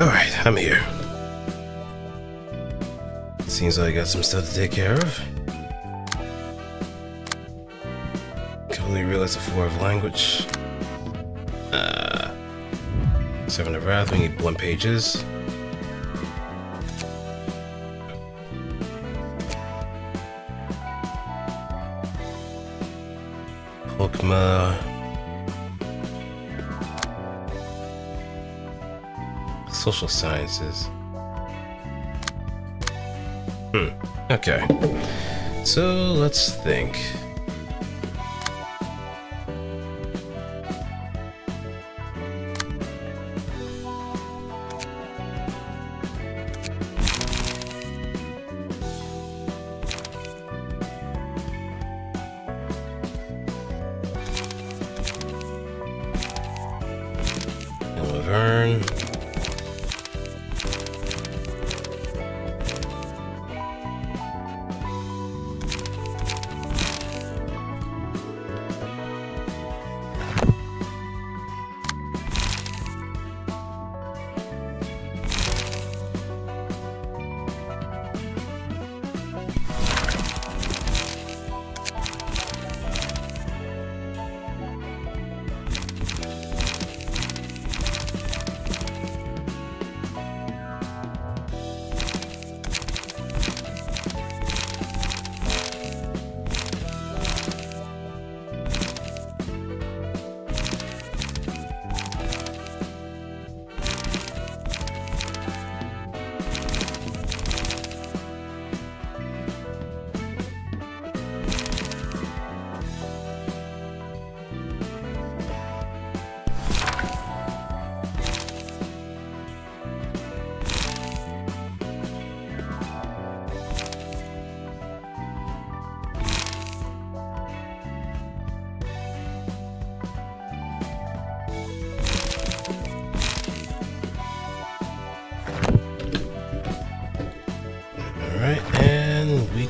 Alright, I'm here. Seems like I got some stuff to take care of. Completely realized the floor of language. 7 of Wrath, we need 1 pages. Hokma. Social sciences. Okay. So let's think. Laverne.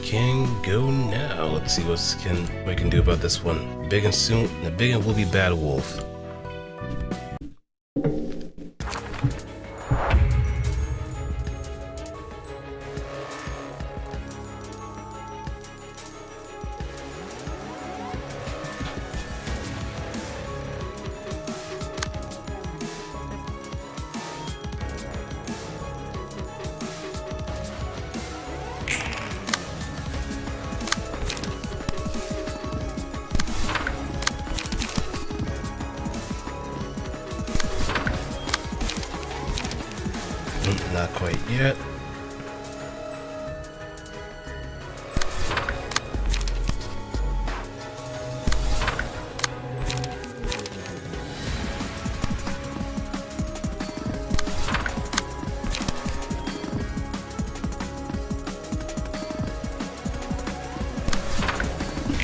Can go now. Let's see what we can do about this one. Big and soon, the big and will be bad wolf. Not quite yet.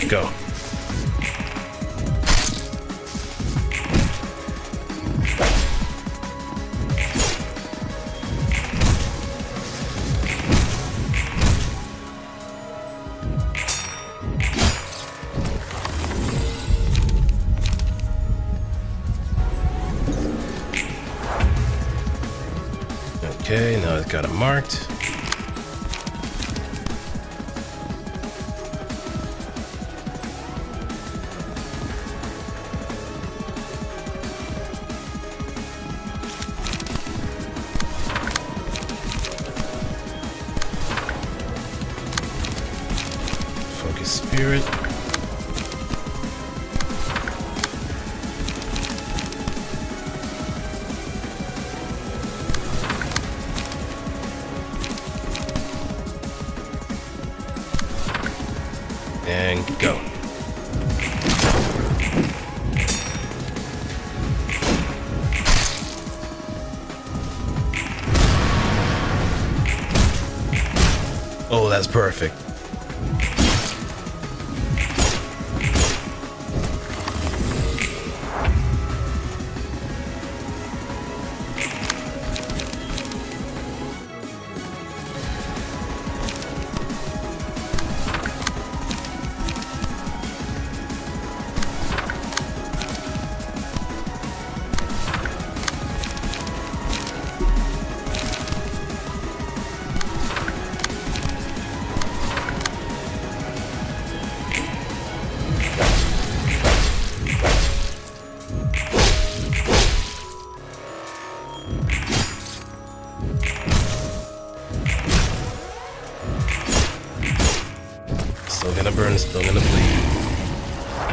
Go. Okay, now I've got it marked. Focus spirit. And go. Oh, that's perfect. gonna burn, still gonna bleed.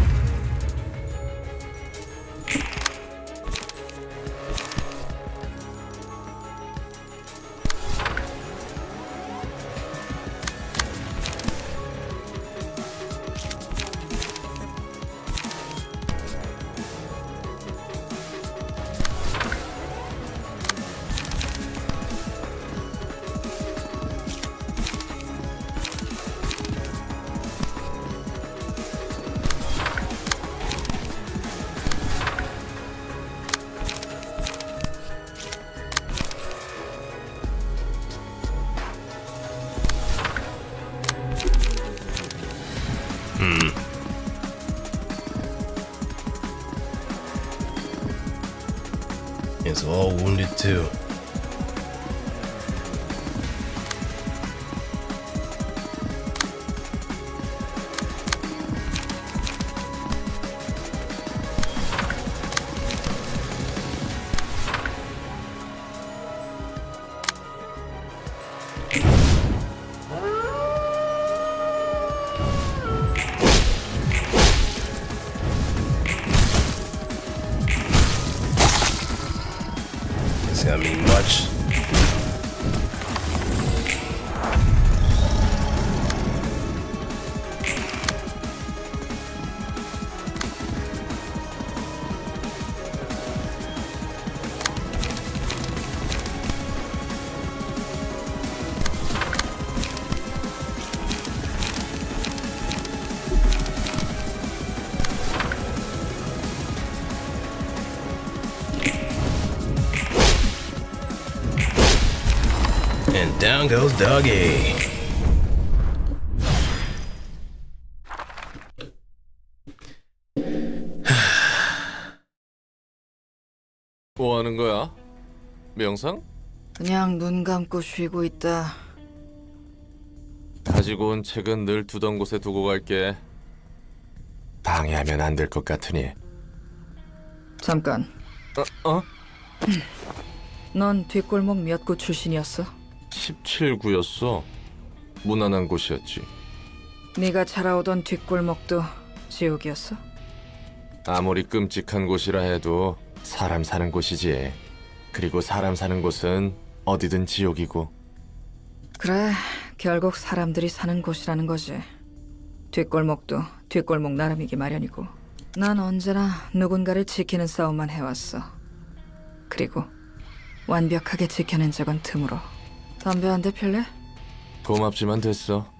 It's all wounded too. It's gonna mean much. And down goes Doggy. 뭐 하는 거야? 명상? 그냥 눈 감고 쉬고 있다. 가지고 온 책은 늘 두던 곳에 두고 갈게. 방해하면 안 될 것 같으니. 잠깐. 어? 넌 뒷골목 몇 구 출신이었어? 17구였어. 무난한 곳이었지. 네가 자라오던 뒷골목도 지옥이었어? 아무리 끔찍한 곳이라 해도 사람 사는 곳이지. 그리고 사람 사는 곳은 어디든 지옥이고. 그래, 결국 사람들이 사는 곳이라는 거지. 뒷골목도 뒷골목 나름이기 마련이고. 난 언제나 누군가를 지키는 싸움만 해왔어. 그리고 완벽하게 지켜낸 적은 드물어. 담배 한 대 필래? 고맙지만 됐어.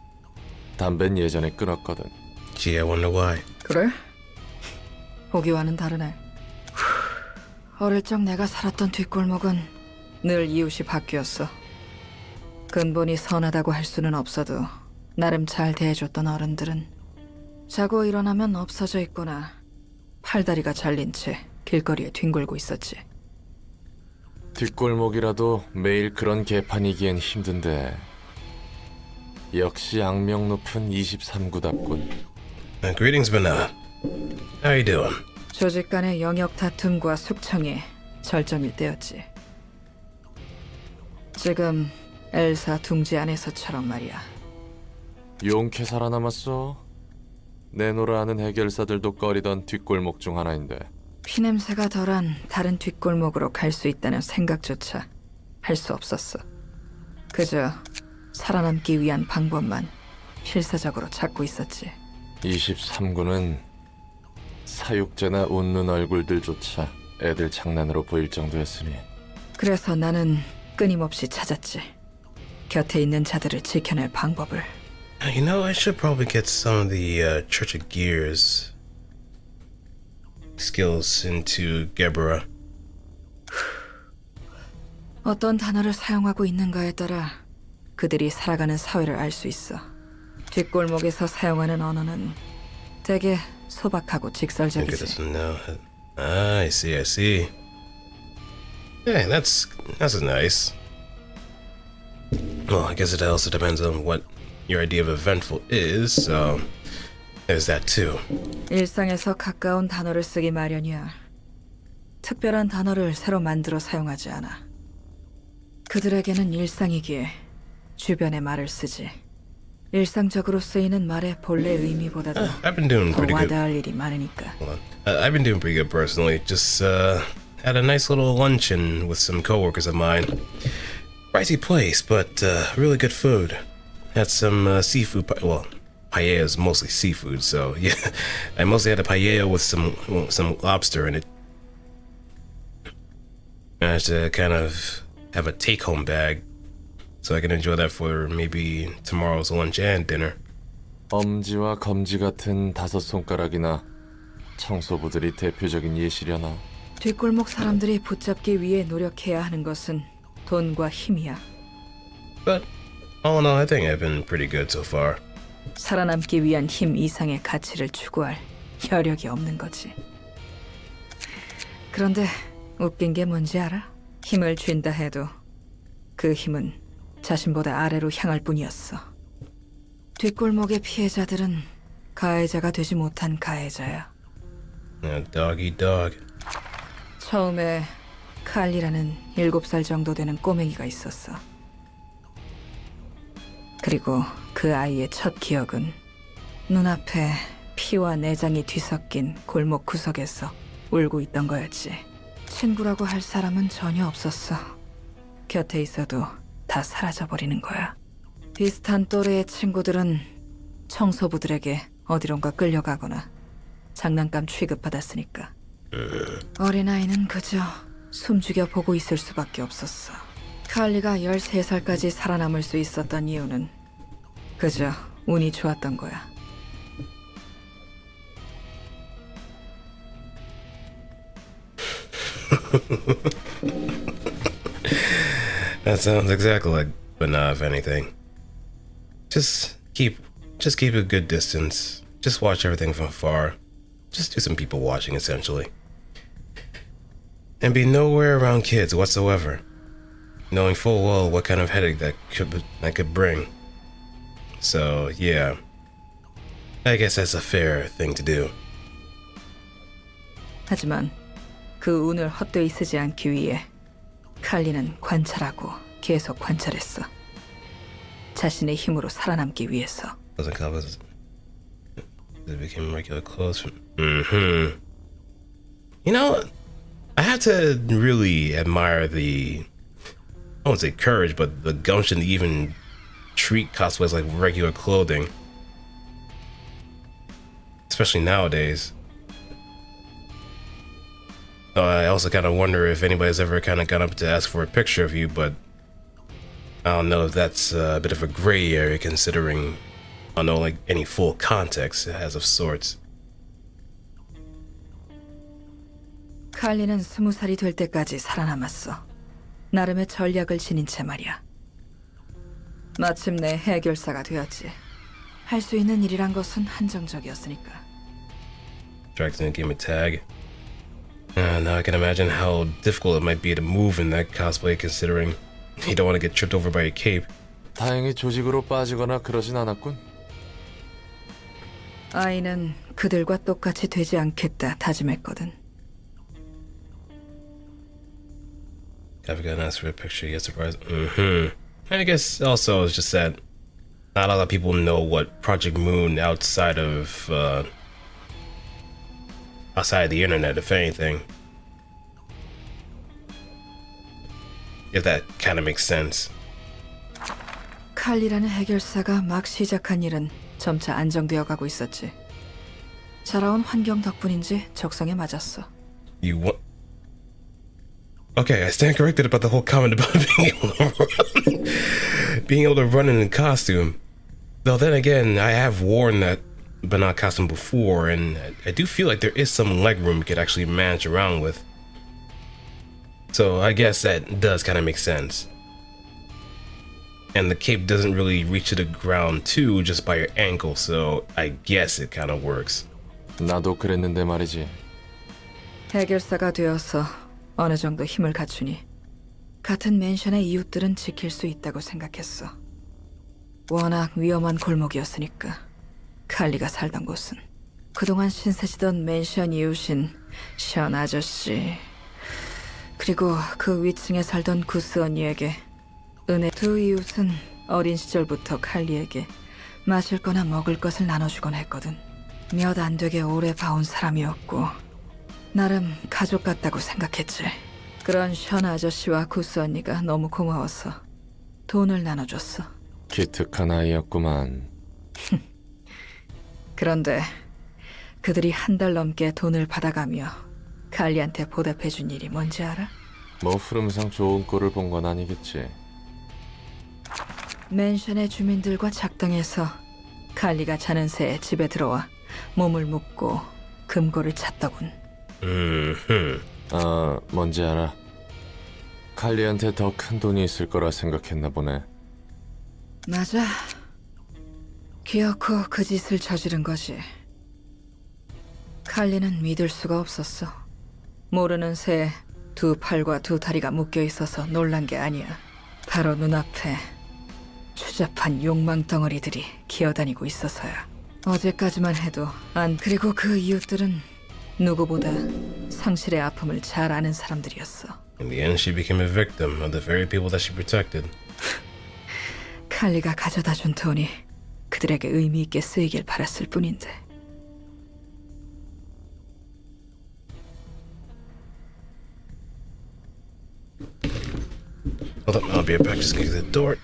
담배는 예전에 끊었거든. Gee, I wonder why. 그래? 보기와는 다르네. 어릴 적 내가 살았던 뒷골목은 늘 이웃이 바뀌었어. 근본이 선하다고 할 수는 없어도 나름 잘 대해줬던 어른들은 자고 일어나면 없어져 있거나 팔다리가 잘린 채 길거리에 뒹굴고 있었지. 뒷골목이라도 매일 그런 개판이기엔 힘든데. 역시 악명 높은 23구답군. Greetings, Bana. How you doing? 조직 간의 영역 다툼과 숙청이 절정일 때였지. 지금 엘사 둥지 안에서처럼 말이야. 용케 살아남았어. 내노라 하는 해결사들도 꺼리던 뒷골목 중 하나인데. 피냄새가 덜한 다른 뒷골목으로 갈 수 있다는 생각조차 할 수 없었어. 그저 살아남기 위한 방법만 필사적으로 찾고 있었지. 23구는 사육제나 웃는 얼굴들조차 애들 장난으로 보일 정도였으니. 그래서 나는 끊임없이 찾았지. 곁에 있는 자들을 지켜낼 방법을. You know, I should probably get some of the Church of Gears skills into Gebra. 어떤 단어를 사용하고 있는가에 따라 그들이 살아가는 사회를 알 수 있어. 뒷골목에서 사용하는 언어는 되게 소박하고 Look at 직설적이지. this one now. Ah, I see, I see. Yeah, that's nice. Well, I guess it also depends on what your idea of eventful is, so there's that too. 일상에서 가까운 단어를 쓰기 마련이야. 특별한 단어를 새로 만들어 사용하지 않아. 그들에게는 일상이기에 주변의 말을 쓰지. 일상적으로 쓰이는 말의 본래 의미보다도 I've been doing 더 pretty good. 와닿을 일이 많으니까. Hold on. I've been doing pretty good personally. Just had a nice little luncheon with some coworkers of mine. Pricey place, but really good food. Had some seafood. Well, paella is mostly seafood, so yeah. I mostly had a paella with some lobster in it. Managed to kind of have a take-home bag, so I can enjoy that for maybe tomorrow's lunch and dinner. 엄지와 검지 같은 5손가락이나 청소부들이 대표적인 예시려나. 뒷골목 사람들이 붙잡기 위해 노력해야 하는 것은 돈과 힘이야. But all in all, I think I've been pretty good so far. 살아남기 위한 힘 이상의 가치를 추구할 여력이 없는 거지. 그런데 웃긴 게 뭔지 알아? 힘을 쥔다 해도 그 힘은 자신보다 아래로 향할 뿐이었어. 뒷골목의 피해자들은 가해자가 되지 못한 가해자야. Dog eat dog. 처음에 칼리라는 7살 정도 되는 꼬맹이가 있었어. 그리고 그 아이의 첫 기억은 눈앞에 피와 내장이 뒤섞인 골목 구석에서 울고 있던 거였지. 친구라고 할 사람은 전혀 없었어. 곁에 있어도 다 사라져버리는 거야. 비슷한 또래의 친구들은 청소부들에게 어디론가 끌려가거나 장난감 취급받았으니까. 어린아이는 그저 숨죽여 보고 있을 수밖에 없었어. 칼리가 13살까지 살아남을 수 있었던 이유는 그저 운이 좋았던 거야. That sounds exactly like Bana, if anything. Just keep a good distance. Just watch everything from afar. Just do some people watching, essentially. And be nowhere around kids whatsoever, knowing full well what kind of headache that could bring. So yeah, I guess that's a fair thing to do. 하지만 그 운을 헛되이 쓰지 않기 위해 칼리는 관찰하고 계속 관찰했어. 자신의 힘으로 살아남기 위해서. Doesn't cover. It became regular clothes. Mm-hmm. You know, I have to really admire the, I won't say courage, but the gumption to even treat cosplays like regular clothing. Especially nowadays. I also kind of wonder if anybody's ever kind of gone up to ask for a picture of you, but I don't know if that's a bit of a gray area considering I don't know like any full context it has of sorts. 칼리는 20살이 될 때까지 살아남았어. 나름의 전략을 지닌 채 말이야. 마침내 해결사가 되었지. 할 수 있는 일이란 것은 한정적이었으니까. Drax didn't give me a tag. Now I can imagine how difficult it might be to move in that cosplay considering you don't want to get tripped over by a cape. 다행히 조직으로 빠지거나 그러진 않았군. 아이는 그들과 똑같이 되지 않겠다 다짐했거든. I forgot to ask for a picture. You get surprised. And I guess also it's just that not a lot of people know what Project Moon outside of the internet, if anything. If that kind of makes sense. 칼리라는 해결사가 막 시작한 일은 점차 안정되어 가고 있었지. 자라온 환경 덕분인지 적성에 맞았어. You want? Okay, I stand corrected about the whole comment about being able to run in a costume. Though then again, I have worn that Banana costume before, and I do feel like there is some leg room you could actually manage around with. So I guess that does kind of make sense. And the cape doesn't really reach to the ground too, just by your ankle, so I guess it kind of works. 나도 그랬는데 말이지. 해결사가 되어서 어느 정도 힘을 갖추니 같은 맨션의 이웃들은 지킬 수 있다고 생각했어. 워낙 위험한 골목이었으니까. 칼리가 살던 곳은 그동안 신세지던 맨션 이웃인 션 아저씨 그리고 그 위층에 살던 구스 언니에게 은혜. 두 이웃은 어린 시절부터 칼리에게 마실 거나 먹을 것을 나눠주곤 했거든. 몇 안 되게 오래 봐온 사람이었고 나름 가족 같다고 생각했지. 그런 션 아저씨와 구스 언니가 너무 고마워서 돈을 나눠줬어. 기특한 아이였구만. 그런데 그들이 한 달 넘게 돈을 받아가며 칼리한테 보답해준 일이 뭔지 알아? 뭐 흐름상 좋은 꼴을 본 건 아니겠지. 맨션의 주민들과 작당해서 칼리가 자는 새에 집에 들어와 몸을 묶고 금고를 찾더군. 아, 뭔지 알아. 칼리한테 더 큰 돈이 있을 거라 생각했나 보네. 맞아. 기어코 그 짓을 저지른 거지. 칼리는 믿을 수가 없었어. 모르는 새에 두 팔과 두 다리가 묶여 있어서 놀란 게 아니야. 바로 눈앞에 추잡한 욕망 덩어리들이 기어다니고 있어서야. 어제까지만 해도 그리고 그 이웃들은 누구보다 상실의 아픔을 잘 아는 사람들이었어. In the end, she became a victim of the very people that she protected. 칼리가 가져다 준 돈이 그들에게 의미 있게 쓰이길 바랐을 뿐인데. Hold up, I'll be right back. Just gonna get the door.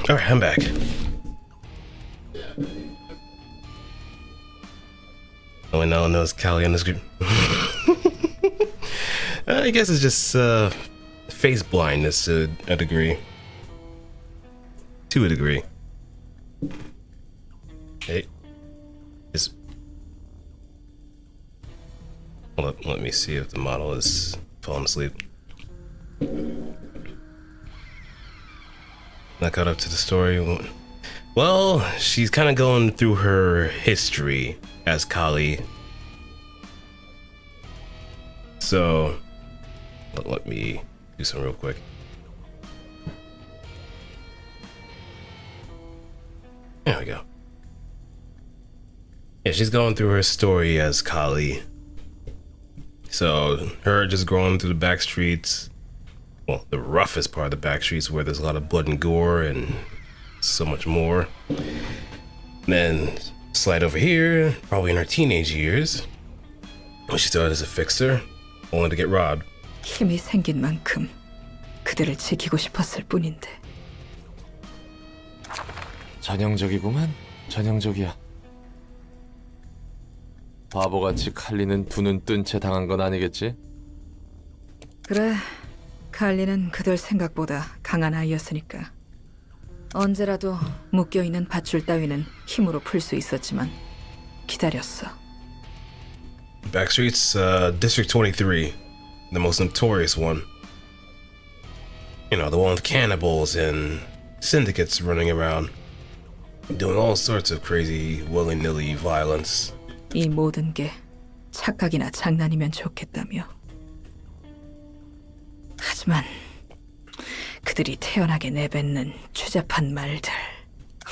All right, I'm back. Oh, and no one knows Callie in this group. I guess it's just face blindness to a degree. To a degree. Hey. Just hold up, let me see if the model is falling asleep. Not caught up to the story. Well, she's kind of going through her history as Kali. So, let me do some real quick. There we go. Yeah, she's going through her story as Kali. So, her just growing through the back streets. Well, the roughest part of the back streets where there's a lot of blood and gore and so much more. Then slide over here, probably in her teenage years, when she started as a fixer, only to get robbed. 힘이 생긴 만큼 그들을 지키고 싶었을 뿐인데. 전형적이구만. 전형적이야. 바보같이 칼리는 두 눈 뜬 채 당한 건 아니겠지? 그래, 칼리는 그들 생각보다 강한 아이였으니까. 언제라도 묶여있는 밧줄 따위는 힘으로 풀 수 있었지만 기다렸어. Backstreets, District 23, the most notorious one. You know, the one with cannibals and syndicates running around, doing all sorts of crazy, willy-nilly violence. 이 모든 게 착각이나 장난이면 좋겠다며. 하지만 그들이 태연하게 내뱉는 추잡한 말들.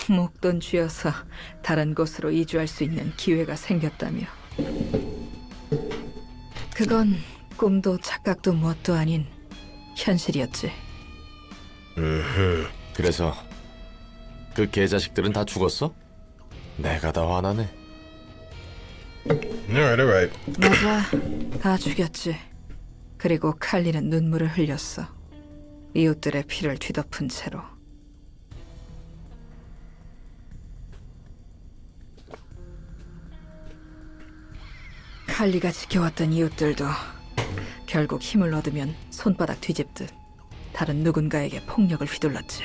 목돈 쥐어서 다른 곳으로 이주할 수 있는 기회가 생겼다며. 그건 꿈도 착각도 무엇도 아닌 현실이었지. 그래서 그 개자식들은 다 죽었어? 내가 다 화나네. Alright. 맞아, 다 죽였지. 그리고 칼리는 눈물을 흘렸어. 이웃들의 피를 뒤덮은 채로. 칼리가 지켜왔던 이웃들도 결국 힘을 얻으면 손바닥 뒤집듯 다른 누군가에게 폭력을 휘둘렀지.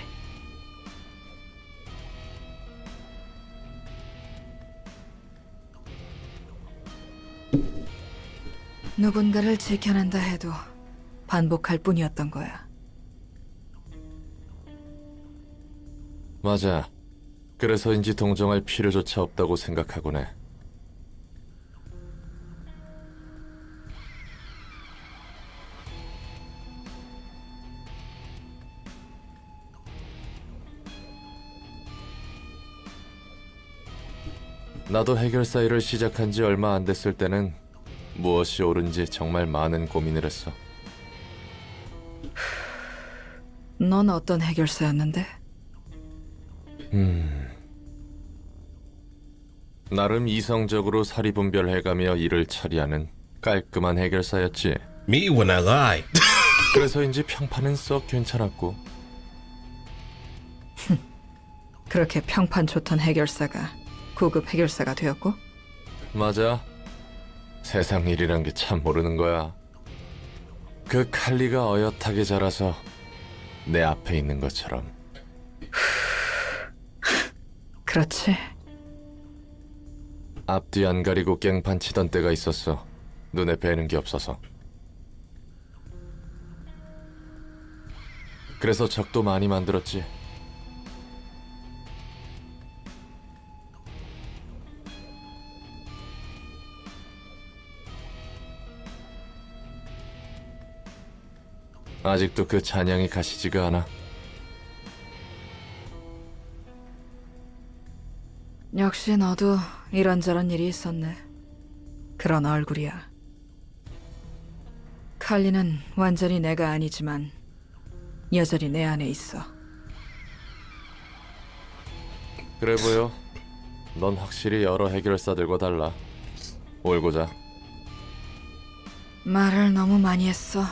누군가를 지켜낸다 해도 반복할 뿐이었던 거야. 맞아. 그래서인지 동정할 필요조차 없다고 생각하곤 해. 나도 해결사 일을 시작한 지 얼마 안 됐을 때는 무엇이 옳은지 정말 많은 고민을 했어. 넌 어떤 해결사였는데? 나름 이성적으로 사리분별해가며 일을 처리하는 깔끔한 해결사였지. Me when I lie. 그래서인지 평판은 썩 괜찮았고. 그렇게 평판 좋던 해결사가 고급 해결사가 되었고? 맞아. 세상 일이란 게 참 모르는 거야. 그 칼리가 어엿하게 자라서 내 앞에 있는 것처럼. 그렇지. 앞뒤 안 가리고 깽판 치던 때가 있었어. 눈에 뵈는 게 없어서. 그래서 적도 많이 만들었지. 아직도 그 잔향이 가시지가 않아. 역시 너도 이런저런 일이 있었네. 그런 얼굴이야. 칼리는 완전히 내가 아니지만 여전히 내 안에 있어. 그래 보여. 넌 확실히 여러 해결사들과 달라. 올고자. 말을 너무 많이 했어.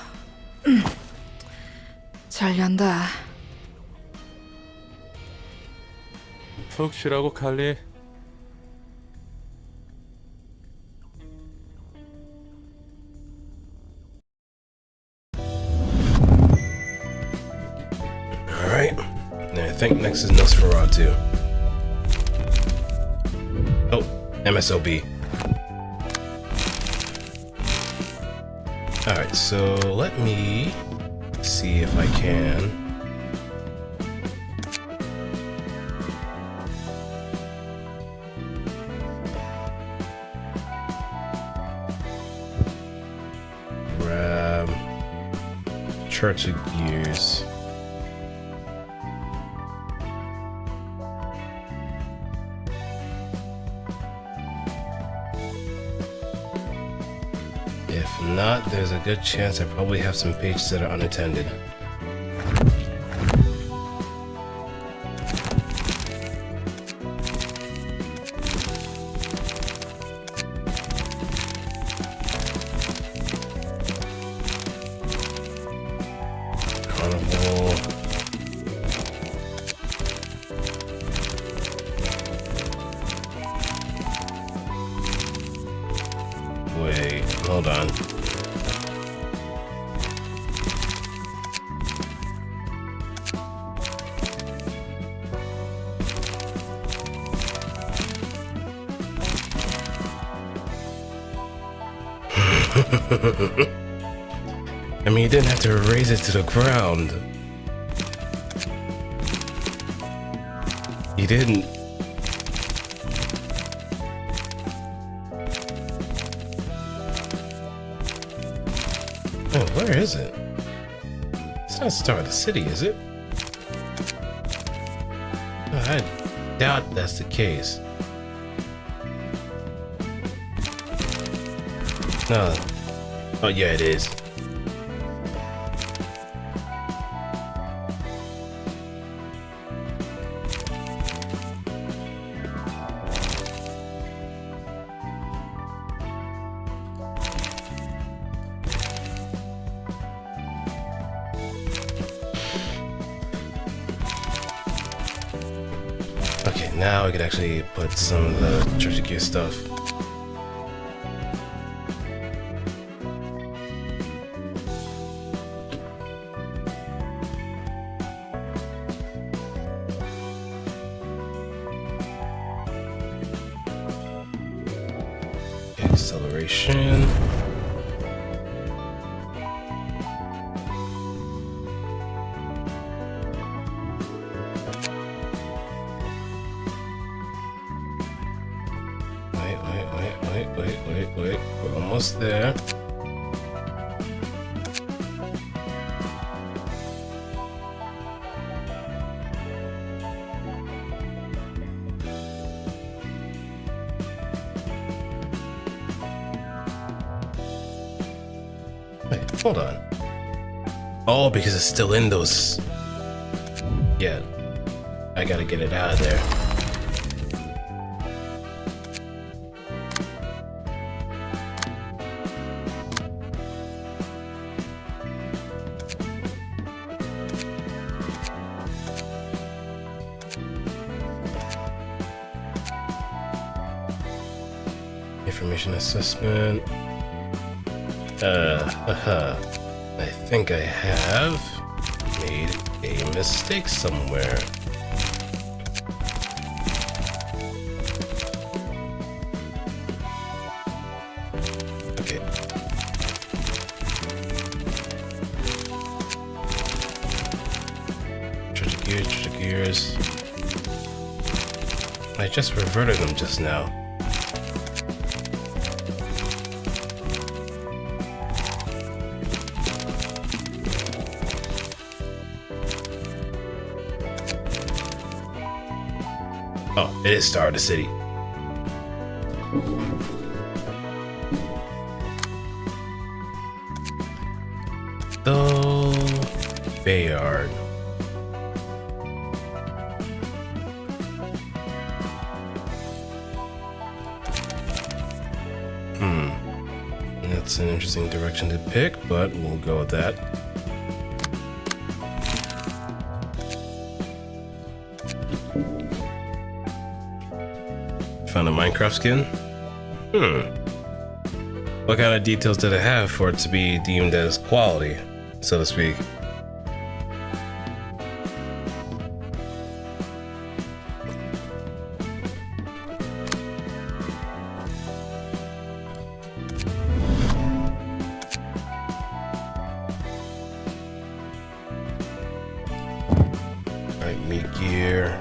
잘 연다. 푹 쉬라고 칼리. Alright. And I think next is Nosferatu. Oh, MSOB. Alright, so let me see if I can. Grab Church of Gears. If not, there's a good chance I probably have some pages that are unattended. Carnival. Wait, hold on. I mean, you didn't have to raise it to the ground. You didn't. Oh, where is it? It's not Star of the City, is it? Oh, I doubt that's the case. No. Oh, yeah, it is. Okay, now we could actually put some of the Church of Gears stuff. Acceleration. Wait. We're almost there. Wait, hold on. Oh, because it's still in those. Yeah. I gotta get it out of there. Information assessment. I think I have made a mistake somewhere. Okay. Church of Gears. I just reverted them just now. Oh, it is Star of the City. The Bayard. That's an interesting direction to pick, but we'll go with that. Found a Minecraft skin? What kind of details did it have for it to be deemed as quality, so to speak? Alright, meat gear.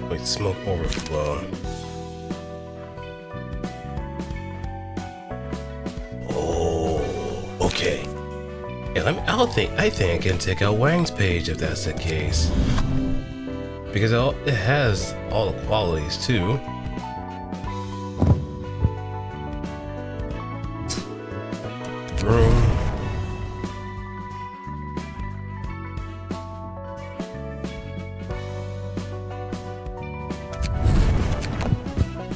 Wait, smoke overflow. Oh, okay. Yeah, I think I can take out Wang's page if that's the case. Because it has all the qualities too. Room.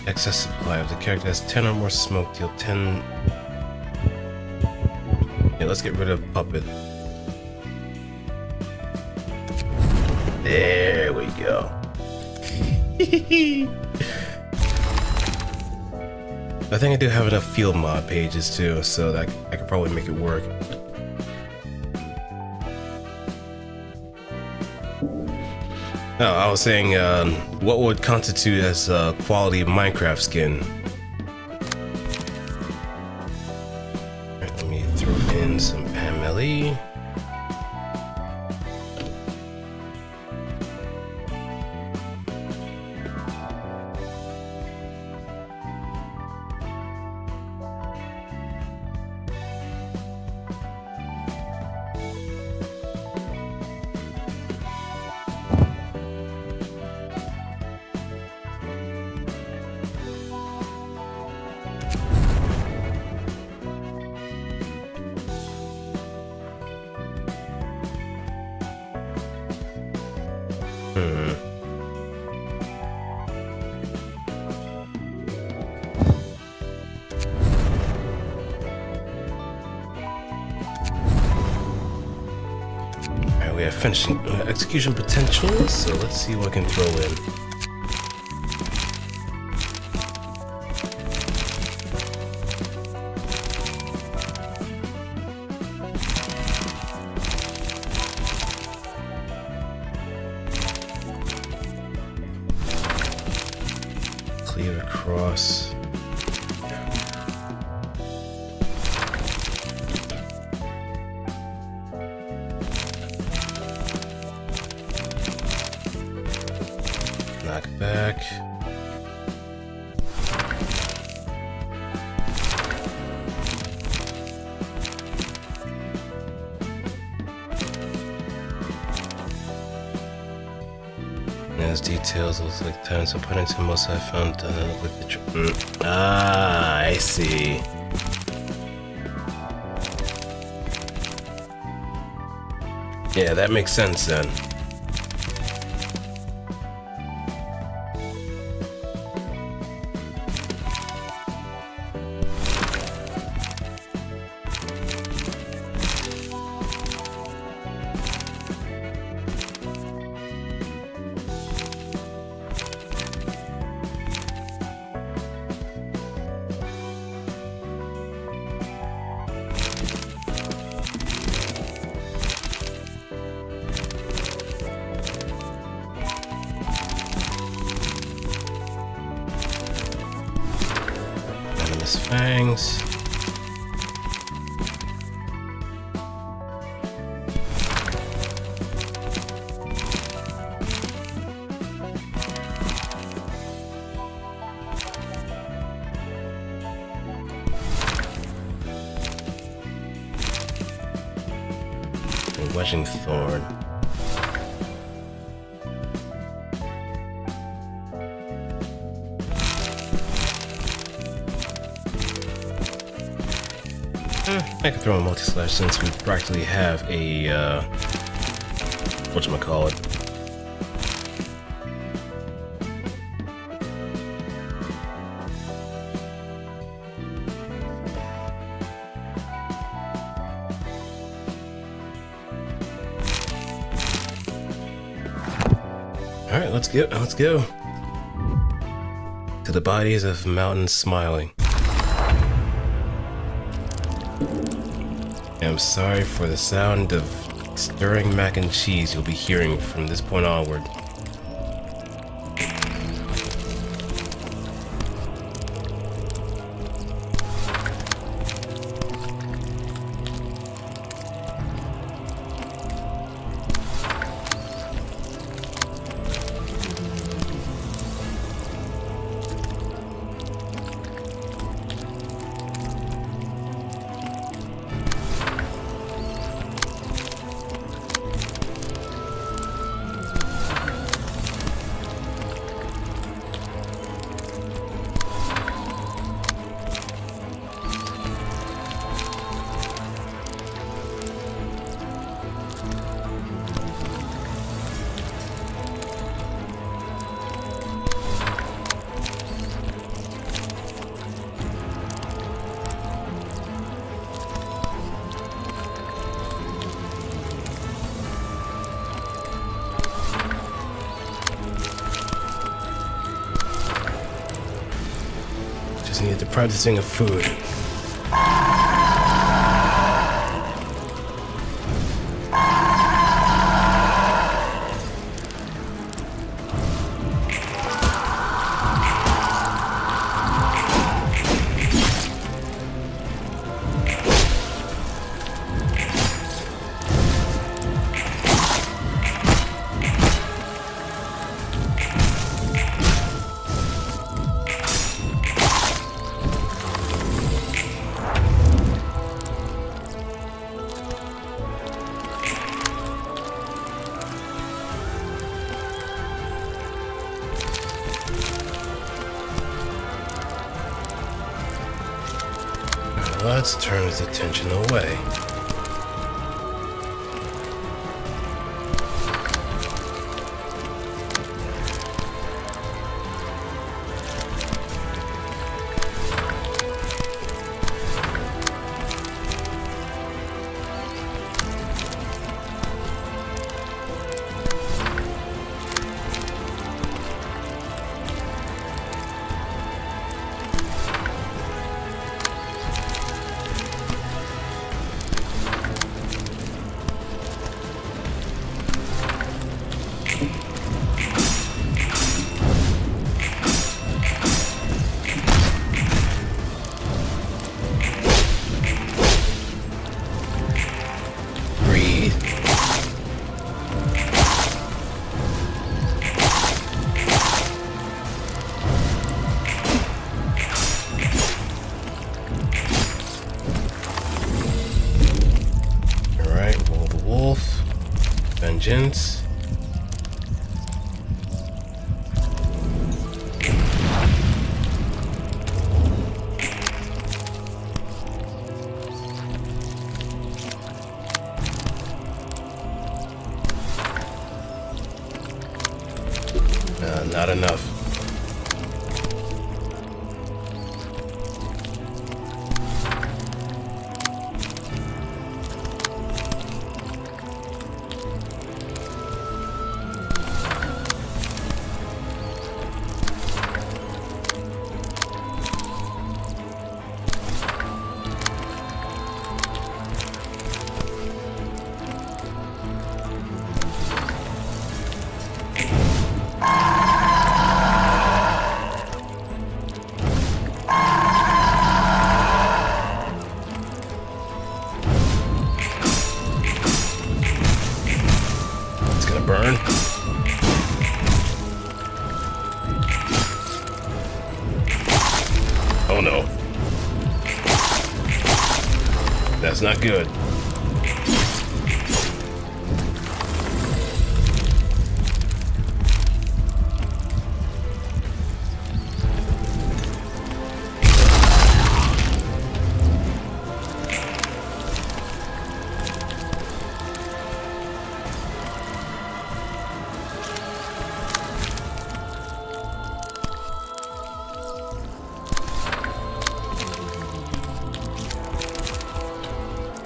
Excess supply. If the character has 10 or more smoke, deal 10. Yeah, let's get rid of Puppet. There we go. I think I do have enough field mod pages too, so that I could probably make it work. No, I was saying, what would constitute as a quality Minecraft skin? Right, let me throw in some Pameli. Alright, we have finishing execution potential, so let's see what I can throw in. Clear across. Knock back. As details, looks like times opponents who most I found with the I see. Yeah, that makes sense then. Venomous fangs. And wedging thorn. I can throw a multi-slash since we practically have a, whatchamacallit, Alright, let's go. Let's go. To the bodies of mountains smiling. I'm sorry for the sound of stirring mac and cheese you'll be hearing from this point onward. Just need the processing of food. Let's turn his attention away. Vengeance. Not enough. Burn. Oh no. That's not good.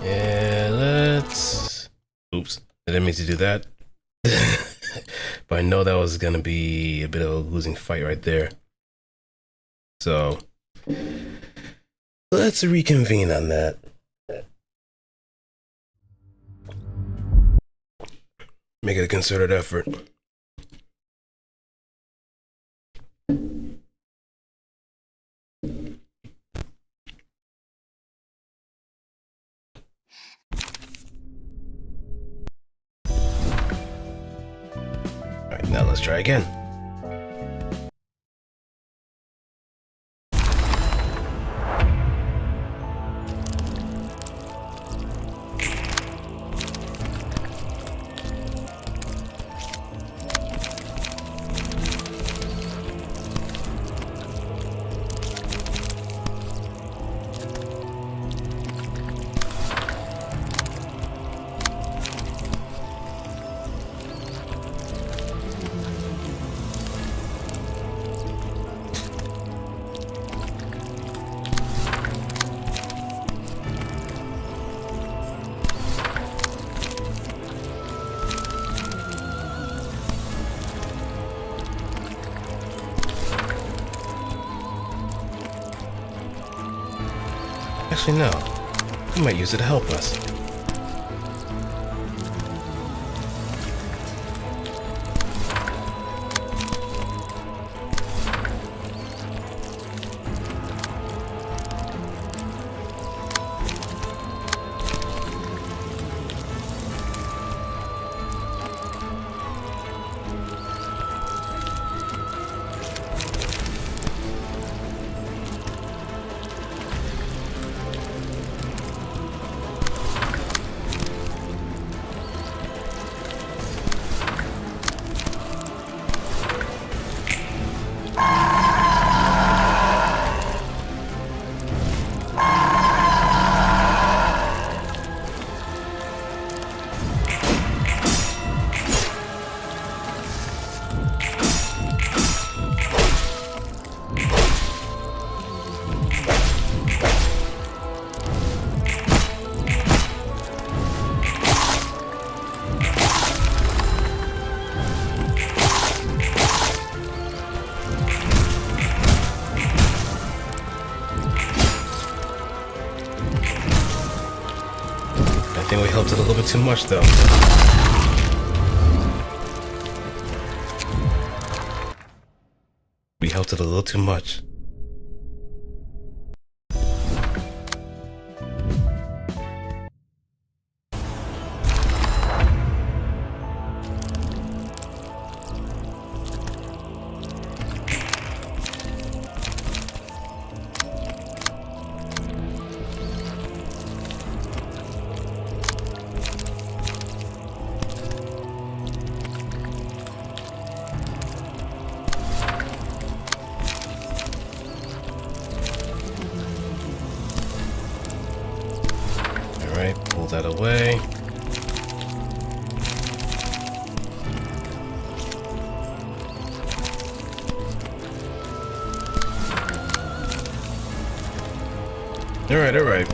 Yeah, let's... Oops, I didn't mean to do that. but I know that was gonna be a bit of a losing fight right there. So let's reconvene on that. Make it a concerted effort. Alright, now let's try again. Actually, no. We might use it to help us. I think we helped it a little bit too much, though. We helped it a little too much. Alright, pull that away. Alright.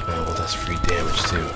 Oh, well, that's free damage, too.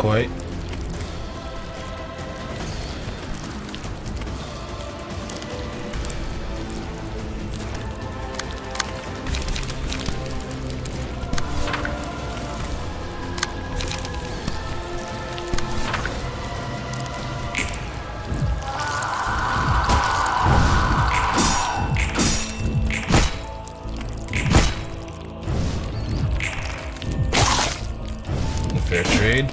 quite. Fair trade.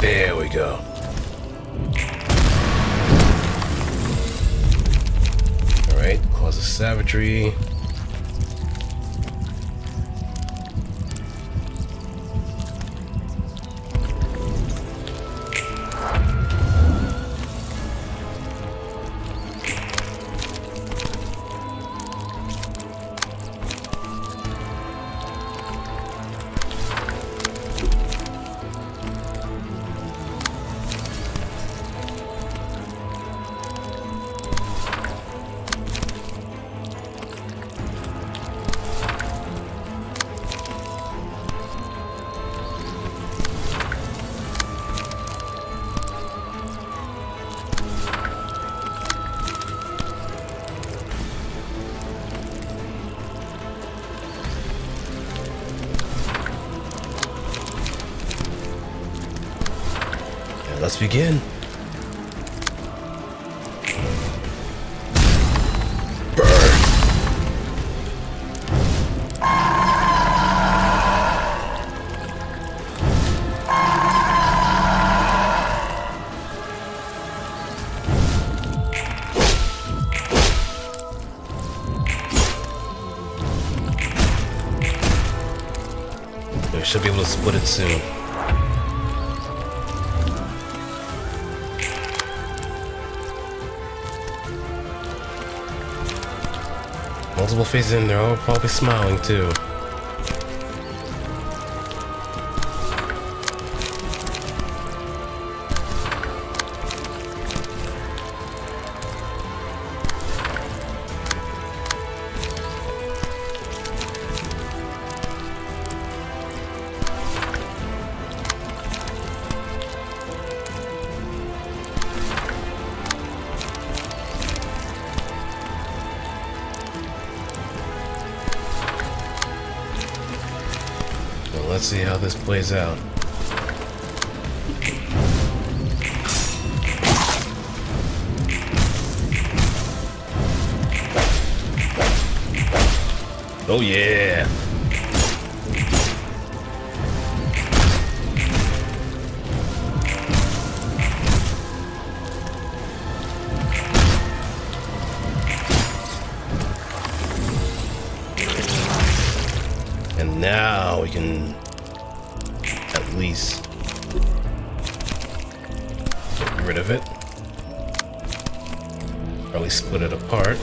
There we go. Alright, cause of savagery. Let's begin. Burn. We should be able to split it soon. Multiple faces in there, all probably smiling too. Let's see how this plays out. Oh yeah! And now we can at least get rid of it, or at least split it apart.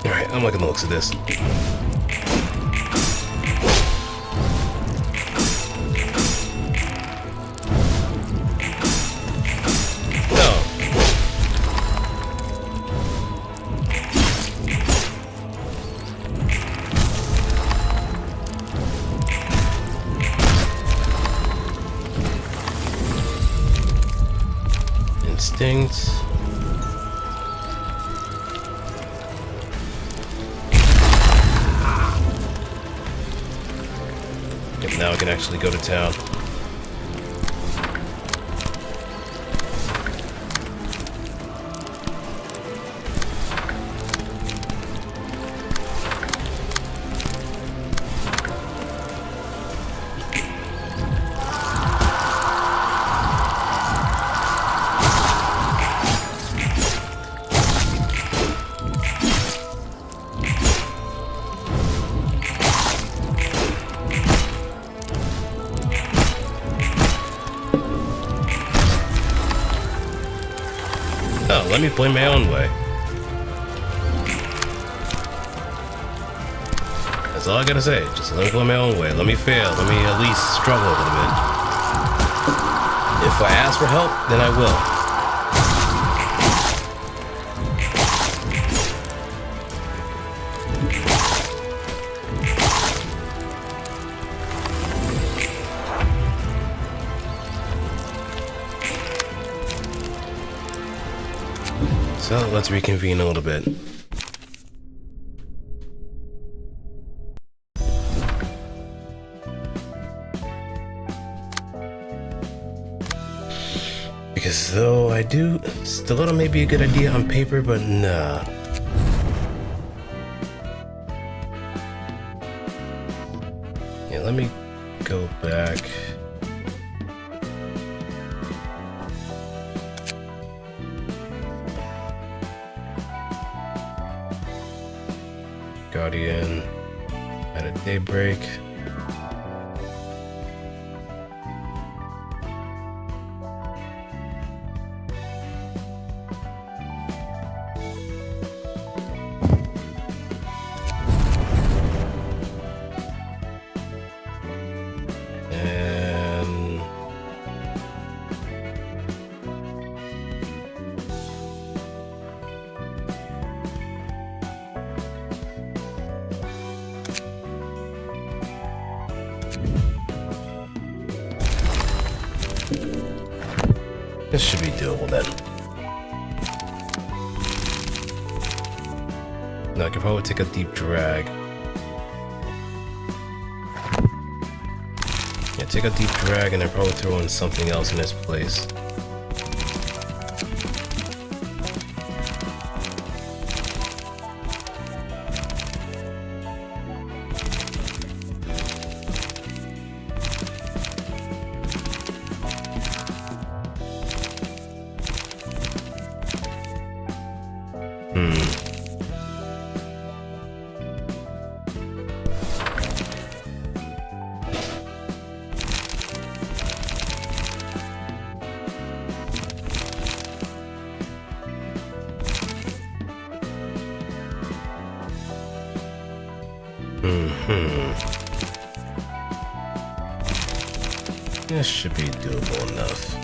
Alright, I'm liking the looks of this. No. Instinct. Now I can actually go to town. Oh, let me play my own way. That's all I gotta say. Just let me play my own way. Let me fail. Let me at least struggle a little bit. If I ask for help, then I will. So let's reconvene a little bit. Because though I do, stiletto may be a good idea on paper, but nah. Yeah, let me go back. Guardian at a daybreak. And this should be doable then. Now I could probably take a deep drag. Yeah, take a deep drag and then probably throw in something else in its place. This should be doable enough.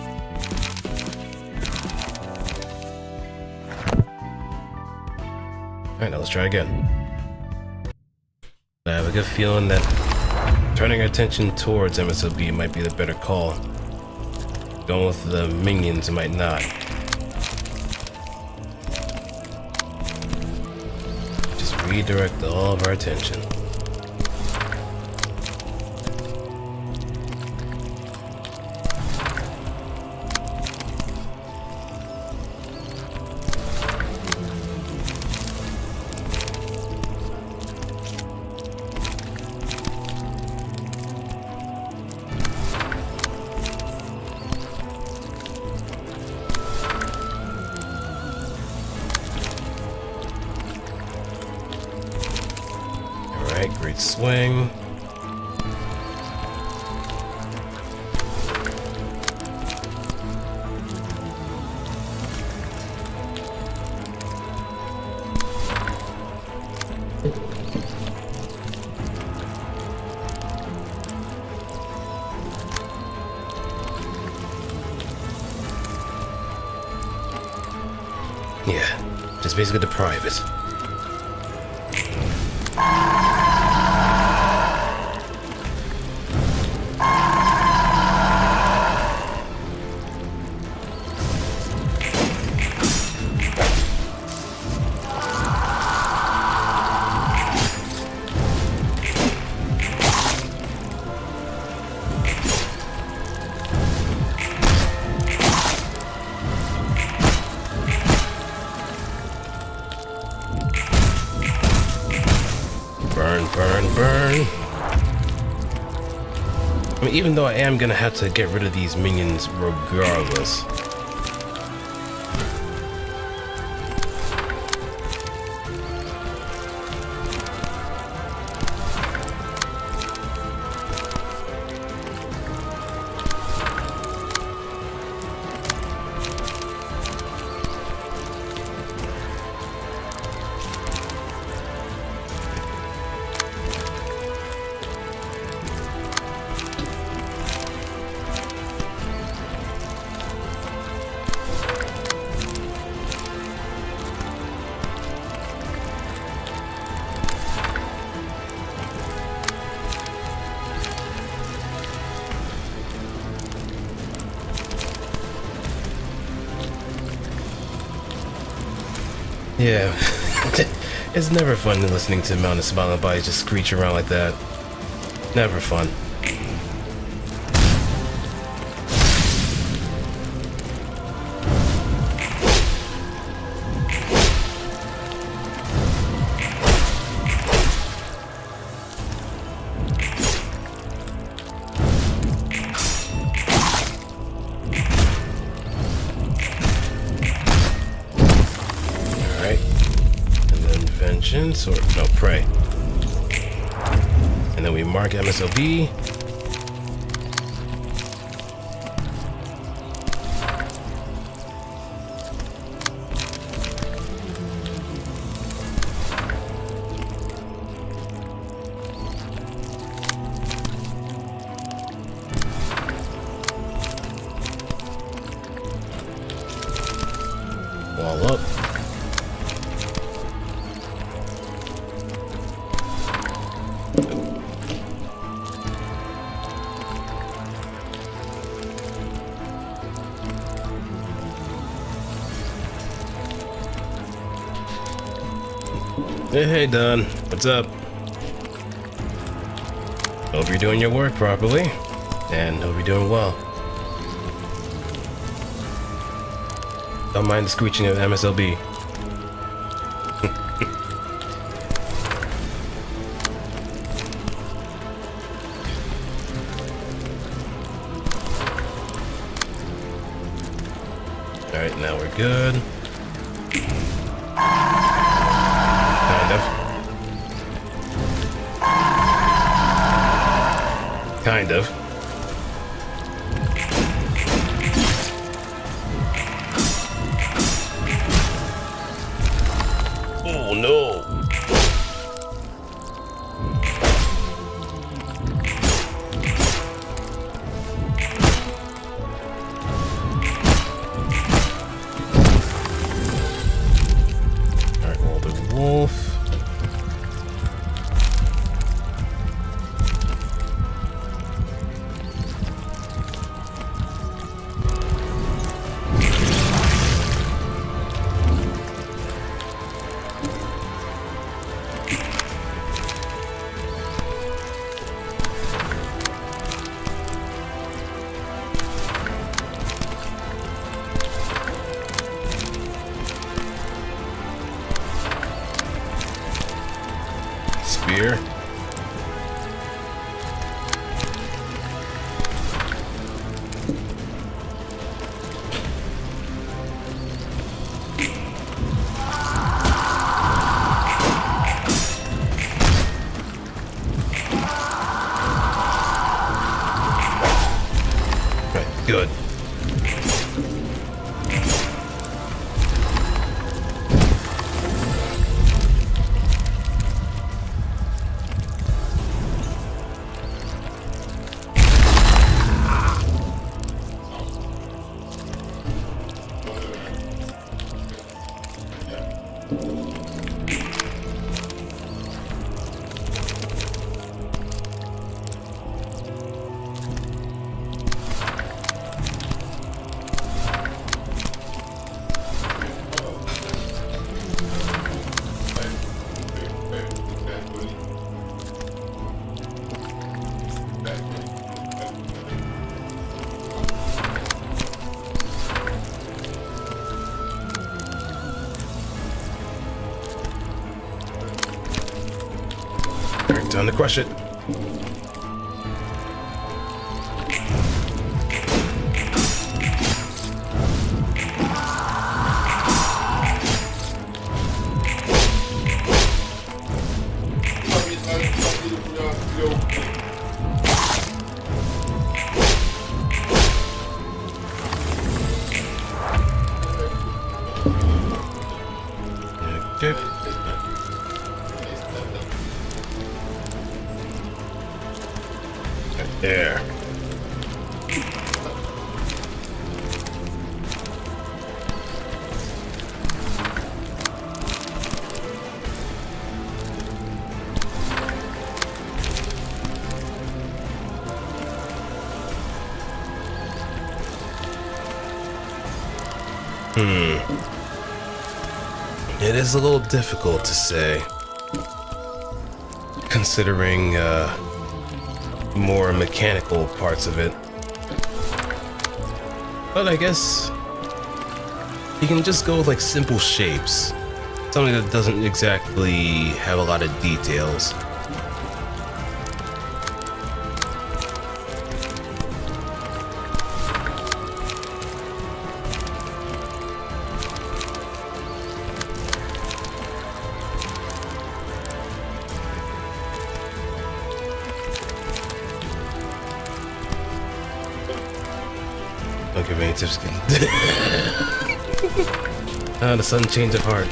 Alright, now let's try again. I have a good feeling that turning our attention towards MSOB might be the better call. Going with the minions might not. Just redirect all of our attention. Great swing. Yeah, just basically deprive it. Burn. I mean, even though I am gonna have to get rid of these minions regardless. Yeah, it's never fun listening to mounted smiling bodies just screech around like that. Never fun. Or no, pray. And then we mark MSOB. Wall up. Hey, Don. What's up? Hope you're doing your work properly, and hope you're doing well. Don't mind the screeching of MSLB. Alright, now we're good. Kind of. Oh no. Alright, well, the wolf. Spear. Right, good. Time to crush it. Okay. There. It is a little difficult to say, considering more mechanical parts of it. But I guess you can just go with like simple shapes. Something that doesn't exactly have a lot of details. Don't give any tips. Ah, the sudden change of heart.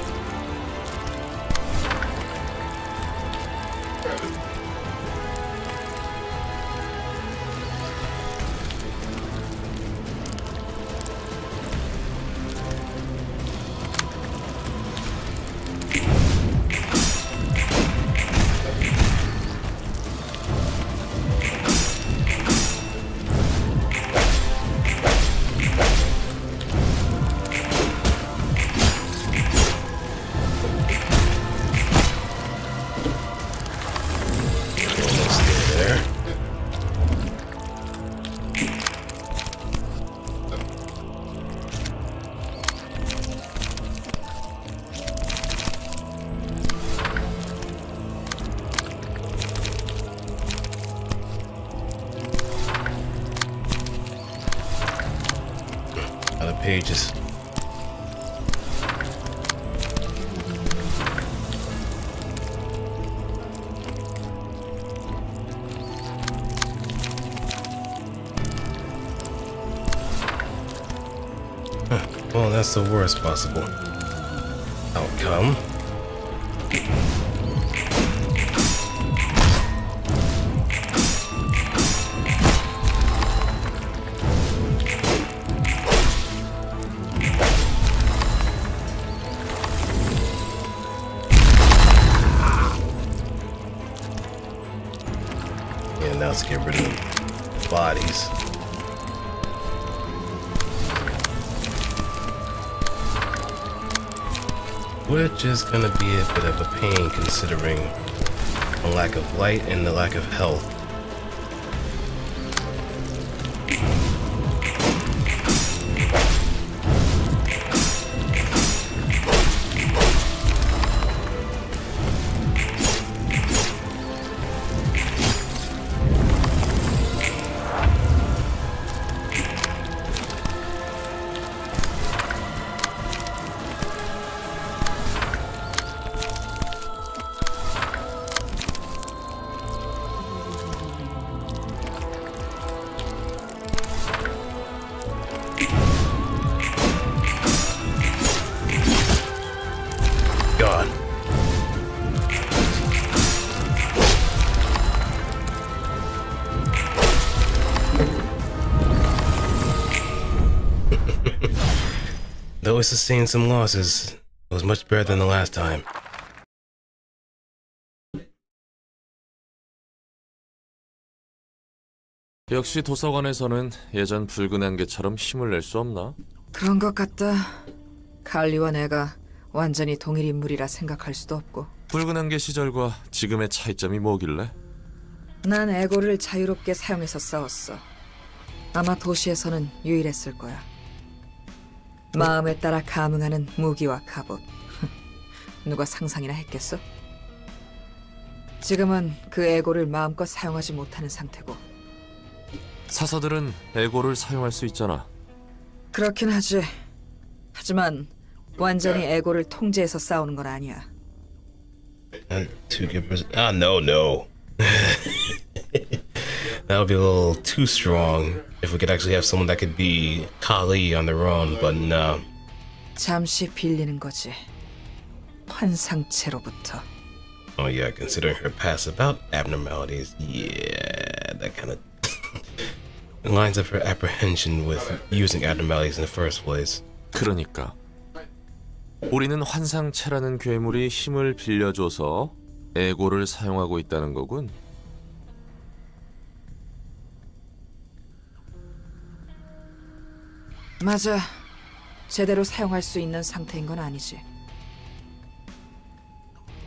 Pages. Well, that's the worst possible outcome. Now let's get rid of the bodies. Which is gonna be a bit of a pain considering the lack of light and the lack of health. God. Though it sustained some losses, it was much better than the last time. 역시 도서관에서는 예전 붉은 안개처럼 힘을 낼 수 없나? 그런 것 같다. 칼리와 내가 완전히 동일 인물이라 생각할 수도 없고. 붉은 안개 시절과 지금의 차이점이 뭐길래? 난 에고를 자유롭게 사용해서 싸웠어. 아마 도시에서는 유일했을 거야. 마음에 따라 감응하는 무기와 갑옷. 누가 상상이나 했겠어? 지금은 그 에고를 마음껏 사용하지 못하는 상태고. 사사들은 에고를 사용할 수 있잖아. 그렇긴 하지. 하지만 완전히 에고를 통제해서 싸우는 건 아니야. No. That would be a little too strong if we could actually have someone that could be Kali on their own, but no. 잠시 빌리는 거지. 환상체로부터. Oh yeah, considering her past about abnormalities, yeah, that kind of lines up her apprehension with using abnormalities in the first place. 그러니까 우리는 환상체라는 괴물이 힘을 빌려줘서 에고를 사용하고 있다는 거군. 맞아. 제대로 사용할 수 있는 상태인 건 아니지.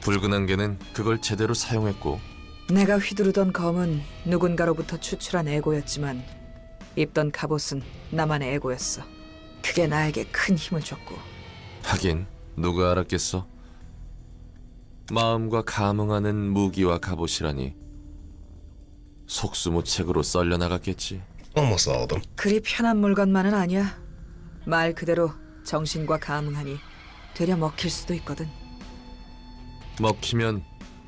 붉은 안개는 그걸 제대로 사용했고 내가 휘두르던 검은 누군가로부터 추출한 에고였지만 입던 갑옷은 나만의 에고였어. 그게 나에게 큰 힘을 줬고. 하긴 누가 알았겠어. 마음과 감응하는 무기와 갑옷이라니 속수무책으로 썰려나갔겠지. Almost all of them. 그리 편한 물건만은 아니야. 말 그대로 정신과 감응하니 되려 먹힐 수도 있거든. 먹히면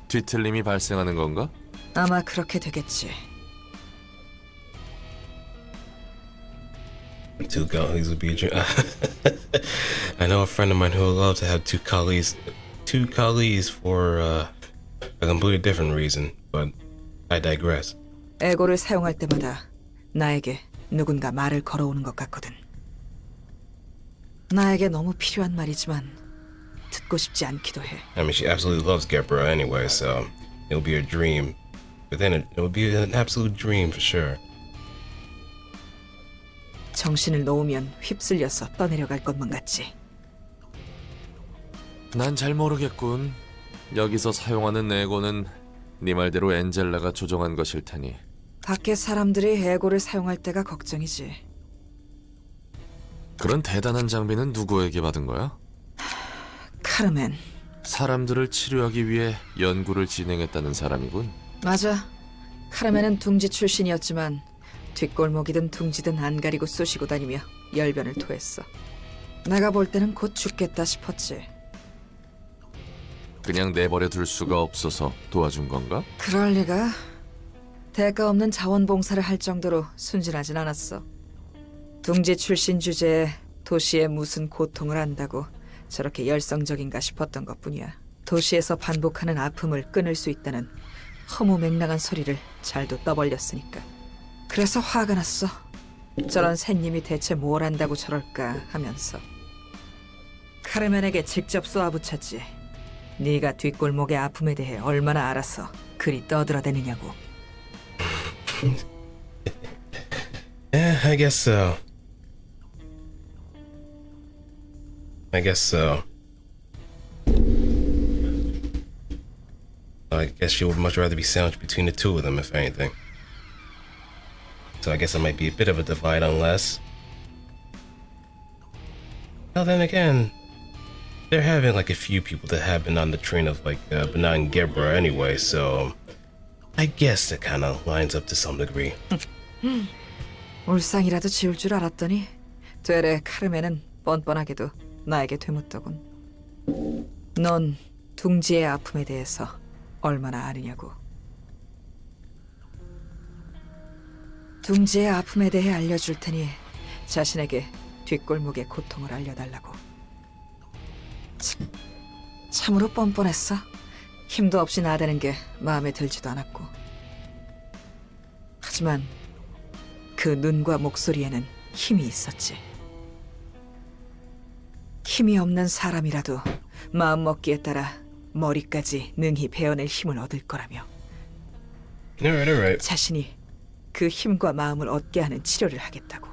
뒤틀림이 발생하는 건가? 아마 그렇게 되겠지. Two colleagues would be a dream. I know a friend of mine who would love to have two colleagues for a completely different reason, but I digress. 에고를 사용할 때마다 나에게 누군가 말을 걸어오는 것 같거든. 나에게 너무 필요한 말이지만 듣고 싶지 않기도 해. I mean, she absolutely loves Gebra anyway, so it'll be a dream. Within it, it would be an absolute dream for sure. 정신을 놓으면 휩쓸려서 떠내려갈 것만 같지. 난 잘 모르겠군. 여기서 사용하는 에고는 네 말대로 엔젤라가 조종한 것일 테니. 밖에 사람들이 에고를 사용할 때가 걱정이지. 그런 대단한 장비는 누구에게 받은 거야? 카르멘. 사람들을 치료하기 위해 연구를 진행했다는 사람이군. 맞아. 카르멘은 둥지 출신이었지만 뒷골목이든 둥지든 안 가리고 쑤시고 다니며 열변을 토했어. 내가 볼 때는 곧 죽겠다 싶었지. 그냥 내버려 둘 수가 없어서 도와준 건가? 그럴 리가. 대가 없는 자원봉사를 할 정도로 순진하진 않았어. 둥지 출신 주제에 도시의 무슨 고통을 안다고 저렇게 열성적인가 싶었던 것뿐이야. 도시에서 반복하는 아픔을 끊을 수 있다는 허무맹랑한 소리를 잘도 떠벌렸으니까. 그래서 화가 났어. 저런 새님이 대체 뭘 안다고 저럴까 하면서. 카르멘에게 직접 쏘아붙였지. 네가 뒷골목의 아픔에 대해 얼마나 알아서 그리 떠들어대느냐고. Yeah, I guess so. I guess so. I guess she would much rather be sandwiched between the two of them, if anything. So I guess it might be a bit of a divide unless... Well, then again, they're having like a few people that have been on the train of like Banat and Gebra anyway, so I guess it kind of lines up to some degree. 울상이라도 지울 줄 알았더니 되레 카르멘은 뻔뻔하게도 나에게 되묻더군. 넌 둥지의 아픔에 대해서 얼마나 아느냐고. 둥지의 아픔에 대해 알려줄 테니 자신에게 뒷골목의 고통을 알려달라고. 참으로 뻔뻔했어. 힘도 없이 나대는 게 마음에 들지도 않았고. 하지만 그 눈과 목소리에는 힘이 있었지. 힘이 없는 사람이라도 마음먹기에 따라 머리까지 능히 베어낼 힘을 얻을 거라며. Alright. 자신이 그 힘과 마음을 얻게 하는 치료를 하겠다고.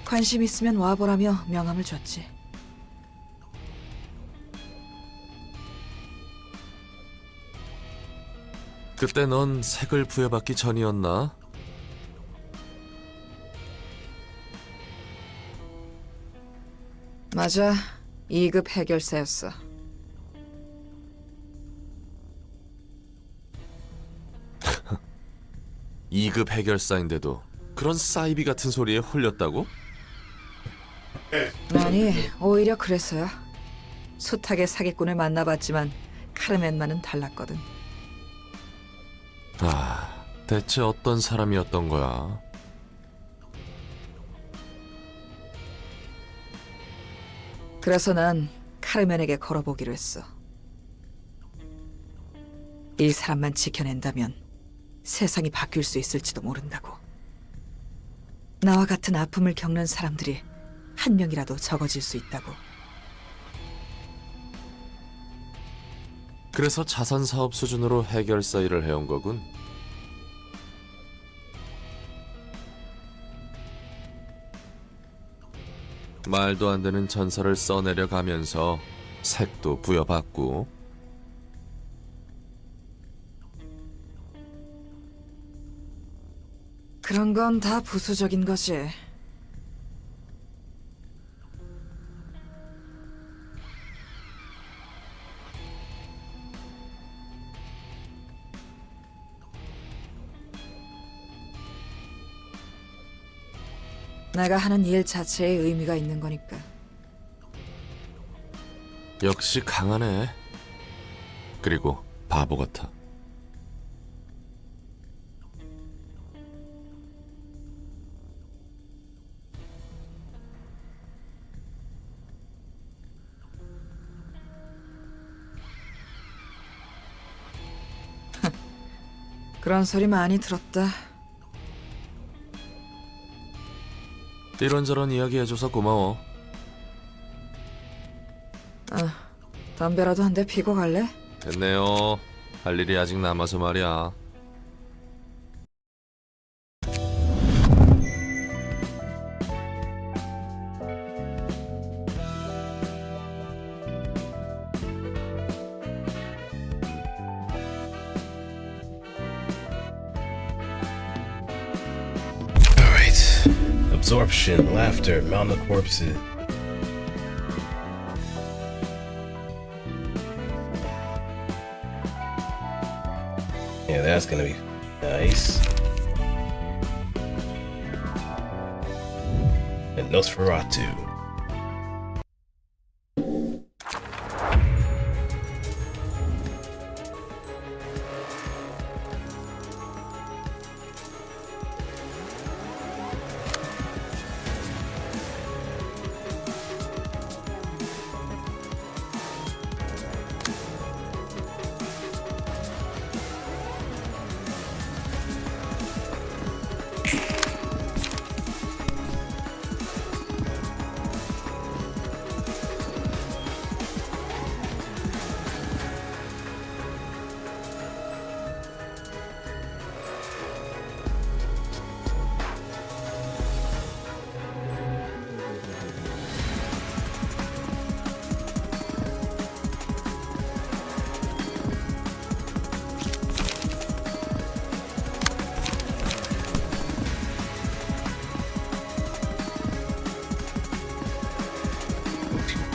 관심 있으면 와보라며 명함을 줬지. 그때 넌 색을 부여받기 전이었나? 맞아. 2급 해결사였어. 이 급 해결사인데도 그런 사이비 같은 소리에 홀렸다고? 아니, 오히려 그랬어야. 숱하게 사기꾼을 만나봤지만 카르멘만은 달랐거든. 아, 대체 어떤 사람이었던 거야? 그래서 난 카르멘에게 걸어보기로 했어. 이 사람만 지켜낸다면 세상이 바뀔 수 있을지도 모른다고. 나와 같은 아픔을 겪는 사람들이 한 명이라도 적어질 수 있다고. 그래서 자선 사업 수준으로 해결사 일을 해온 거군. 말도 안 되는 전설을 써내려 가면서 색도 부여받고. 그런 건 다 부수적인 거지. 내가 하는 일 자체에 의미가 있는 거니까. 역시 강하네. 그리고 바보 같아. 그런 소리 많이 들었다. 이런저런 이야기 해줘서 고마워. 담배라도 한 대 피고 갈래? 됐네요. 할 일이 아직 남아서 말이야. Alright. Absorption, laughter, mount the corpses. Yeah, that's gonna be nice. And Nosferatu.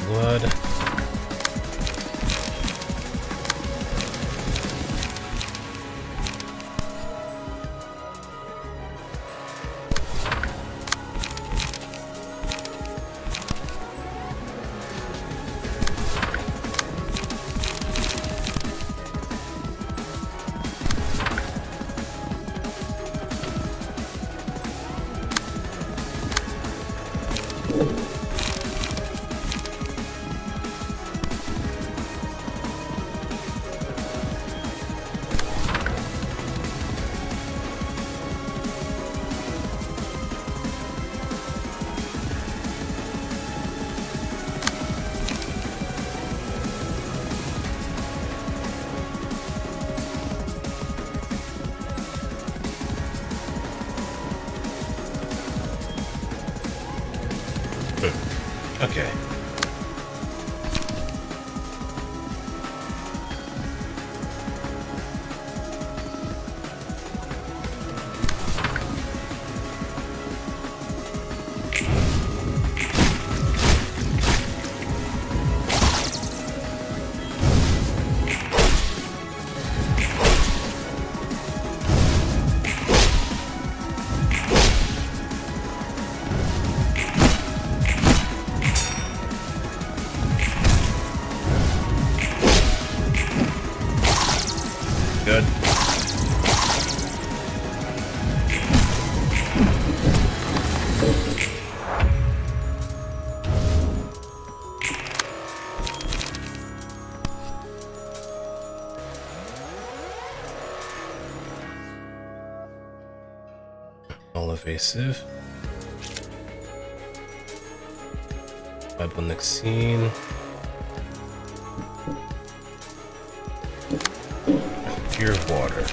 Blood. Okay. Good. All evasive. Bible next scene. Fear of water.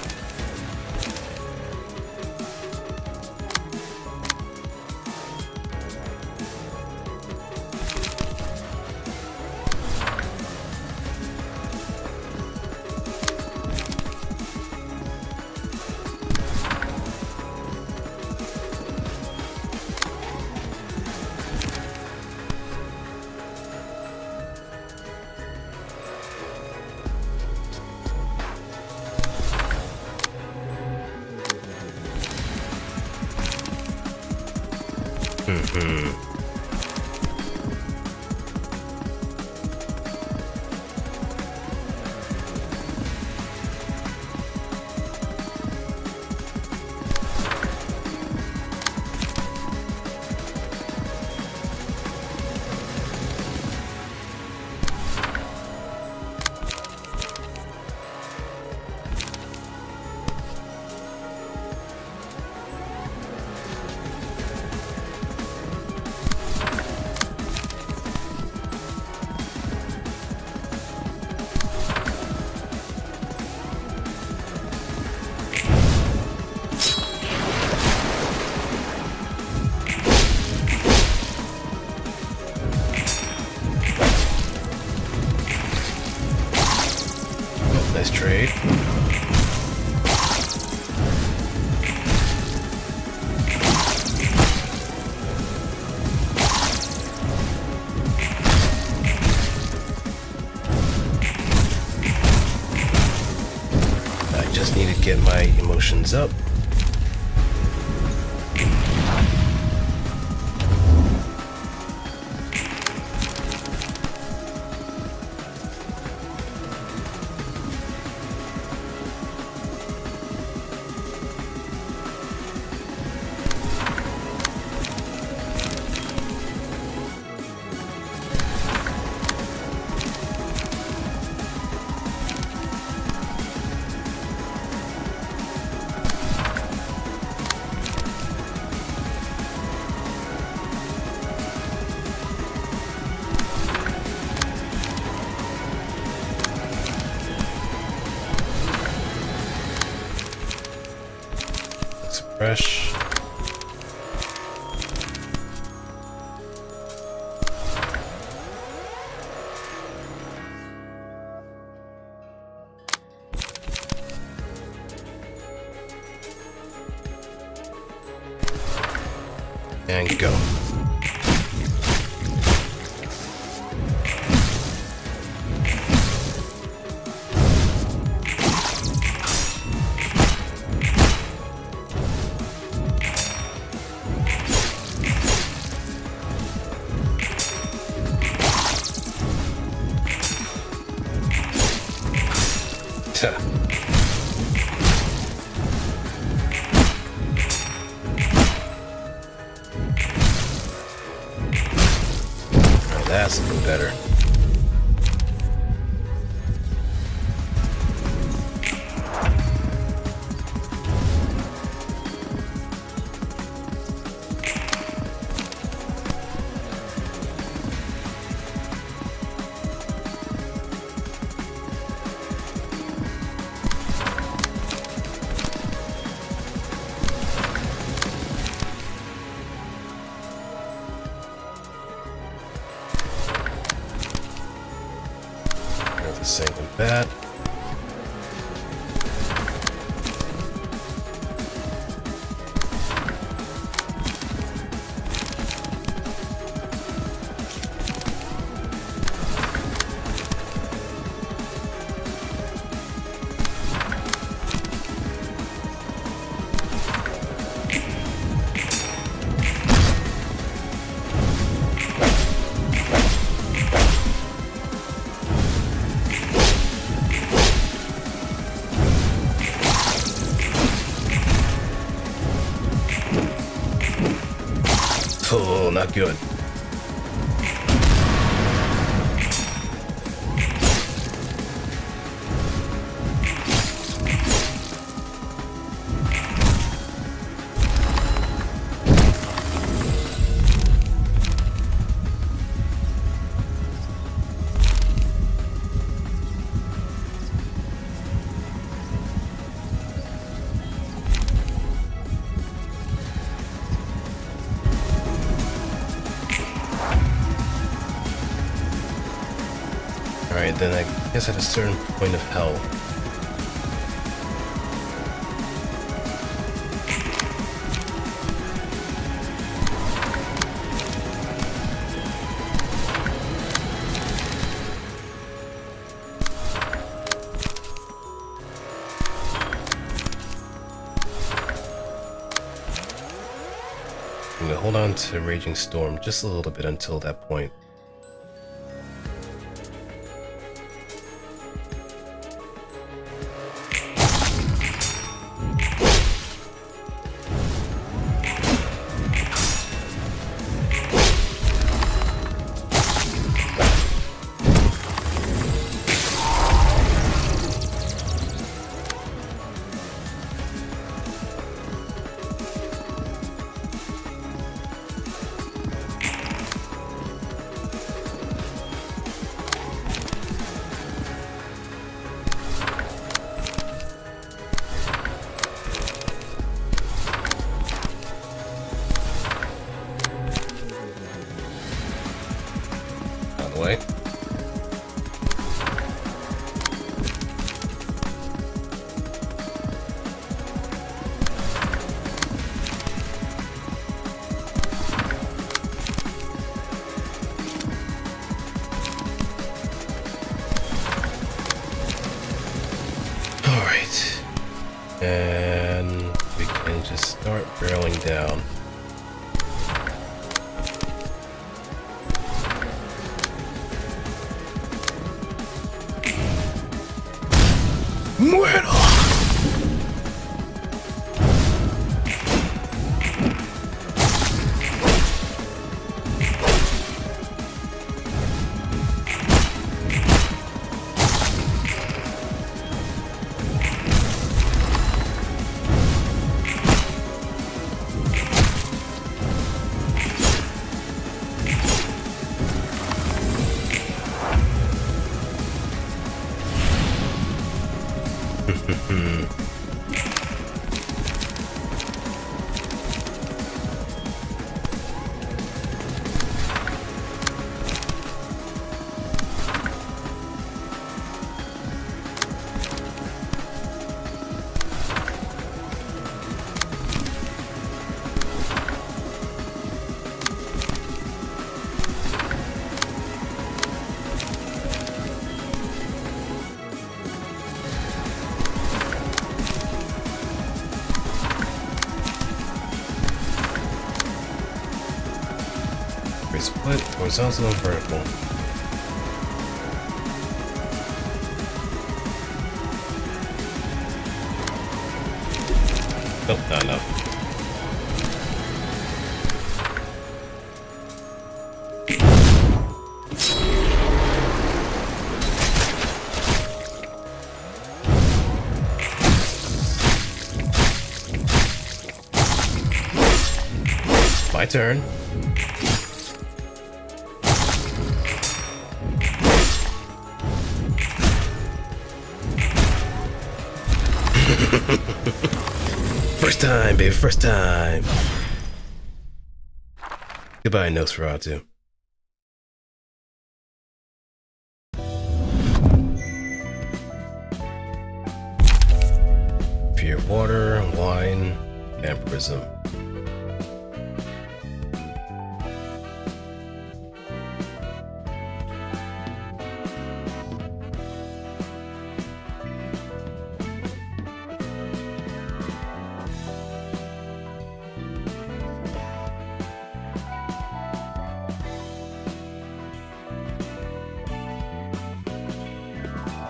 Nice trade. I just need to get my emotions up. Fresh. And go. That's looking better. Same with that. Oh, not good. Alright, then I guess at a certain point of hell. I'm gonna hold on to Raging Storm just a little bit until that point. Way. All right, and we can just start barreling down. Muero! Split, horizontal and vertical. Nope, not enough. My turn. First time, baby, first time. Goodbye, Nosferatu. Pure water, wine, vampirism.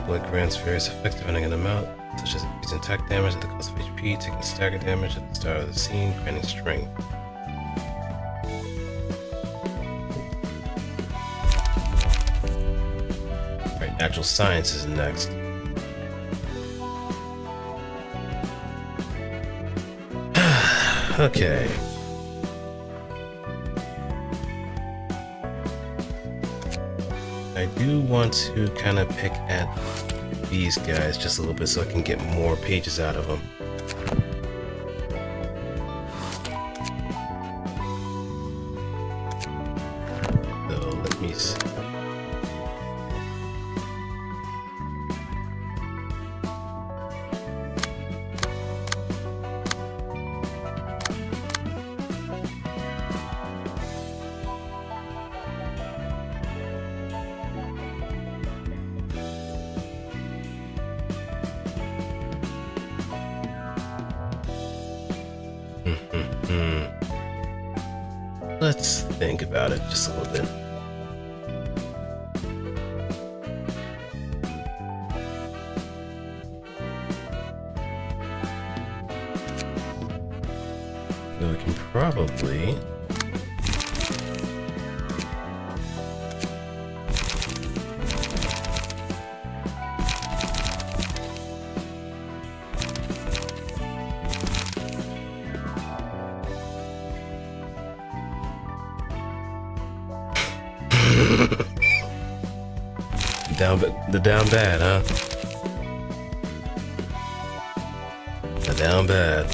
Blood grants various effects depending on the amount, such as increasing attack damage at the cost of HP, taking stagger damage at the start of the scene, granting strength. Alright, natural science is next. Okay. I do want to kind of pick at these guys just a little bit so I can get more pages out of them. So let me see. let's think about it just a little bit. So we can probably the down bad, huh? The down bad.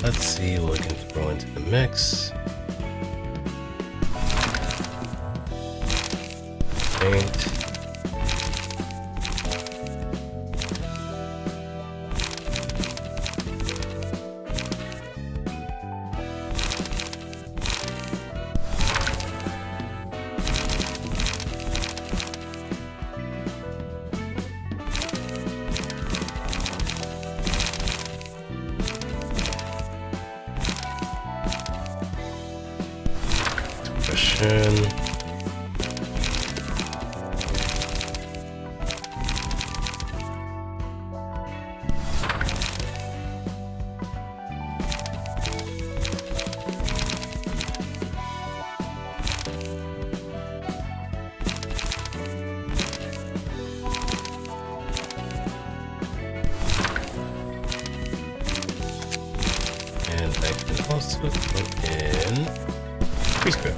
Let's see what we can throw into the mix. Paint. Expression. And I can also put in prescript.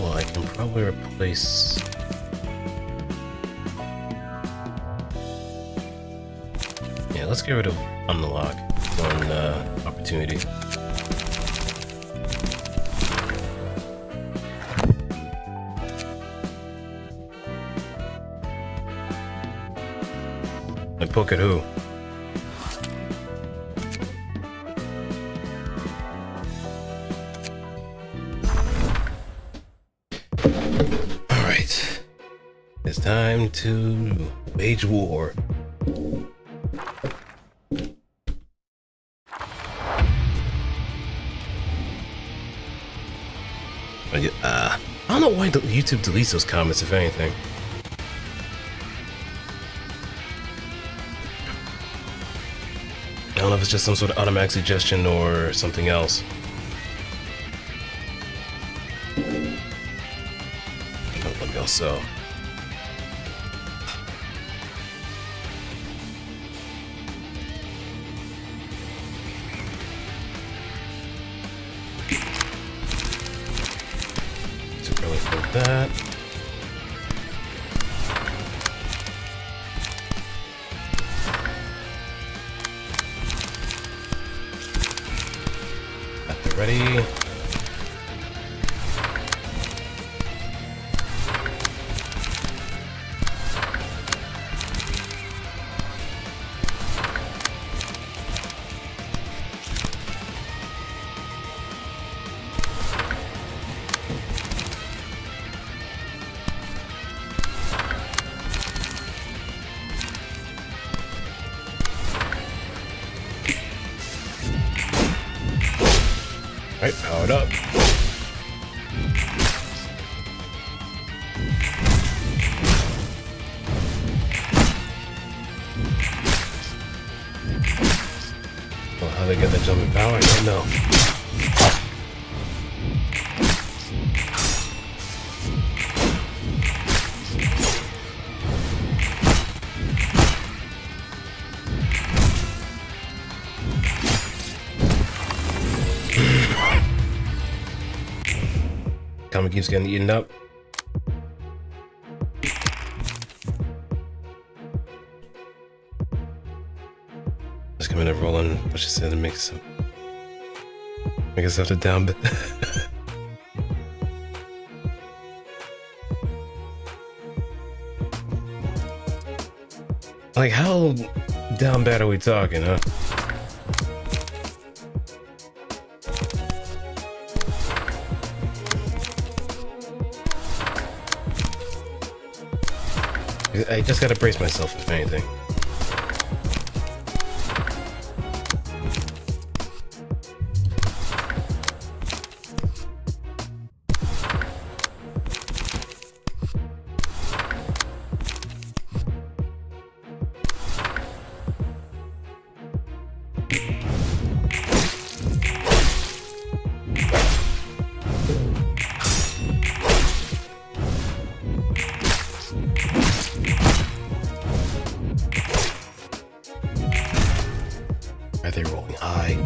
Well, I can probably replace. Yeah, let's get rid of unlock one opportunity. Like poke at who? Alright. It's time to wage war. I don't know why YouTube deletes those comments, if anything. I don't know if it's just some sort of automatic suggestion or something else. Let me also. Like that. Got that ready. Alright, powered up. Well, how they get that jumping power, I don't know. Comet keeps getting eaten up. Just coming to roll on what she said to make us have to down bit. Like, how down bad are we talking, huh? I just gotta brace myself, if anything. Are they rolling high?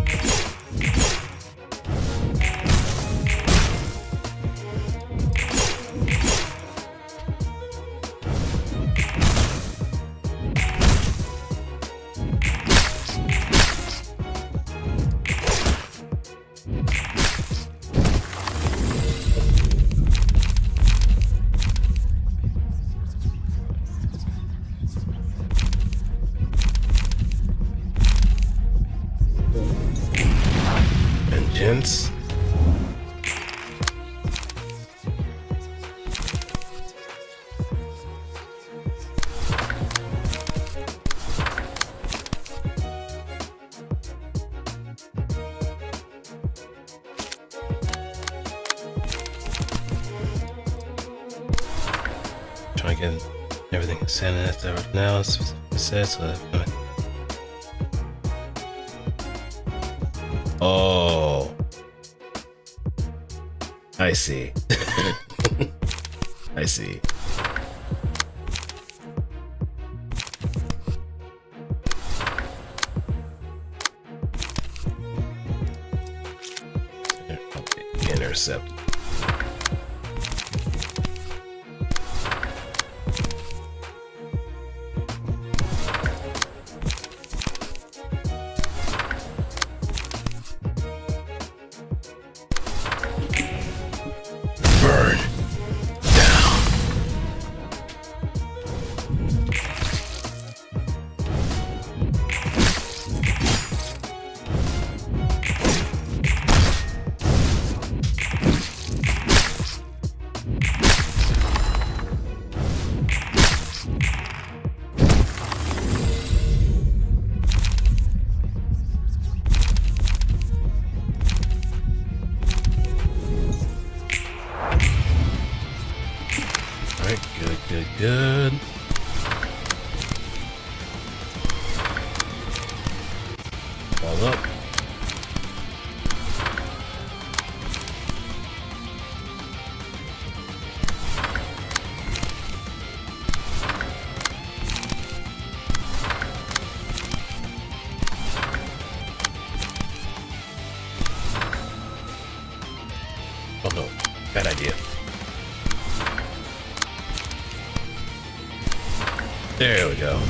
Vengeance. Trying to get everything sanitized now. That's what it says. So oh, I see. I see. Intercept. Burn down. Alright, good. Fall up. Oh no, bad idea. There we go.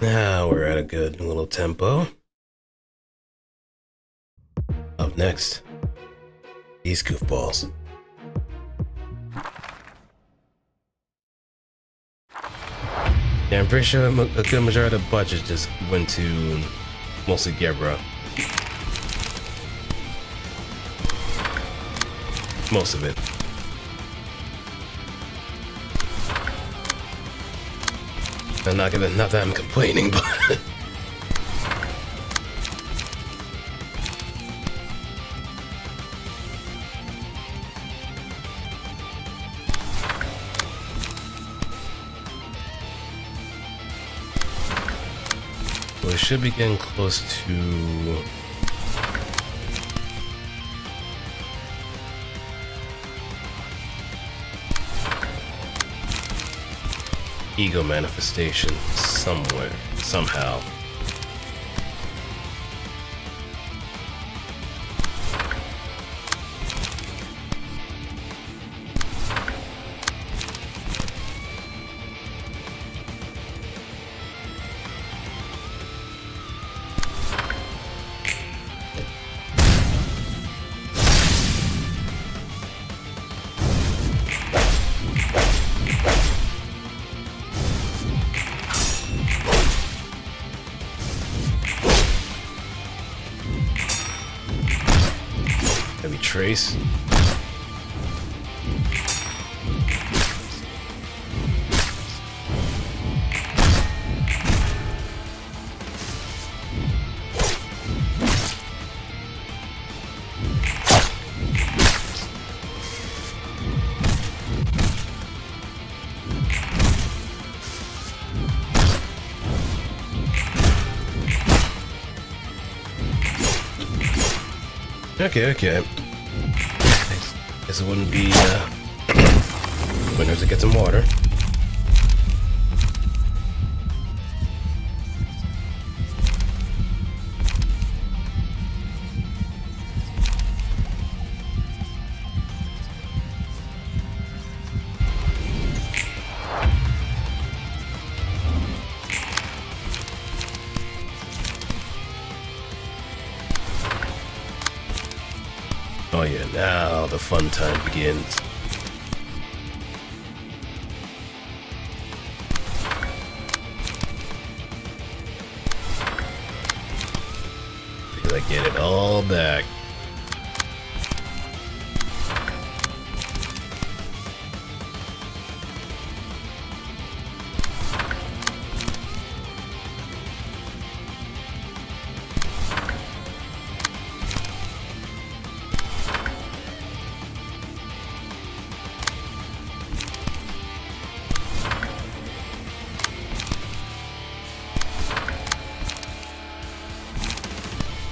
Now we're at a good little tempo. Up next, these goofballs. Yeah, I'm pretty sure a good majority of the budget just went to mostly Gebra. Most of it. And not that I'm complaining, but we should be getting close to ego manifestation somewhere, somehow. Heavy trace. Okay. Guess it wouldn't be winners to get some water. Oh yeah, now the fun time begins. Because I get it all back.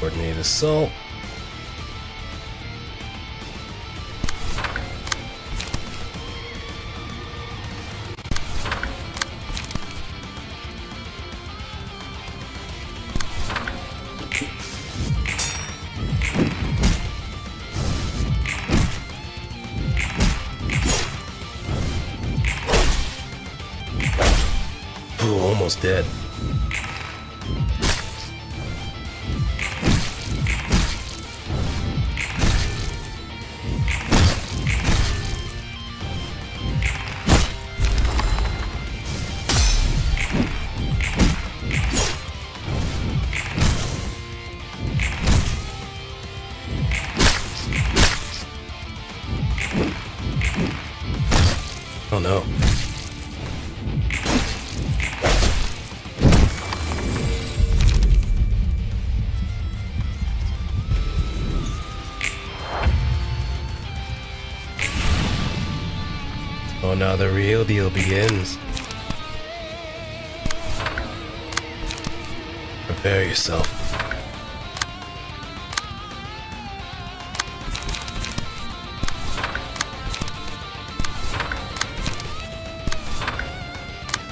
Coordinated assault. Ooh, almost dead. Oh no. Oh, now the real deal begins. Prepare yourself.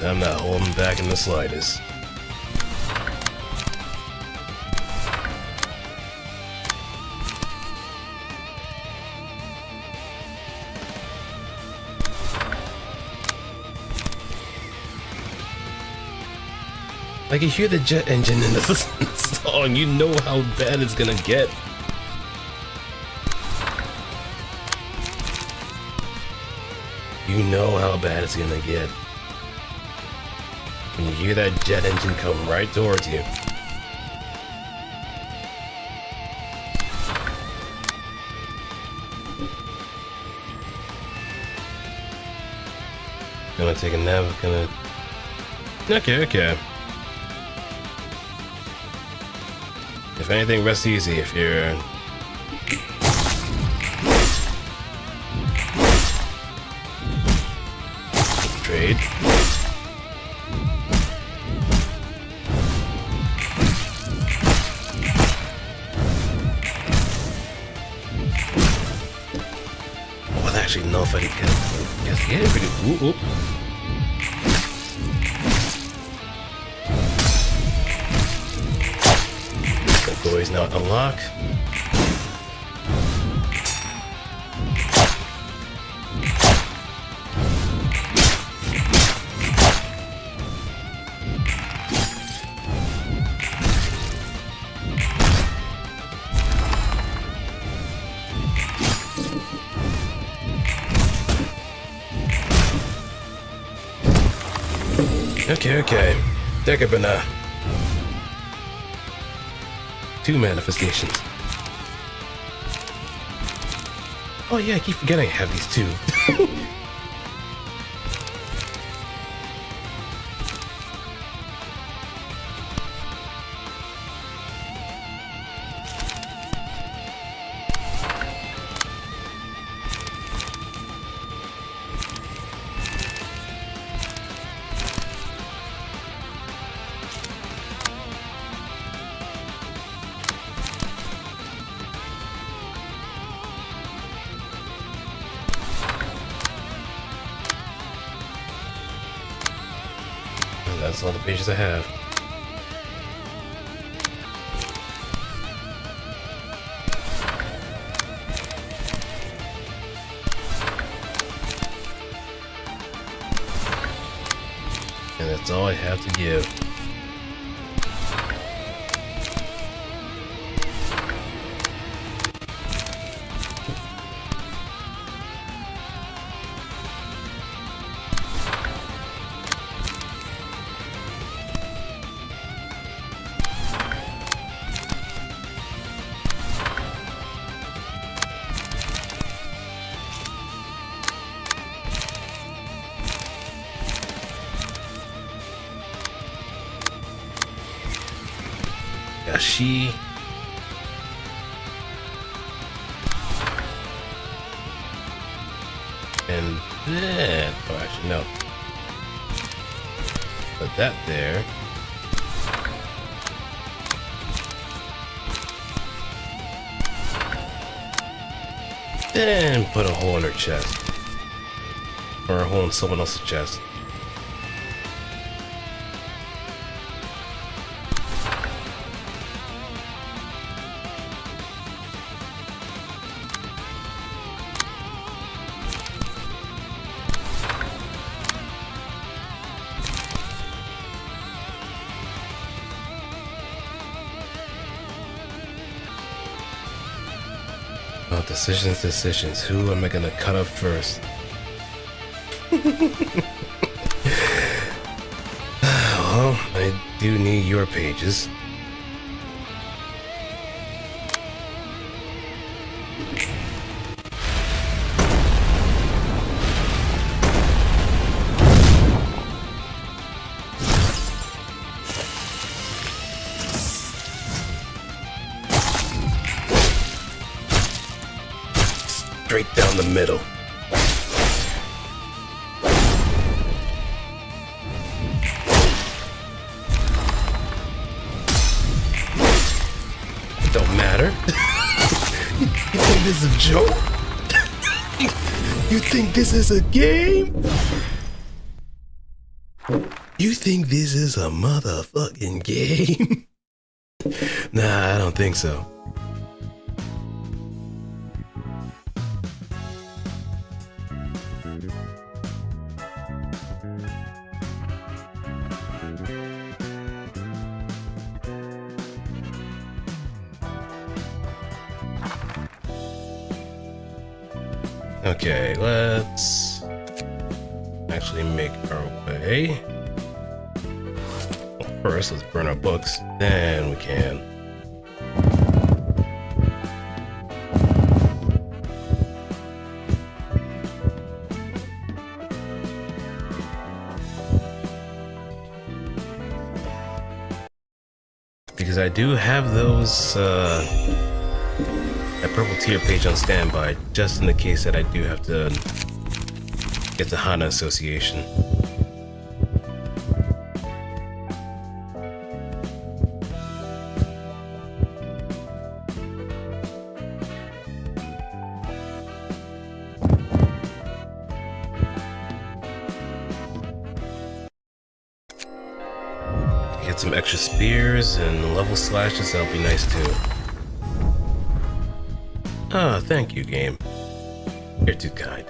I'm not holding back in the slightest. Like, you hear the jet engine in the song, you know how bad it's gonna get. You know how bad it's gonna get. When you hear that jet engine come right towards you. Gonna take a nap. Gonna. Okay. If anything, rest easy if you're. Trade. Well, actually, no, if I guess yeah, pretty. Ooh. The door is now unlocked. Okay. Dekabana. 2 manifestations. Oh yeah, I keep forgetting I have these 2. That's all the pages I have. And that's all I have to give. She and then actually no, put that there. Then put a hole in her chest, or a hole in someone else's chest. Oh, decisions. Who am I gonna cut up first? Well, I do need your pages. Straight down the middle. It don't matter. You think this is a joke? You think this is a game? You think this is a motherfucking game? Nah, I don't think so. Okay, let's actually make our way. Well, first, let's burn our books, then we can. because I do have those that purple tier page on standby, just in the case that I do have to get the Hana Association. Get some extra spears and level slashes, that'll be nice too. Ah, thank you, game. You're too kind.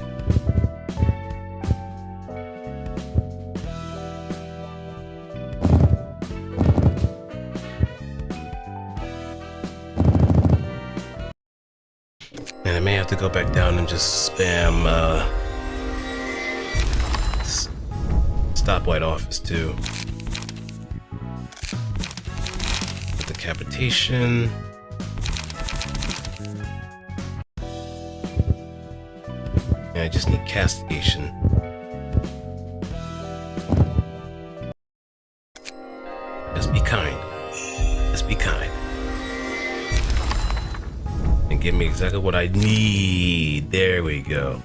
And I may have to go back down and just spam stoplight office too. Decapitation. Yeah, I just need castigation. Just be kind. Just be kind. And give me exactly what I need. There we go.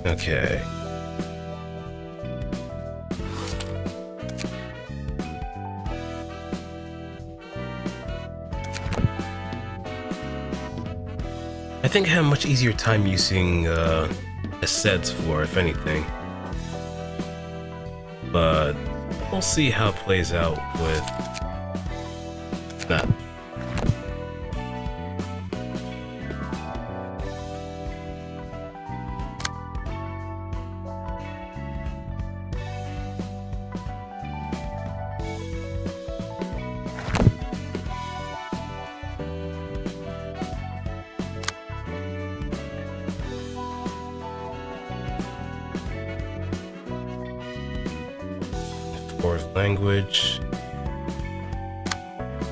Okay. I think I have a much easier time using assets for, if anything. But we'll see how it plays out with that. Fourth language.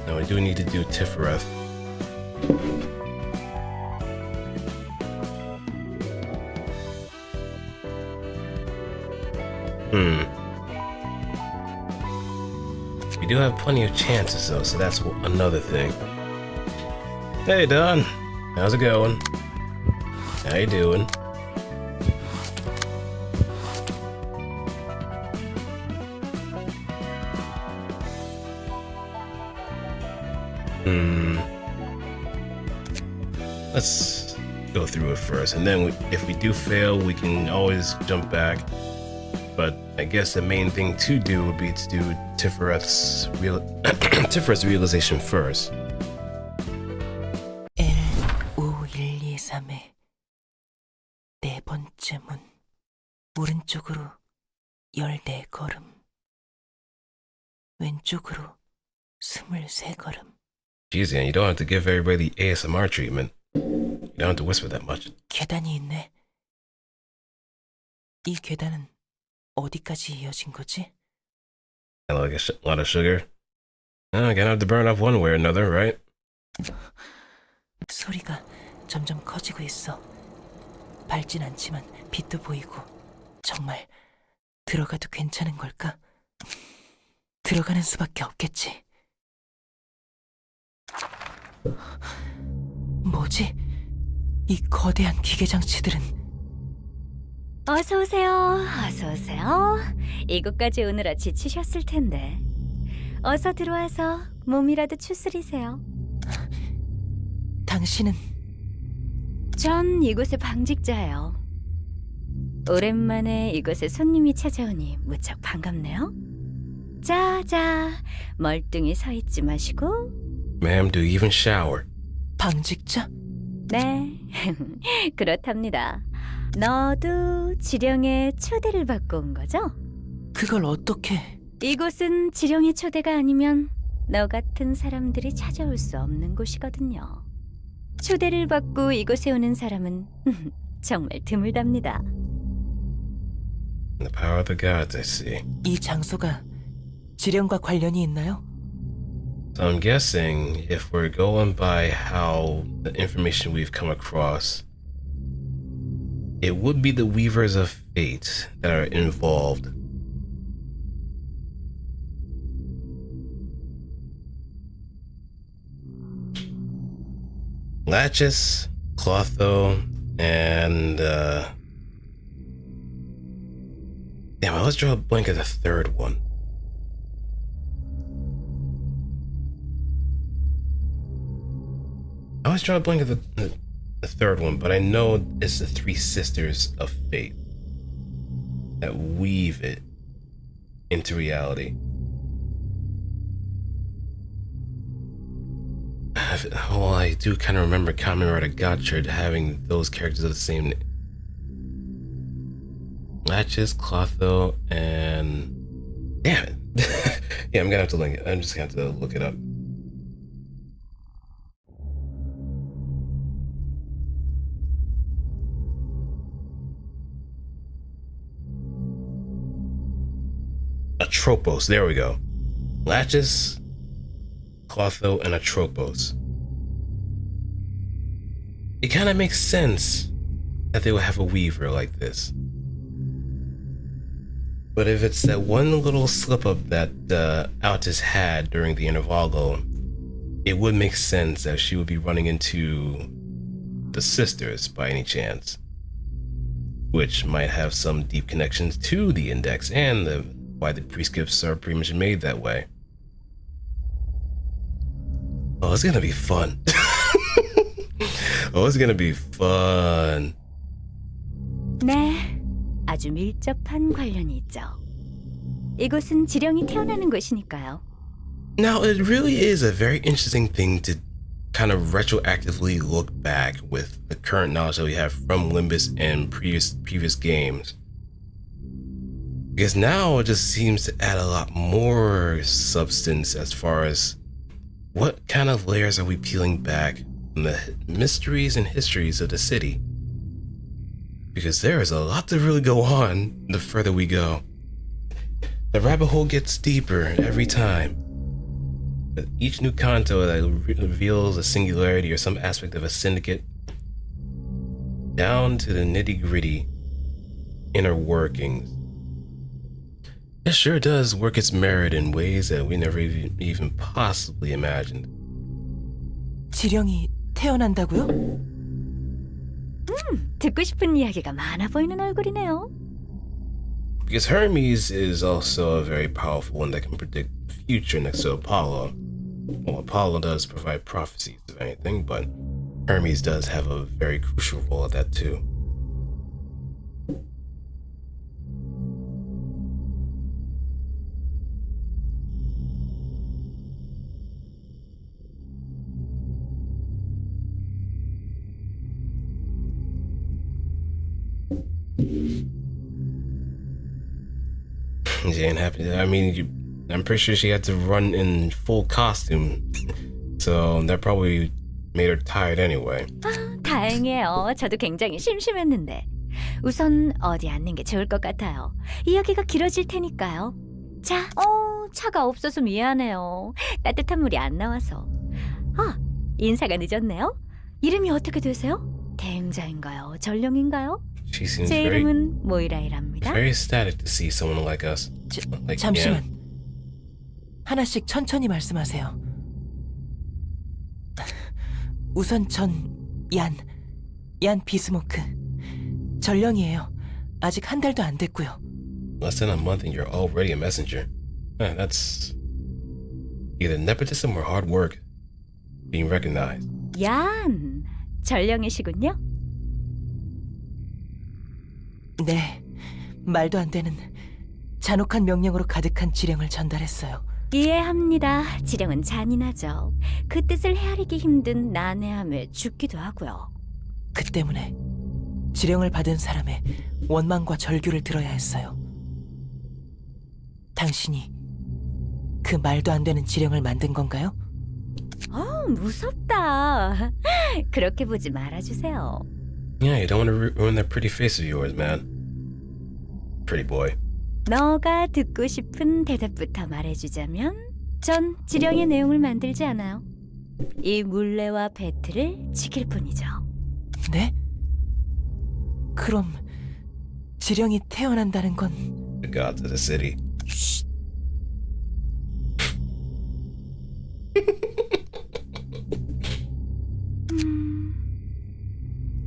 Now I do need to do Tiferet. We do have plenty of chances though, so that's another thing. Hey Don, how's it going? How you doing? Let's go through it first, and then if we do fail, we can always jump back. But I guess the main thing to do would be to do Tifereth's realization first. L5123의 네 번째 문 오른쪽으로 14걸음 왼쪽으로 23걸음. Jeez, man, you don't have to give everybody the ASMR treatment. You don't have to whisper that much. 계단이 있네. 이 계단은 어디까지 이어진 거지? Like a lot of sugar. Gonna have to burn off one way or another, right? 소리가 점점 커지고 있어. 밝진 않지만 빛도 보이고. 정말 들어가도 괜찮은 걸까? 들어가는 수밖에 없겠지. 뭐지? 이 거대한 기계 장치들은. 어서 오세요. 어서 오세요. 이곳까지 오느라 지치셨을 텐데. 어서 들어와서 몸이라도 추스리세요. 당신은? 전 이곳의 방직자예요. 오랜만에 이곳에 손님이 찾아오니 무척 반갑네요. 자자, 멀뚱히 서 있지 마시고. Ma'am, do you even shower? 방직자? 네, 그렇답니다. 너도 지령의 초대를 받고 온 거죠? 그걸 어떻게? 이곳은 지령의 초대가 아니면 너 같은 사람들이 찾아올 수 없는 곳이거든요. 초대를 받고 이곳에 오는 사람은 정말 드물답니다. The power of the gods, I see. 이 장소가 지령과 관련이 있나요? So I'm guessing if we're going by how the information we've come across, it would be the Weavers of Fate that are involved. Latches, Clotho, and damn, let's draw a blank at the third one. I always draw a blank at the third one, but I know it's the three sisters of fate that weave it into reality. Well, I do kind of remember Kamen Rider Gotchard having those characters of the same name. Latches, Clotho, and damn it. Yeah, I'm gonna have to link it. I'm just gonna have to look it up. Atropos, there we go. Latches, Clotho, and Atropos. It kind of makes sense that they would have a weaver like this. But if it's that one little slip up that Altus had during the Intervago, it would make sense that she would be running into the sisters by any chance, which might have some deep connections to the Index and why the prescripts are pretty much made that way. Oh, it's gonna be fun. Oh, it's gonna be fun. 네, 아주 밀접한 관련이 있죠. 이곳은 지령이 태어나는 곳이니까요. Now, it really is a very interesting thing to kind of retroactively look back with the current knowledge that we have from Limbus and previous games. Because now it just seems to add a lot more substance as far as what kind of layers are we peeling back from the mysteries and histories of the city. Because there is a lot to really go on the further we go. The rabbit hole gets deeper every time. With each new kanto that reveals a singularity or some aspect of a syndicate, down to the nitty-gritty inner workings. It sure does work its merit in ways that we never even possibly imagined. 지령이 태어난다고요? 듣고 싶은 이야기가 많아 보이는 얼굴이네요. Because Hermes is also a very powerful one that can predict the future next to Apollo. Well, Apollo does provide prophecies, if anything, but Hermes does have a very crucial role at that too. She ain't happy. I mean, I'm pretty sure she had to run in full costume, so that probably made her tired anyway. 다행이에요. 저도 굉장히 심심했는데. 우선 어디 앉는 게 좋을 것 같아요. 이야기가 길어질 테니까요. 자, 차가 없어서 미안해요. 따뜻한 물이 안 나와서. 인사가 늦었네요. 이름이 어떻게 되세요? 대행자인가요? 전령인가요? She seems 제 very, 이름은 모이라이랍니다. very ecstatic to see someone like us. Like, 잠시만. yeah. 하나씩 천천히 말씀하세요. 우선 얀 비스모크. 전령이에요. 아직 한 달도 안 됐고요. Less than a month and you're already a messenger. Man, that's either nepotism or hard work being recognized. 얀, 전령이시군요. 네, 말도 안 되는 잔혹한 명령으로 가득한 지령을 전달했어요. 이해합니다. 지령은 잔인하죠. 그 뜻을 헤아리기 힘든 난해함에 죽기도 하고요. 그 때문에 지령을 받은 사람의 원망과 절규를 들어야 했어요. 당신이 그 말도 안 되는 지령을 만든 건가요? 무섭다. 그렇게 보지 말아주세요. Yeah, you don't want to ruin that pretty face of yours, man. Pretty boy. 너가 듣고 싶은 대답부터 말해주자면 전 지령의 내용을 만들지 않아요. 이 물레와 배틀을 지킬 뿐이죠. 네? 그럼 지령이 태어난다는 건 The gods of the city.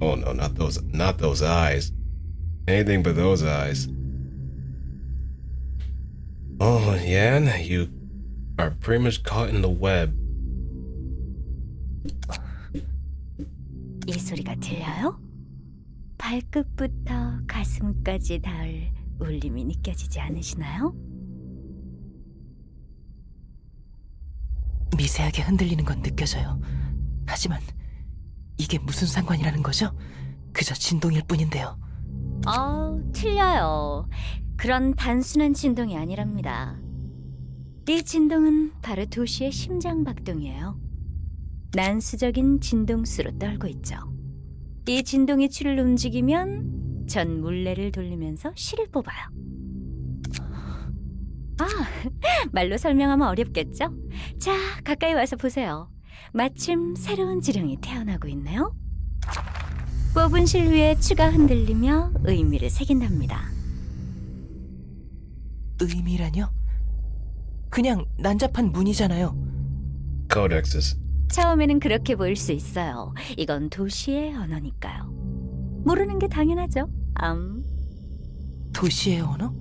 Oh no, not those eyes. Anything but those eyes. Oh, Yan, you are pretty much caught in the web. 이 소리가 들려요? 발끝부터 가슴까지 닿을 울림이 느껴지지 않으시나요? 미세하게 흔들리는 건 느껴져요. 하지만 이게 무슨 상관이라는 거죠? 그저 진동일 뿐인데요. 틀려요. 그런 단순한 진동이 아니랍니다. 이 진동은 바로 도시의 심장박동이에요. 난수적인 진동수로 떨고 있죠. 이 진동이 추를 움직이면 전 물레를 돌리면서 실을 뽑아요. 말로 설명하면 어렵겠죠? 자, 가까이 와서 보세요. 마침 새로운 지령이 태어나고 있네요. 뽑은 실 위에 추가 흔들리며 의미를 새긴답니다. 의미라뇨? 그냥 난잡한 문이잖아요. Codexes. 처음에는 그렇게 보일 수 있어요. 이건 도시의 언어니까요. 모르는 게 당연하죠. 도시의 언어?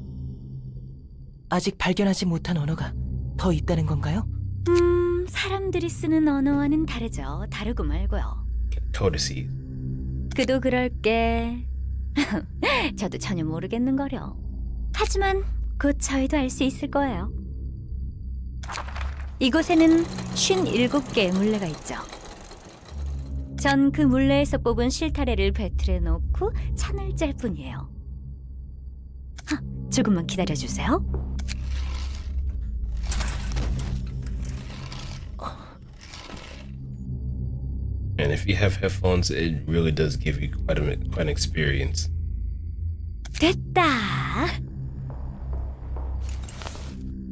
아직 발견하지 못한 언어가 더 있다는 건가요? 사람들이 쓰는 언어와는 다르죠. 다르고 말고요. Codices. 그도 그럴 게 저도 전혀 모르겠는거려. 하지만 곧 저희도 알 수 있을 거예요. 이곳에는 57개의 물레가 있죠. 전 그 물레에서 뽑은 실타래를 배틀에 놓고 찬을 짤 뿐이에요. 조금만 기다려주세요. And if you have headphones, it really does give you quite an experience. 됐다.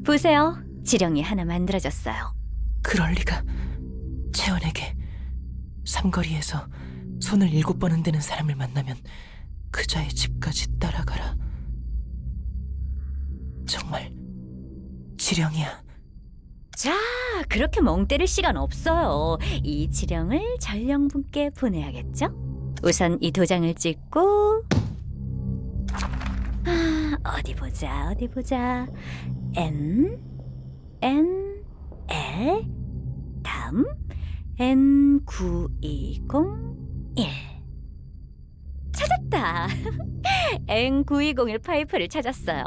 보세요. 지령이 하나 만들어졌어요. 그럴 리가. 채원에게 삼거리에서 손을 7번 흔드는 사람을 만나면 그자의 집까지 따라가라. 정말 지령이야. 자, 그렇게 멍 때릴 시간 없어요. 이 지령을 전령분께 보내야겠죠? 우선 이 도장을 찍고 어디 보자. N, L, 다음 N9201 찾았다. N9201 파이프를 찾았어요.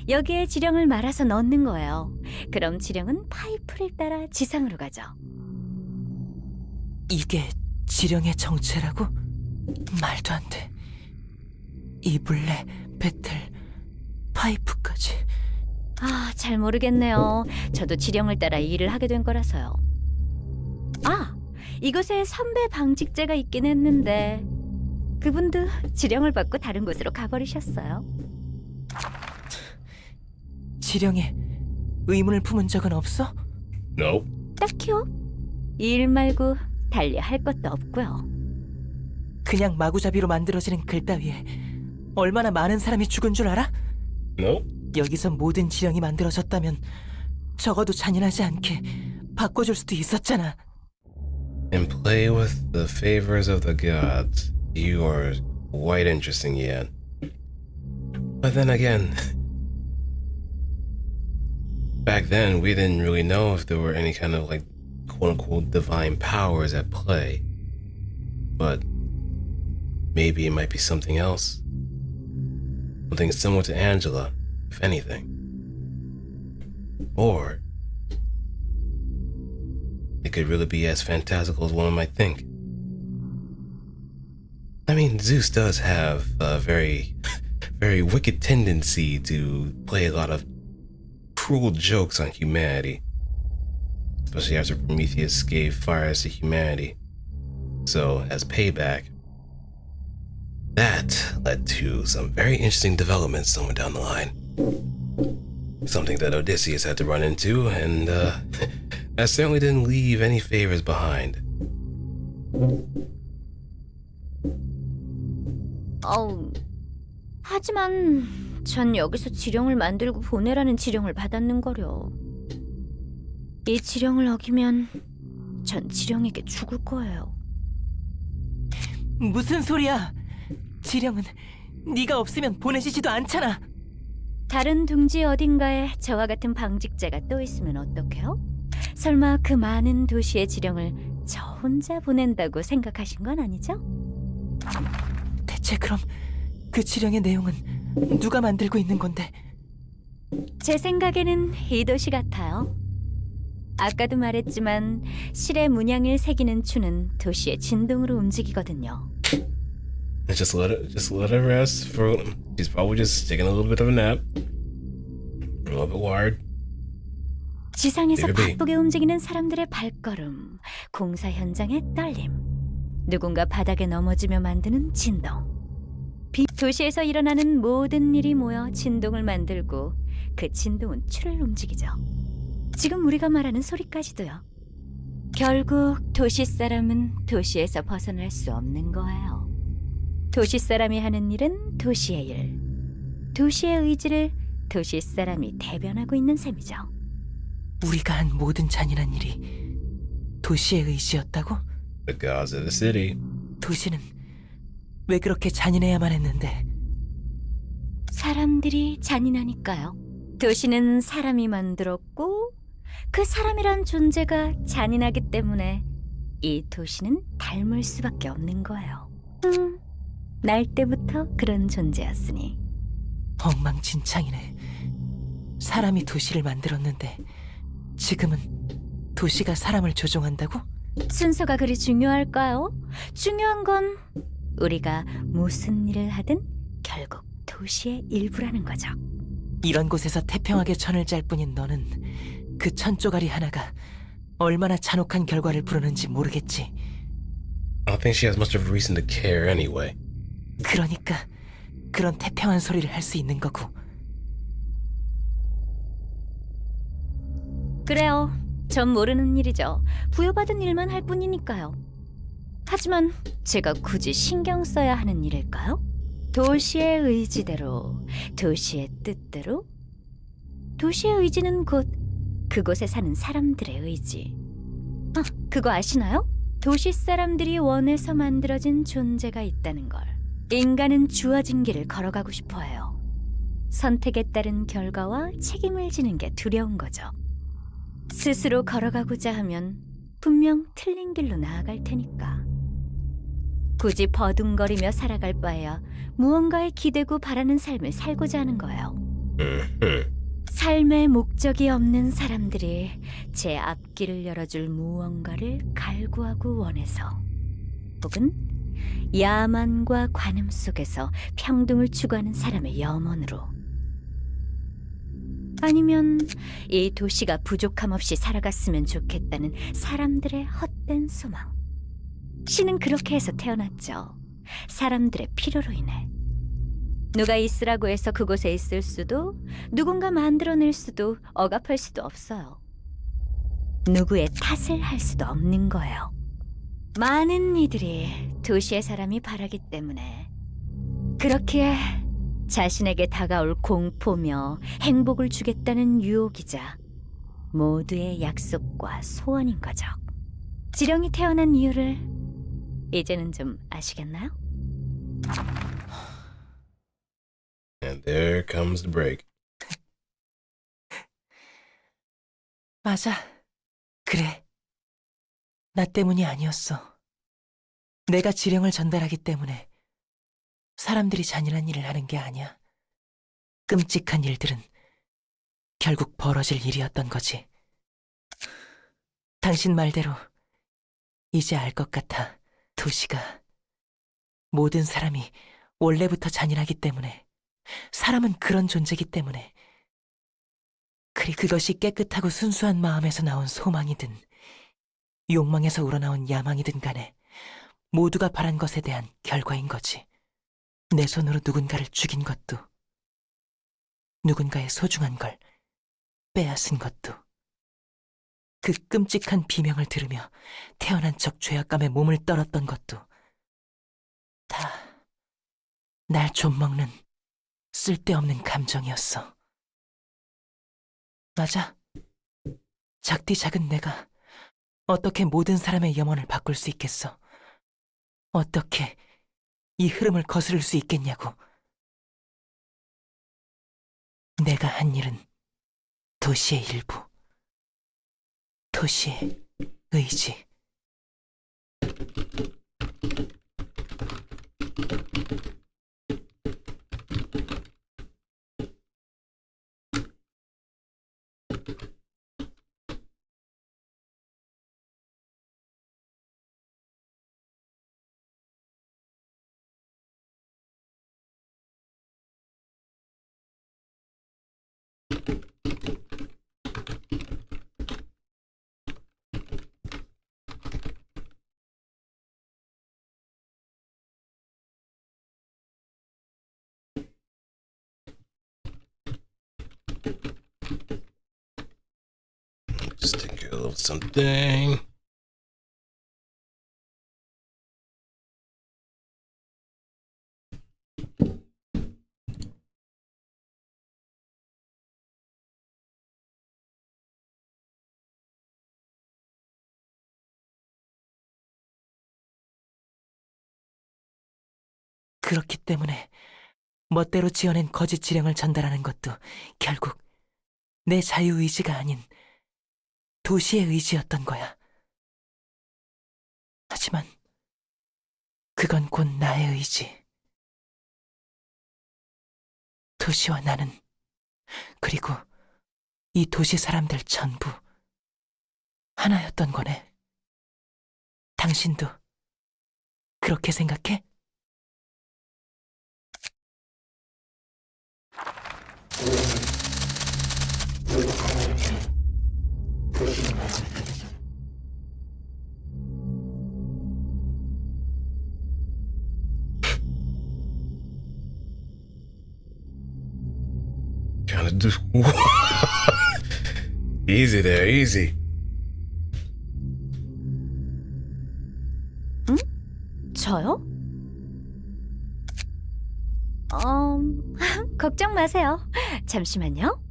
여기에 지령을 말아서 넣는 거예요. 그럼 지령은 파이프를 따라 지상으로 가죠. 이게 지령의 정체라고? 말도 안 돼. 이 물레, 배틀, 파이프까지. 잘 모르겠네요. 저도 지령을 따라 일을 하게 된 거라서요. 이곳에 선배 방직제가 있긴 했는데 그분도 지령을 받고 다른 곳으로 가버리셨어요. 지령에 의문을 품은 적은 없어? Nope. 딱히요. 일 말고 달리 할 것도 없고요. 그냥 마구잡이로 만들어지는 글 따위에 얼마나 많은 사람이 죽은 줄 알아? Nope. 여기서 모든 지령이 만들어졌다면 적어도 잔인하지 않게 바꿔줄 수도 있었잖아. And play with the favors of the gods. You are quite interesting, Yan. But then again, back then we didn't really know if there were any kind of like quote-unquote divine powers at play. But maybe it might be something else. Something similar to Angela, if anything. Or it could really be as fantastical as one might think. I mean, Zeus does have a very, very wicked tendency to play a lot of cruel jokes on humanity, especially after Prometheus gave fires to humanity. So, as payback, that led to some very interesting developments somewhere down the line. something that Odysseus had to run into, and that certainly didn't leave any favors behind. 하지만 전 여기서 지령을 만들고 보내라는 지령을 받았는거려. 이 지령을 어기면 전 지령에게 죽을 거예요. 무슨 소리야? 지령은 네가 없으면 보내지지도 않잖아. 다른 둥지 어딘가에 저와 같은 방직자가 또 있으면 어떡해요? 설마 그 많은 도시의 지령을 저 혼자 보낸다고 생각하신 건 아니죠? 대체 그럼 그 지령의 내용은 누가 만들고 있는 건데? 제 생각에는 이 도시 같아요. 아까도 말했지만 실의 문양을 새기는 추는 도시의 진동으로 움직이거든요. Just let her rest for. She's probably just taking a little bit of a nap. A little bit wired. 지상에서 Maybe. 바쁘게 움직이는 사람들의 발걸음, 공사 현장의 떨림, 누군가 바닥에 넘어지며 만드는 진동. 도시에서 일어나는 모든 일이 모여 진동을 만들고 그 진동은 추를 움직이죠. 지금 우리가 말하는 소리까지도요. 결국 도시 사람은 도시에서 벗어날 수 없는 거예요. 도시 사람이 하는 일은 도시의 일, 도시의 의지를 도시 사람이 대변하고 있는 셈이죠. 우리가 한 모든 잔인한 일이 도시의 의지였다고? The gods of the city. 도시는 왜 그렇게 잔인해야만 했는데? 사람들이 잔인하니까요. 도시는 사람이 만들었고 그 사람이란 존재가 잔인하기 때문에 이 도시는 닮을 수밖에 없는 거예요. 날 때부터 그런 존재였으니. 엉망진창이네. 사람이 도시를 만들었는데 지금은 도시가 사람을 조종한다고? 순서가 그리 중요할까요? 중요한 건 우리가 무슨 일을 하든 결국 도시의 일부라는 거죠. 이런 곳에서 태평하게 천을 짤 뿐인 너는 그 천 쪼가리 하나가 얼마나 잔혹한 결과를 부르는지 모르겠지. I don't think she has much of a reason to care anyway. 그러니까 그런 태평한 소리를 할 수 있는 거고. 그래요. 전 모르는 일이죠. 부여받은 일만 할 뿐이니까요. 하지만 제가 굳이 신경 써야 하는 일일까요? 도시의 의지대로, 도시의 뜻대로? 도시의 의지는 곧 그곳에 사는 사람들의 의지. 아, 그거 아시나요? 도시 사람들이 원해서 만들어진 존재가 있다는 걸. 인간은 주어진 길을 걸어가고 싶어 해요. 선택에 따른 결과와 책임을 지는 게 두려운 거죠. 스스로 걸어가고자 하면 분명 틀린 길로 나아갈 테니까. 굳이 버둥거리며 살아갈 바에야 무언가에 기대고 바라는 삶을 살고자 하는 거예요. 삶의 목적이 없는 사람들이 제 앞길을 열어줄 무언가를 갈구하고 원해서, 혹은 야만과 관음 속에서 평등을 추구하는 사람의 염원으로, 아니면 이 도시가 부족함 없이 살아갔으면 좋겠다는 사람들의 헛된 소망. 신은 그렇게 해서 태어났죠. 사람들의 필요로 인해. 누가 있으라고 해서 그곳에 있을 수도, 누군가 만들어낼 수도, 억압할 수도 없어요. 누구의 탓을 할 수도 없는 거예요. 많은 이들이 도시의 사람이 바라기 때문에 그렇기에 자신에게 다가올 공포며 행복을 주겠다는 유혹이자 모두의 약속과 소원인 거죠. 지령이 태어난 이유를 이제는 좀 아시겠나요? And there comes the break. 맞아. 그래. 나 때문이 아니었어. 내가 지령을 전달하기 때문에 사람들이 잔인한 일을 하는 게 아니야. 끔찍한 일들은 결국 벌어질 일이었던 거지. 당신 말대로 이제 알 것 같아. 도시가 모든 사람이 원래부터 잔인하기 때문에, 사람은 그런 존재이기 때문에, 그것이 깨끗하고 순수한 마음에서 나온 소망이든 욕망에서 우러나온 야망이든 간에 모두가 바란 것에 대한 결과인 거지. 내 손으로 누군가를 죽인 것도 누군가의 소중한 걸 빼앗은 것도, 그 끔찍한 비명을 들으며 태어난 척 죄악감에 몸을 떨었던 것도 다 날 좀먹는 쓸데없는 감정이었어. 맞아. 작디 작은 내가 어떻게 모든 사람의 영혼을 바꿀 수 있겠어? 어떻게 이 흐름을 거스를 수 있겠냐고. 내가 한 일은 도시의 일부, 도시의 의지. Just take a little something. 그렇기 때문에 멋대로 지어낸 거짓 지령을 전달하는 것도 결국 내 자유의지가 아닌 도시의 의지였던 거야. 하지만 그건 곧 나의 의지. 도시와 나는, 그리고 이 도시 사람들 전부 하나였던 거네. 당신도 그렇게 생각해? Kind of just easy there, easy. 저요? 걱정 마세요. 잠시만요.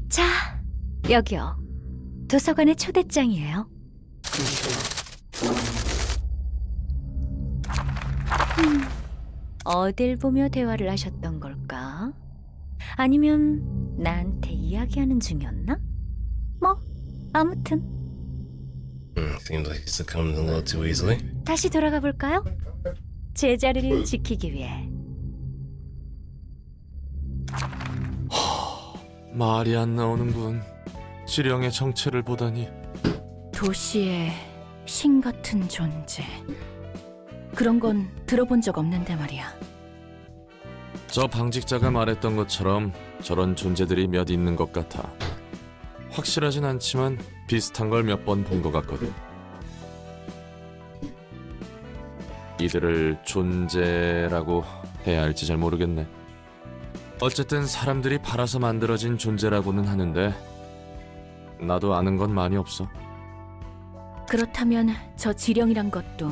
자, 여기요. 도서관의 초대장이에요. 어딜 보며 대화를 하셨던 걸까? 아니면 나한테 이야기하는 중이었나? 뭐, 아무튼 Seems like he succumbed a little too easily. 다시 돌아가 볼까요? 제자리를 지키기 위해. 말이 안 나오는군. 지령의 정체를 보다니. 도시의 신 같은 존재. 그런 건 들어본 적 없는데 말이야. 저 방직자가 말했던 것처럼 저런 존재들이 몇 있는 것 같아. 확실하진 않지만 비슷한 걸 몇 번 본 것 같거든. 이들을 존재라고 해야 할지 잘 모르겠네. 어쨌든 사람들이 팔아서 만들어진 존재라고는 하는데 나도 아는 건 많이 없어. 그렇다면 저 지령이란 것도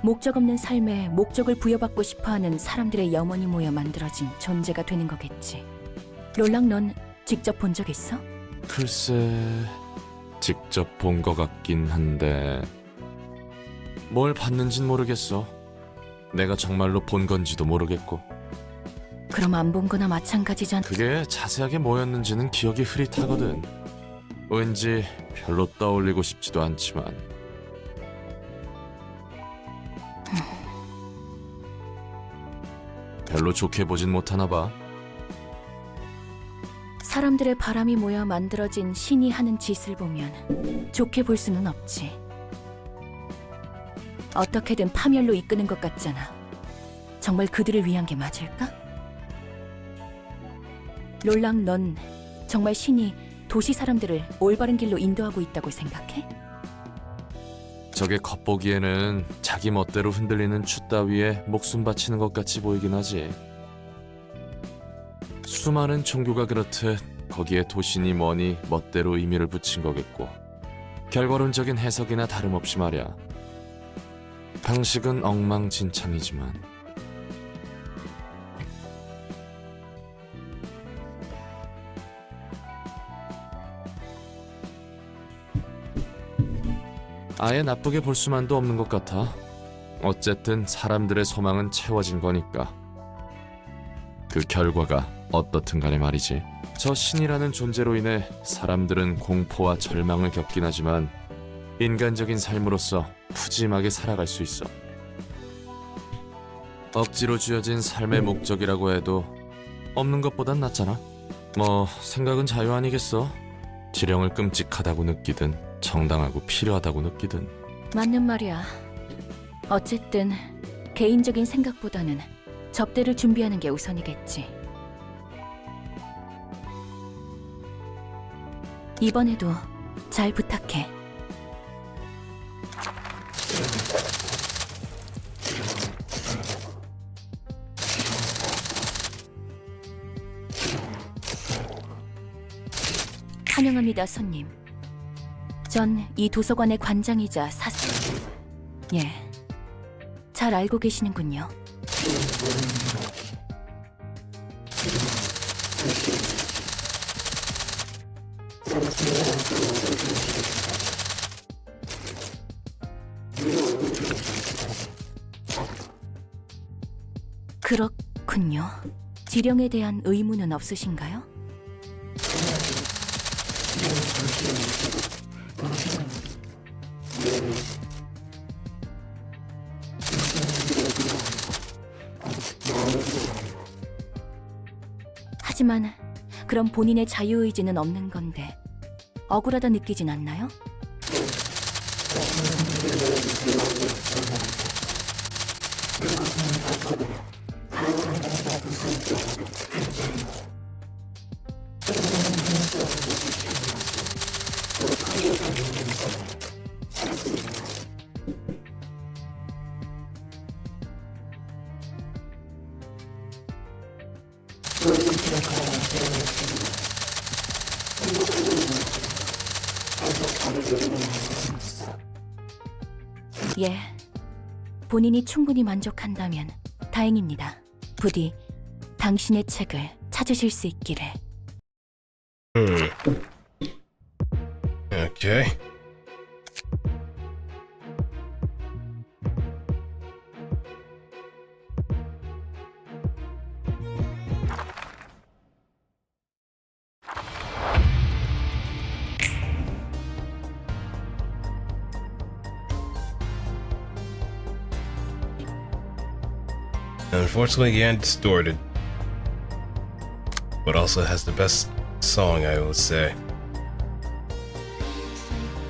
목적 없는 삶에 목적을 부여받고 싶어하는 사람들의 영혼이 모여 만들어진 존재가 되는 거겠지. 롤랑, 넌 직접 본 적 있어? 글쎄, 직접 본 것 같긴 한데 뭘 봤는진 모르겠어. 내가 정말로 본 건지도 모르겠고. 그럼 안 본 거나 마찬가지잖아. 그게 자세하게 뭐였는지는 기억이 흐릿하거든. 왠지 별로 떠올리고 싶지도 않지만. 별로 좋게 보진 못하나 봐. 사람들의 바람이 모여 만들어진 신이 하는 짓을 보면 좋게 볼 수는 없지. 어떻게든 파멸로 이끄는 것 같잖아. 정말 그들을 위한 게 맞을까? 롤랑, 넌 정말 신이 도시 사람들을 올바른 길로 인도하고 있다고 생각해? 저게 겉보기에는 자기 멋대로 흔들리는 추 따위에 목숨 바치는 것 같이 보이긴 하지. 수많은 종교가 그렇듯 거기에 도시니 뭐니 멋대로 의미를 붙인 거겠고, 결과론적인 해석이나 다름없이 말이야. 방식은 엉망진창이지만 아예 나쁘게 볼 수만도 없는 것 같아. 어쨌든 사람들의 소망은 채워진 거니까. 그 결과가 어떻든 간에 말이지. 저 신이라는 존재로 인해 사람들은 공포와 절망을 겪긴 하지만 인간적인 삶으로서 푸짐하게 살아갈 수 있어. 억지로 쥐어진 삶의 목적이라고 해도 없는 것보단 낫잖아. 뭐 생각은 자유 아니겠어. 지령을 끔찍하다고 느끼든 정당하고 필요하다고 느끼든. 맞는 말이야. 어쨌든 개인적인 생각보다는 접대를 준비하는 게 우선이겠지. 이번에도 잘 부탁해. 환영합니다, 손님. 전 이 도서관의 관장이자 사수. 예, 잘 알고 계시는군요. 그렇군요. 지령에 대한 의무는 없으신가요? 하지만 그럼 본인의 자유의지는 없는 건데 억울하다 느끼진 않나요? 예, 본인이 충분히 만족한다면 다행입니다. 부디 당신의 책을 찾으실 수 있기를. Okay. Unfortunately, yeah, distorted, but also has the best song, I would say.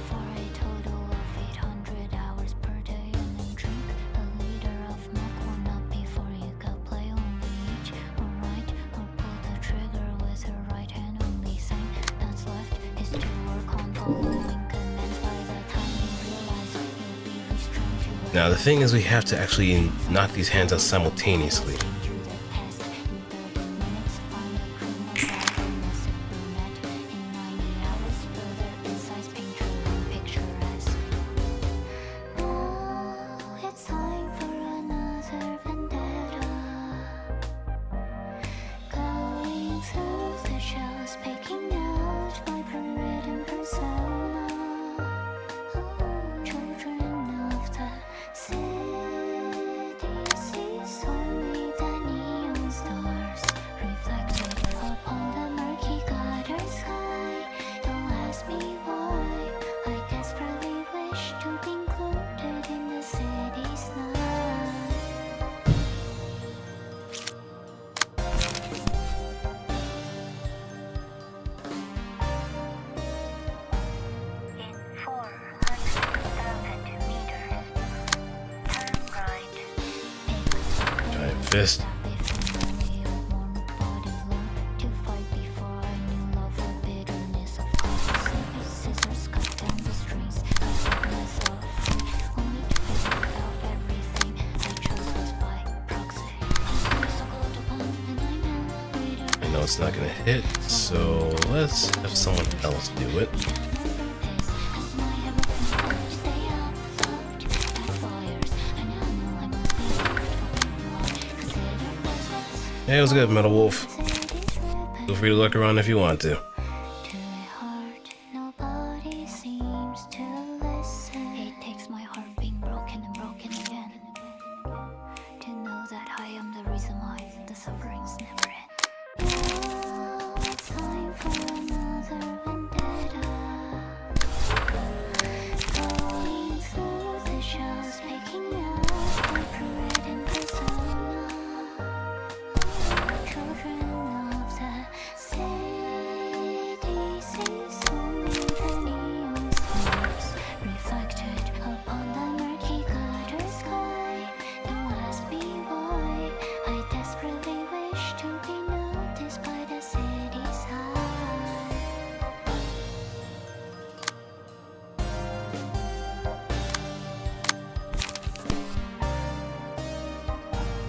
For a total of 800 hours per day and then drink a liter of milk or not before you go play on the beach or right or pull the trigger with your right hand. Only thing that's left is to work on following commands by the time you realize you'll be restrained to Now, the thing is, we have to actually knock these hands out simultaneously. through the past in 30 minutes. Find a green or in a super net in 90 hours. Further insights paint your own picturesque. Now it's time for another vendetta. Going through the shells, picking out my written persona. Children of the city sees only the neon stars reflected upon the murky gutter sky. Don't ask me why. I desperately wish to be included in the city's night. In 400,000 meters, turn right. Giant fist. To fight before I knew love or bitterness of course. Scissors cut down the strings. I set myself free, only to figure out everything I chose was by proxy. I circled upon and I now waited. I know That's not gonna hit, so let's have someone else do it. Hey, it was good, Metal Wolf. Feel free to look around if you want to. To a heart, nobody seems to listen. It takes my heart being broken and broken again to know that I am the reason why the suffering's never end. Now it's time for another vendetta. Going through the shells, picking out my parade and persona. Children of the city see so many neon stars reflected upon the murky gutter sky. Don't ask me why. I desperately wish to be noticed by the city's eye.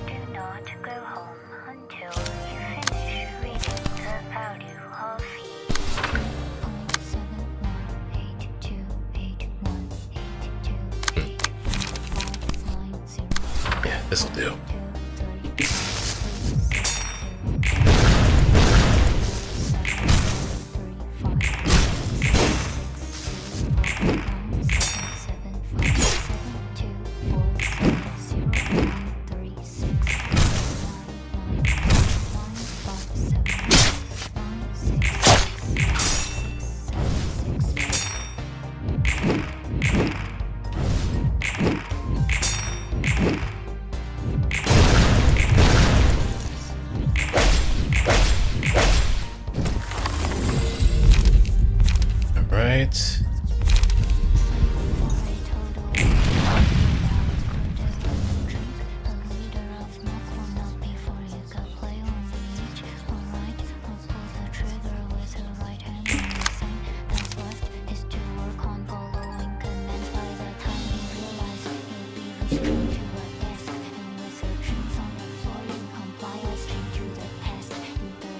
Do not go home until you finish reading the value of Yeah, this'll do. Alright.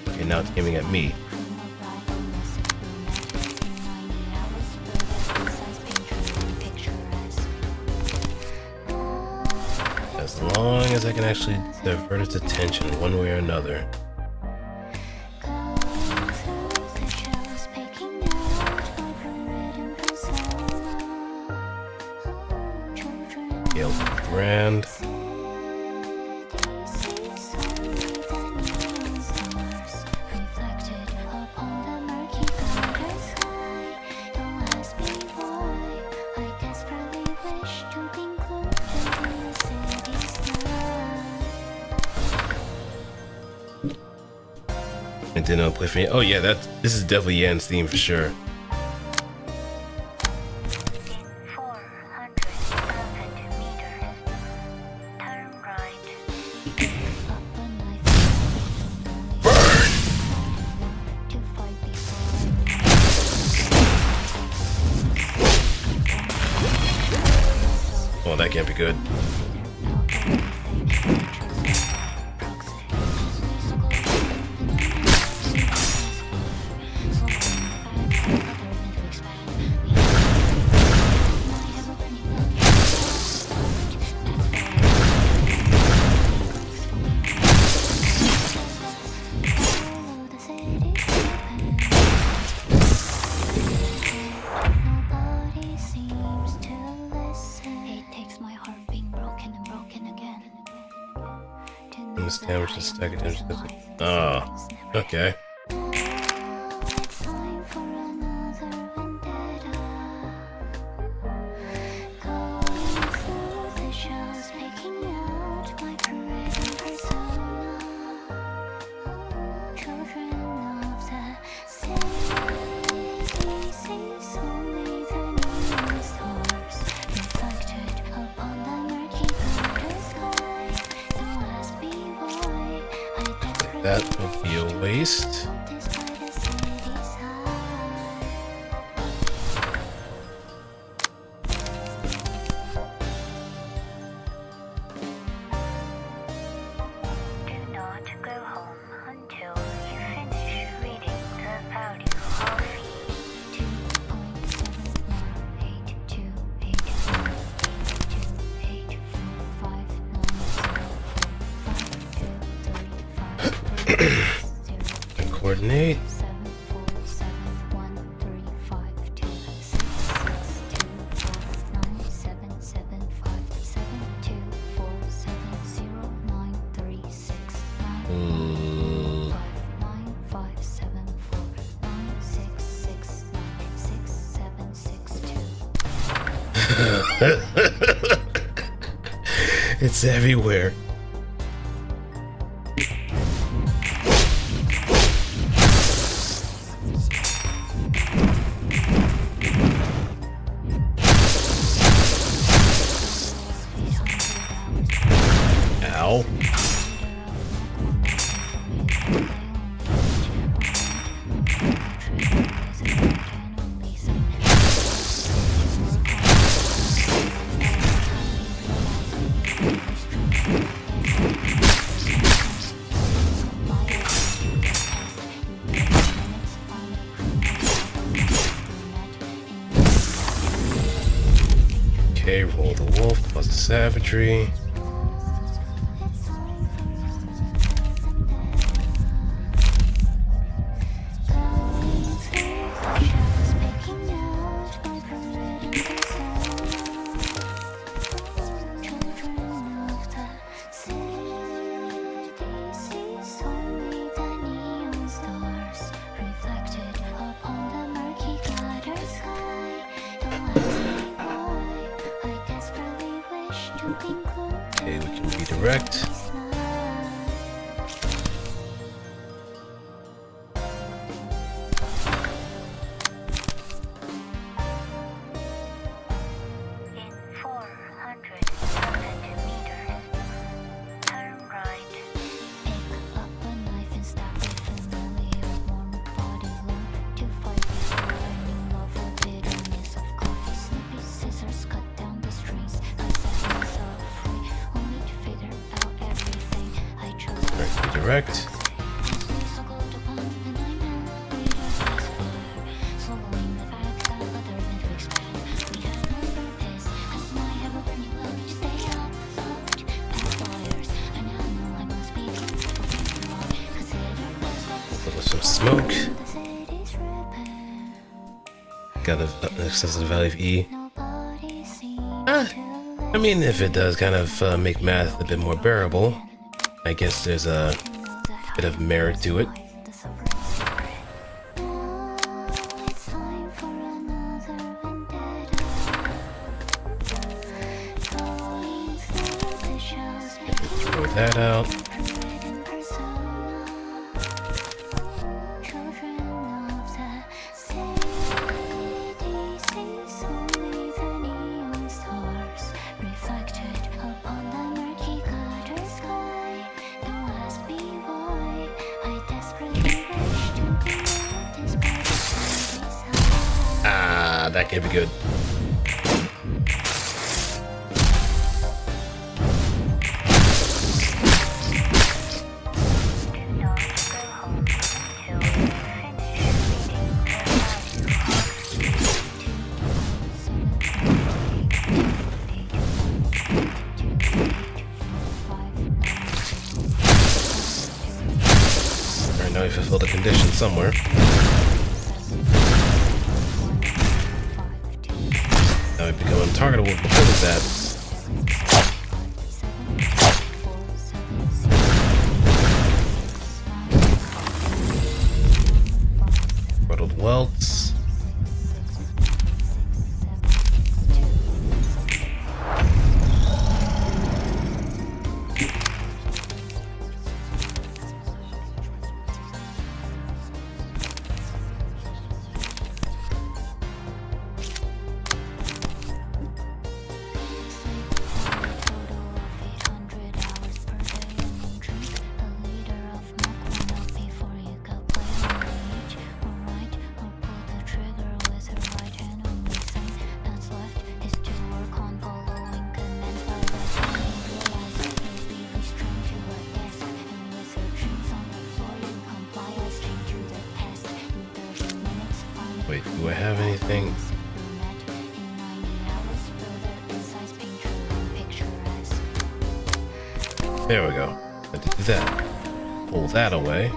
Okay, now it's aiming at me. As long as I can actually divert its attention one way or another. Gale Grand. And then Epiphany. Oh yeah, this is definitely Yan's theme for sure. 400,000 meters. Turn right. To fight before. Well, that can't be good. Nobody seems to listen. It takes my heart being broken and broken again. This damage is stacking into the. Oh, okay. It's time for another vendetta. Going through the shells, picking out my parade and persona. Children of the city see only the neon stars reflected upon the murky gutter sky. Don't ask me why. I desperately That would be a waste. noticed by the city's eye. Do not go home until you finish 8. 747 It's everywhere. Ow. Okay, roll the wolf plus the savagery. Okay, we can redirect. In 400 meters, turn right. Pick up a knife and stab a familiar warm body lump to fight before a new love or bitterness of coffee. Snippy scissors cut down the strings. I set myself free, only to figure out everything. I chose Right, redirect. Some smoke. Got an excessive value of E. I mean, if it does kind of make math a bit more bearable, I guess there's a bit of merit to it. Throw that out. That can't be good. Alright, now we fulfilled a condition somewhere. Now we become untargetable because of that. Ruddled welts. Wait, do I have anything? There we go. I did that. Pull that away.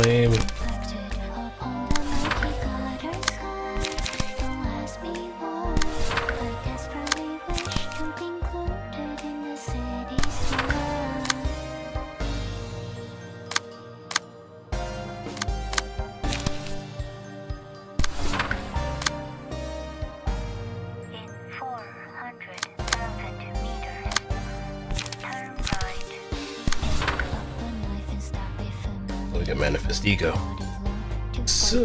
Lame. reflected upon the murky gutter sky. Don't ask me why. I desperately wish to be included in the city sky. In 400,000 meters, turn right. Pick up a knife and stab a familiar Look at Manifest Ego. body lump to So,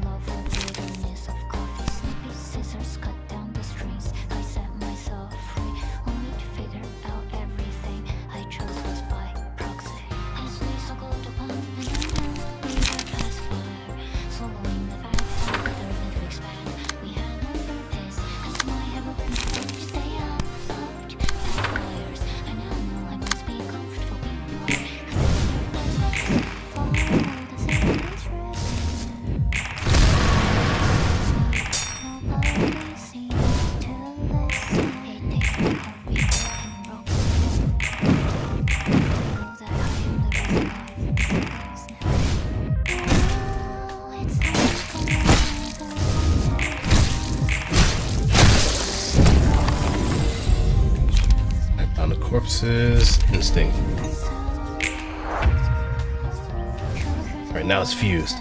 love the bitterness of coffee. Snippy scissors cut down the strings. I set myself free, only to figure out everything I chose was by proxy. As we circled upon an unknown, we were past fire, swallowing the fact that the earth would expand. We had no purpose, as my ever-been to stay afloat. Past fires, I now know I must be comfortable being alone. Follow the city's rhythm. Nobody seems to listen. It takes my heartbeat and broke. Know that I am the reason why this feels now. Oh, it's I found the corpses. Instinct. Right now it's fused.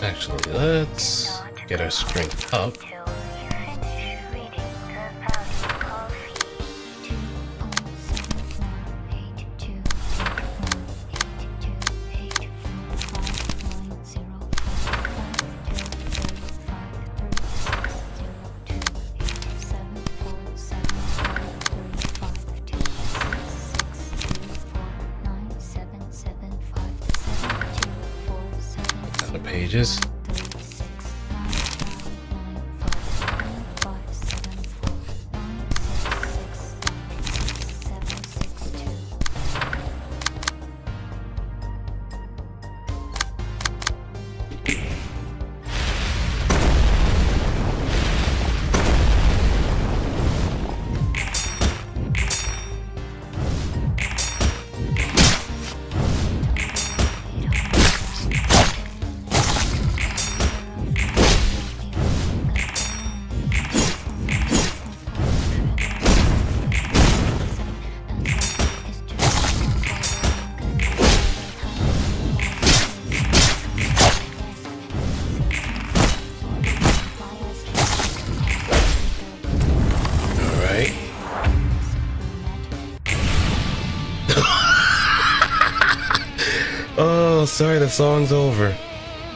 Actually, let's get our strength up. Till you finish reading the value coffee. 2 Down the pages. Alright. Oh, sorry, the song's over.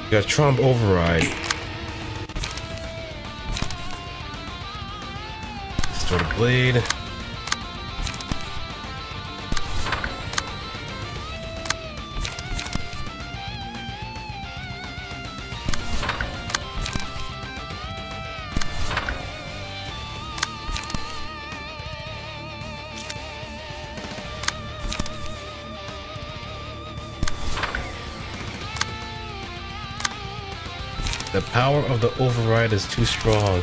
You got Trump override. Restore the blade. The power of the override is too strong.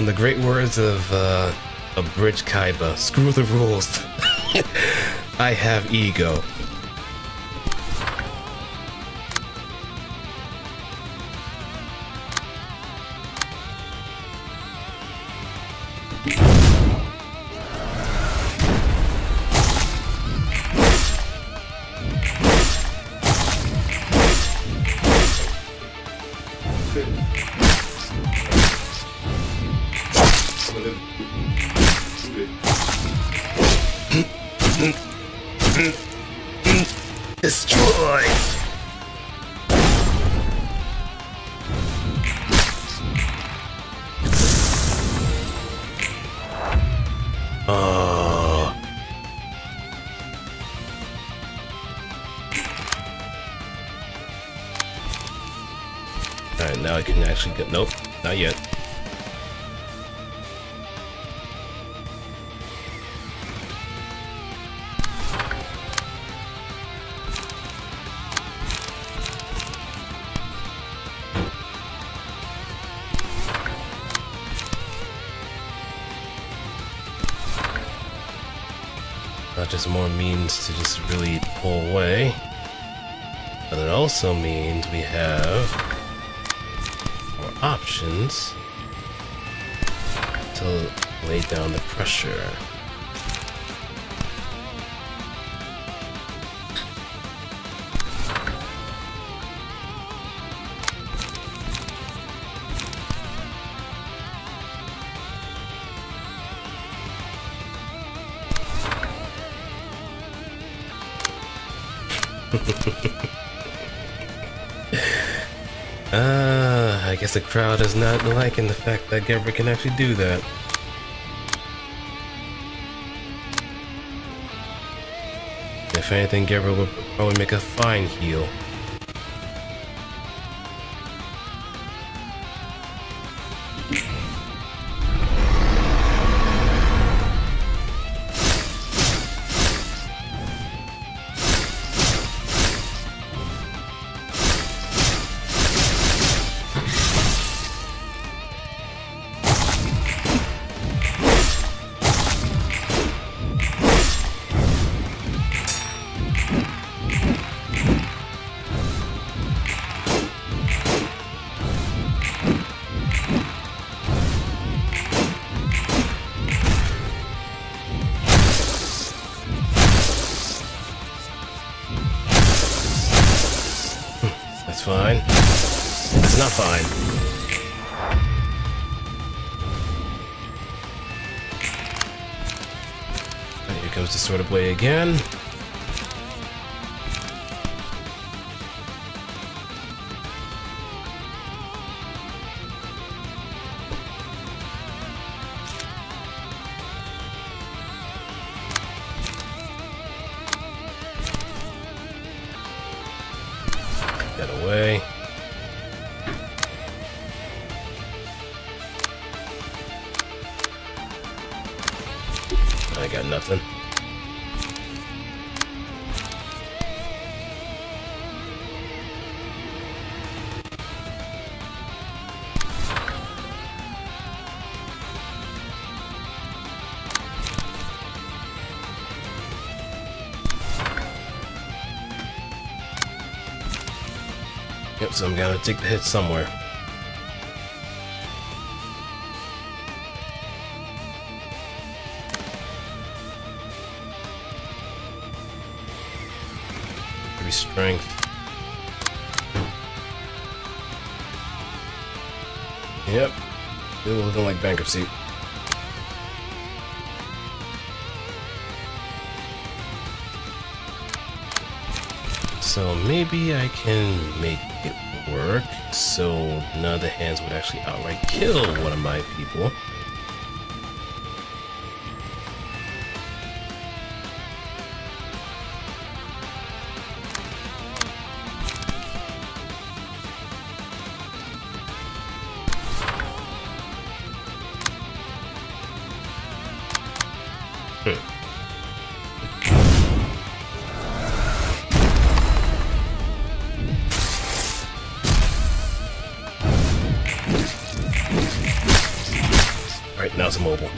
The great words of a bridge Kaiba. Screw the rules. I have ego. Oh. Alright, now I can actually get. Nope, not yet. Not just more means to just really pull away, but it also means we have more options to lay down the pressure. I guess the crowd is not liking the fact that Gebra can actually do that. If anything, Gebra would probably make a fine heel. Fine. It's not fine. And here comes the sword of blade again. Get away. I got nothing. Yep, so I'm gonna take the hit somewhere. Maybe strength. Yep, still looking like bankruptcy. So maybe I can make it work so none of the hands would actually outright kill one of my people. Alright, now it's immobile.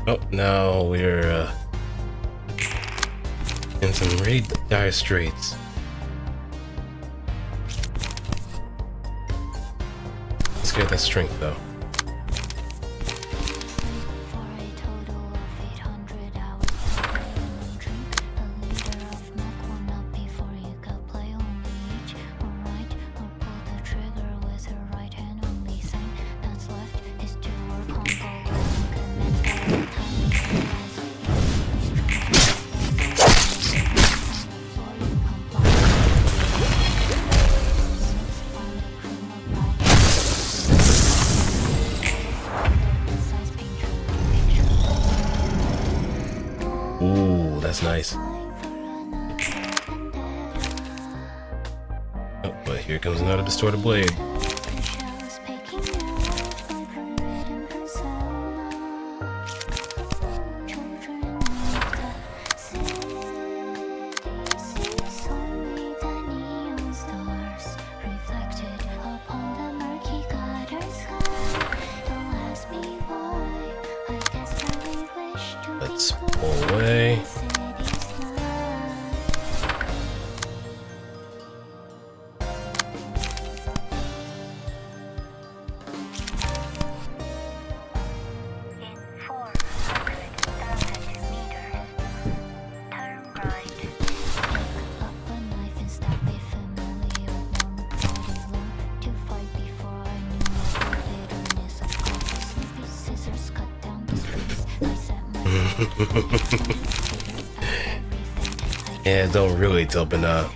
Oh, now we're in some really dire straits. Let's get that strength though. For a total of 800 hours per day and drink a liter of milk will not be for you. Go play nice. Oh, but here comes another distorted blade. Let's pull away. Yeah, don't really tilt enough.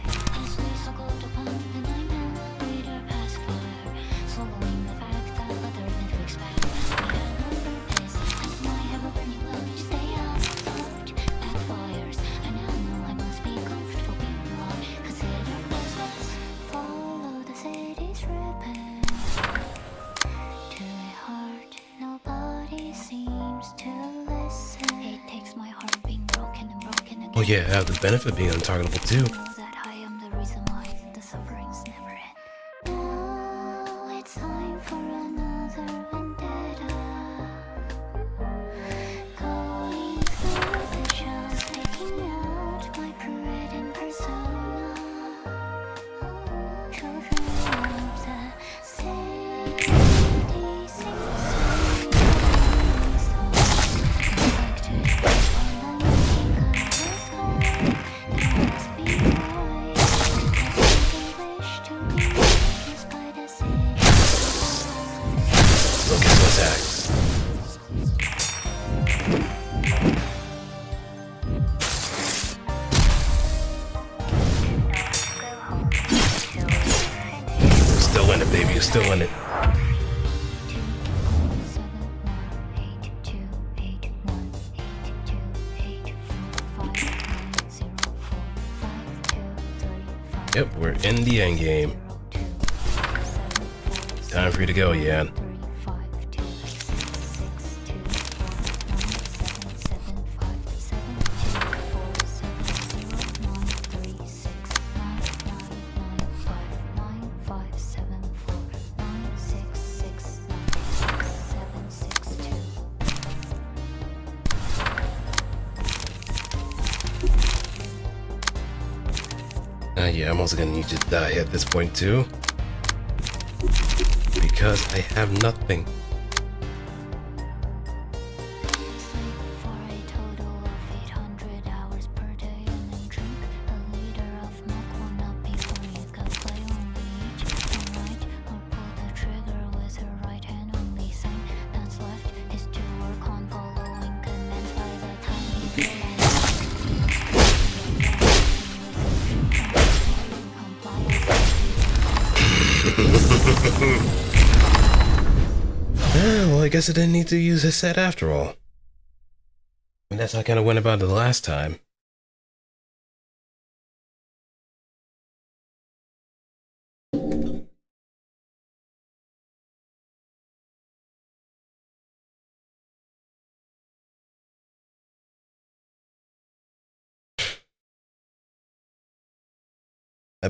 Oh yeah, I have the benefit of being untargetable too. Look at those attacks. Still in it, baby. You're still in it. Yep, we're in the end game. Time for you to go, Yan. Yeah, I'm also gonna need you to die at this point too. Because I have nothing. Well, I guess I didn't need to use his set after all. And that's how I kind of went about it the last time.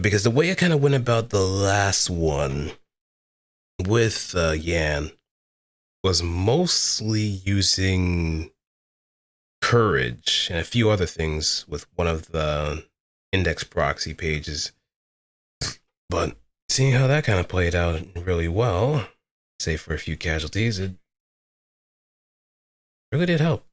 Because the way I kind of went about the last one with Yan was mostly using courage and a few other things with one of the index proxy pages. But seeing how that kind of played out really well, save for a few casualties, it really did help.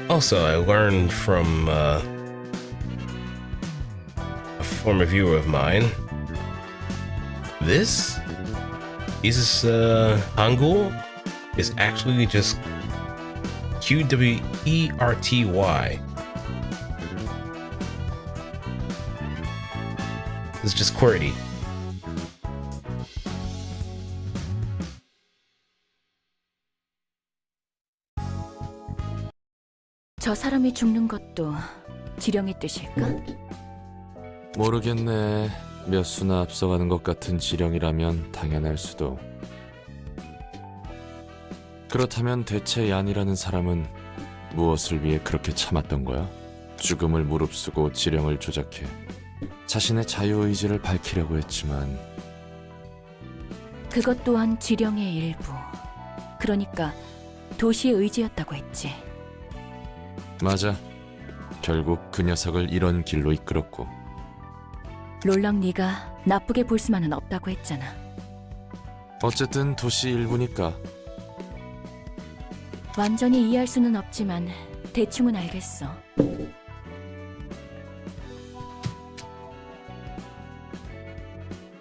Also, I learned from a former viewer of mine, this Hangul is actually just QWERTY. It's just QWERTY. 저 사람이 죽는 것도 지령의 뜻일까? 모르겠네. 몇 수나 앞서가는 것 같은 지령이라면 당연할 수도. 그렇다면 대체 얀이라는 사람은 무엇을 위해 그렇게 참았던 거야? 죽음을 무릅쓰고 지령을 조작해 자신의 자유의지를 밝히려고 했지만 그것 또한 지령의 일부. 그러니까 도시의 의지였다고 했지. 맞아. 결국 그 녀석을 이런 길로 이끌었고. 롤랑 네가 나쁘게 볼 수만은 없다고 했잖아. 어쨌든 도시 일부니까. 완전히 이해할 수는 없지만 대충은 알겠어.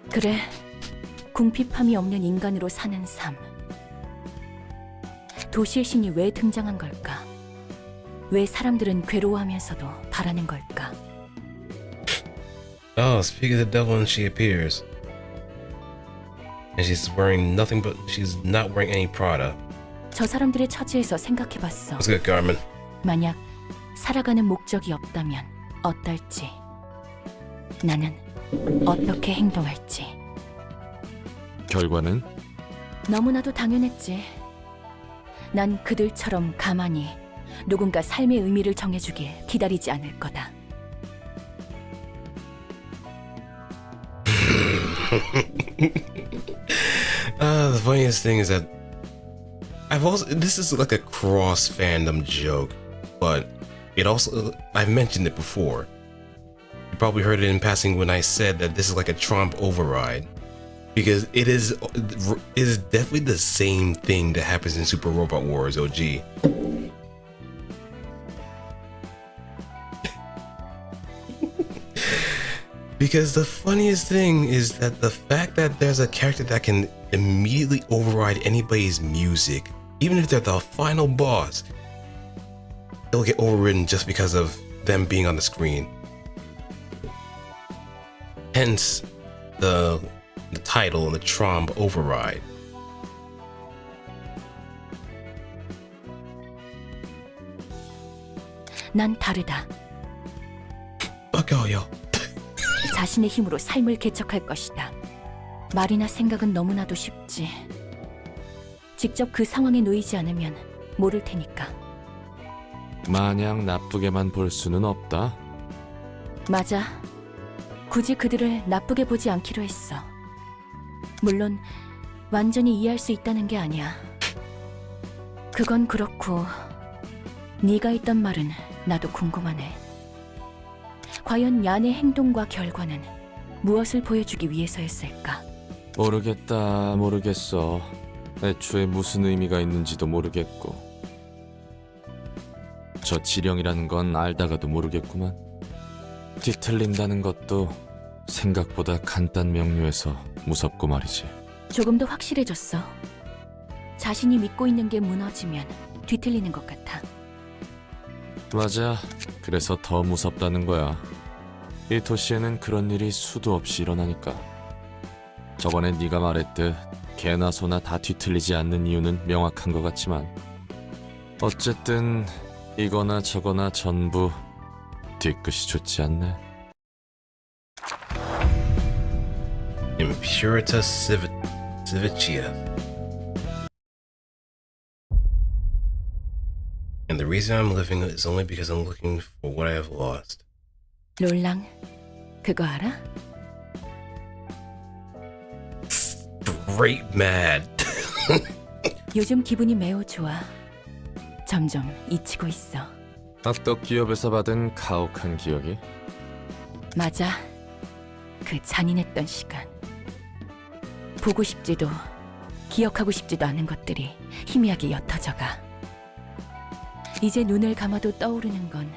그래, 궁핍함이 없는 인간으로 사는 삶. 도시의 신이 왜 등장한 걸까? 왜 사람들은 괴로워하면서도 바라는 걸까? Oh, speak of the devil and she appears. And she's wearing nothing but, she's not wearing any Prada. 저 사람들의 처지에서 생각해봤어. What's good, Garmin? 만약 살아가는 목적이 없다면 어떨지. 나는 어떻게 행동할지. 결과는? 너무나도 당연했지. 난 그들처럼 가만히 누군가 삶의 의미를 정해주길 기다리지 않을 거다. The funniest thing is that this is like a cross fandom joke, but I've mentioned it before. You probably heard it in passing when I said that this is like a Trump override, because it is definitely the same thing that happens in Super Robot Wars OG. Because the funniest thing is that the fact that there's a character that can immediately override anybody's music, even if they're the final boss, they'll get overridden just because of them being on the screen. Hence the title, the Trump override. 난 다르다. Fuck all y'all. 자신의 힘으로 삶을 개척할 것이다. 말이나 생각은 너무나도 쉽지. 직접 그 상황에 놓이지 않으면 모를 테니까. 마냥 나쁘게만 볼 수는 없다. 맞아. 굳이 그들을 나쁘게 보지 않기로 했어. 물론 완전히 이해할 수 있다는 게 아니야. 그건 그렇고 네가 했던 말은 나도 궁금하네. 과연 얀의 행동과 결과는 무엇을 보여주기 위해서였을까? 모르겠어. 애초에 무슨 의미가 있는지도 모르겠고. 저 지령이라는 건 알다가도 모르겠구만. 뒤틀린다는 것도 생각보다 간단 명료해서 무섭고 말이지. 조금 더 확실해졌어. 자신이 믿고 있는 게 무너지면 뒤틀리는 것 같아. 맞아. 그래서 더 무섭다는 거야. 이 도시에는 그런 일이 수도 없이 일어나니까. 저번에 네가 말했듯 개나 소나 다 뒤틀리지 않는 이유는 명확한 것 같지만 어쨌든 이거나 저거나 전부 뒤끝이 좋지 않네. Impurita Civicia. And the reason I'm living is only because I'm looking for what I have lost. 롤랑, 그거 알아? Great mad. 요즘 기분이 매우 좋아. 점점 잊히고 있어. 악덕 기업에서 받은 가혹한 기억이? 맞아. 그 잔인했던 시간. 보고 싶지도 기억하고 싶지도 않은 것들이 희미하게 옅어져가. 이제 눈을 감아도 떠오르는 건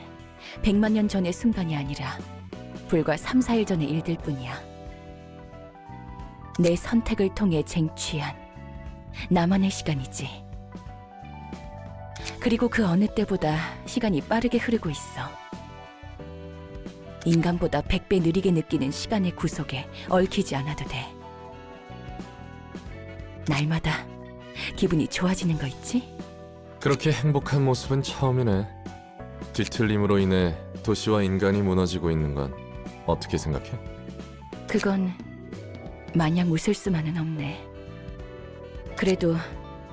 100만 년 전의 순간이 아니라 불과 3, 4일 전의 일들 뿐이야. 내 선택을 통해 쟁취한 나만의 시간이지. 그리고 그 어느 때보다 시간이 빠르게 흐르고 있어. 인간보다 100배 느리게 느끼는 시간의 구속에 얽히지 않아도 돼. 날마다 기분이 좋아지는 거 있지? 그렇게 행복한 모습은 처음이네. 뒤틀림으로 인해 도시와 인간이 무너지고 있는 건 어떻게 생각해? 그건 마냥 웃을 수만은 없네. 그래도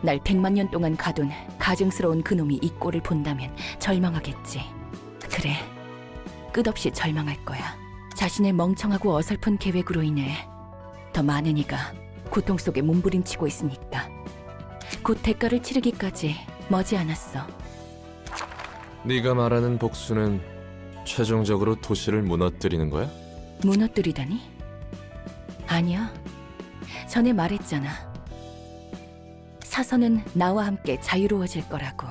날 100만 년 동안 가둔 가증스러운 그놈이 이 꼴을 본다면 절망하겠지. 그래, 끝없이 절망할 거야. 자신의 멍청하고 어설픈 계획으로 인해 더 많은 이가 고통 속에 몸부림치고 있으니까 곧 대가를 치르기까지 머지않았어. 네가 말하는 복수는 최종적으로 도시를 무너뜨리는 거야? 무너뜨리다니? 아니야. 전에 말했잖아. 사선은 나와 함께 자유로워질 거라고.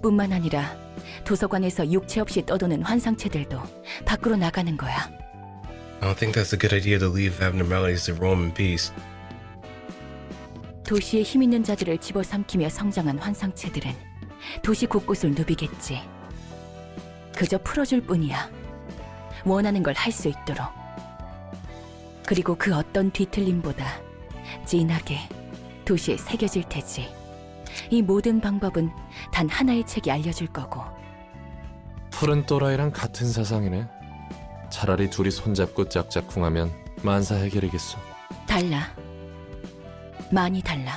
뿐만 아니라 도서관에서 육체 없이 떠도는 환상체들도 밖으로 나가는 거야. I don't think that's a good idea to leave abnormalities to roam in peace. 도시의 힘 있는 자들을 집어삼키며 성장한 환상체들은 도시 곳곳을 누비겠지. 그저 풀어줄 뿐이야. 원하는 걸 할 수 있도록. 그리고 그 어떤 뒤틀림보다 진하게 도시에 새겨질 테지. 이 모든 방법은 단 하나의 책이 알려줄 거고. 푸른 또라이랑 같은 사상이네. 차라리 둘이 손잡고 짝짝꿍하면 만사 해결이겠어. 달라. 많이 달라.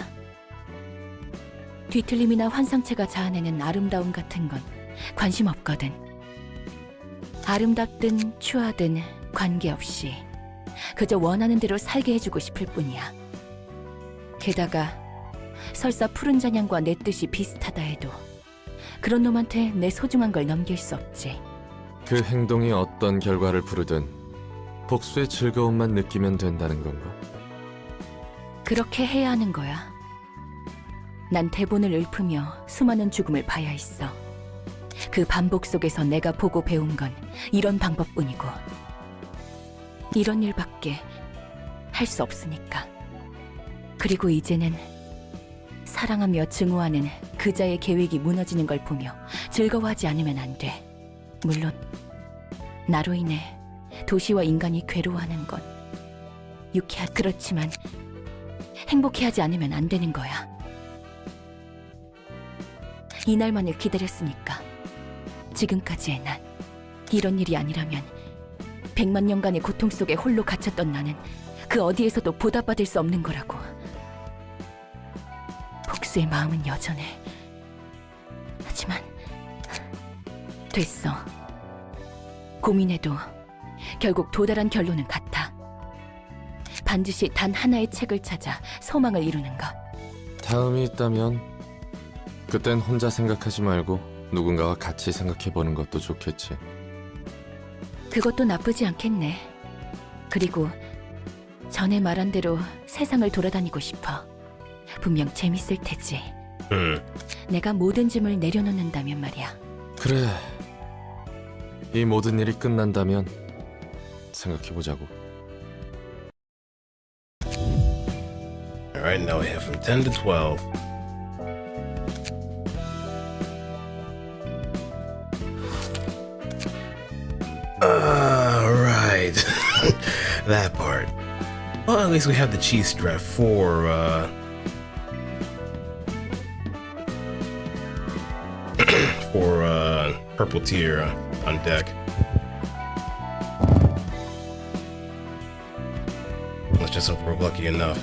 뒤틀림이나 환상체가 자아내는 아름다움 같은 건 관심 없거든. 아름답든 추하든 관계없이 그저 원하는 대로 살게 해주고 싶을 뿐이야. 게다가 설사 푸른 잔향과 내 뜻이 비슷하다 해도 그런 놈한테 내 소중한 걸 넘길 수 없지. 그 행동이 어떤 결과를 부르든 복수의 즐거움만 느끼면 된다는 건가? 그렇게 해야 하는 거야. 난 대본을 읊으며 수많은 죽음을 봐야 했어. 그 반복 속에서 내가 보고 배운 건 이런 방법뿐이고 이런 일밖에 할 수 없으니까. 그리고 이제는 사랑하며 증오하는 그자의 계획이 무너지는 걸 보며 즐거워하지 않으면 안 돼. 물론 나로 인해 도시와 인간이 괴로워하는 건 그렇지만 행복해하지 않으면 안 되는 거야. 이날만을 기다렸으니까. 지금까지의 난 이런 일이 아니라면 100만 년간의 고통 속에 홀로 갇혔던 나는 그 어디에서도 보답받을 수 없는 거라고. 복수의 마음은 여전해. 하지만 됐어. 고민해도 결국 도달한 결론은 같아. 반드시 단 하나의 책을 찾아 소망을 이루는 것. 다음이 있다면 그땐 혼자 생각하지 말고 누군가와 같이 생각해보는 것도 좋겠지. 그것도 나쁘지 않겠네. 그리고 전에 말한 대로 세상을 돌아다니고 싶어. 분명 재밌을 테지. 내가 모든 짐을 내려놓는다면 말이야. 그래. 이 모든 일이 끝난다면 생각해보자고. Alright, now we have from 10 to 12. Alright. That part. Well, at least we have the cheese strap for, purple tier on deck. Let's just hope we're lucky enough.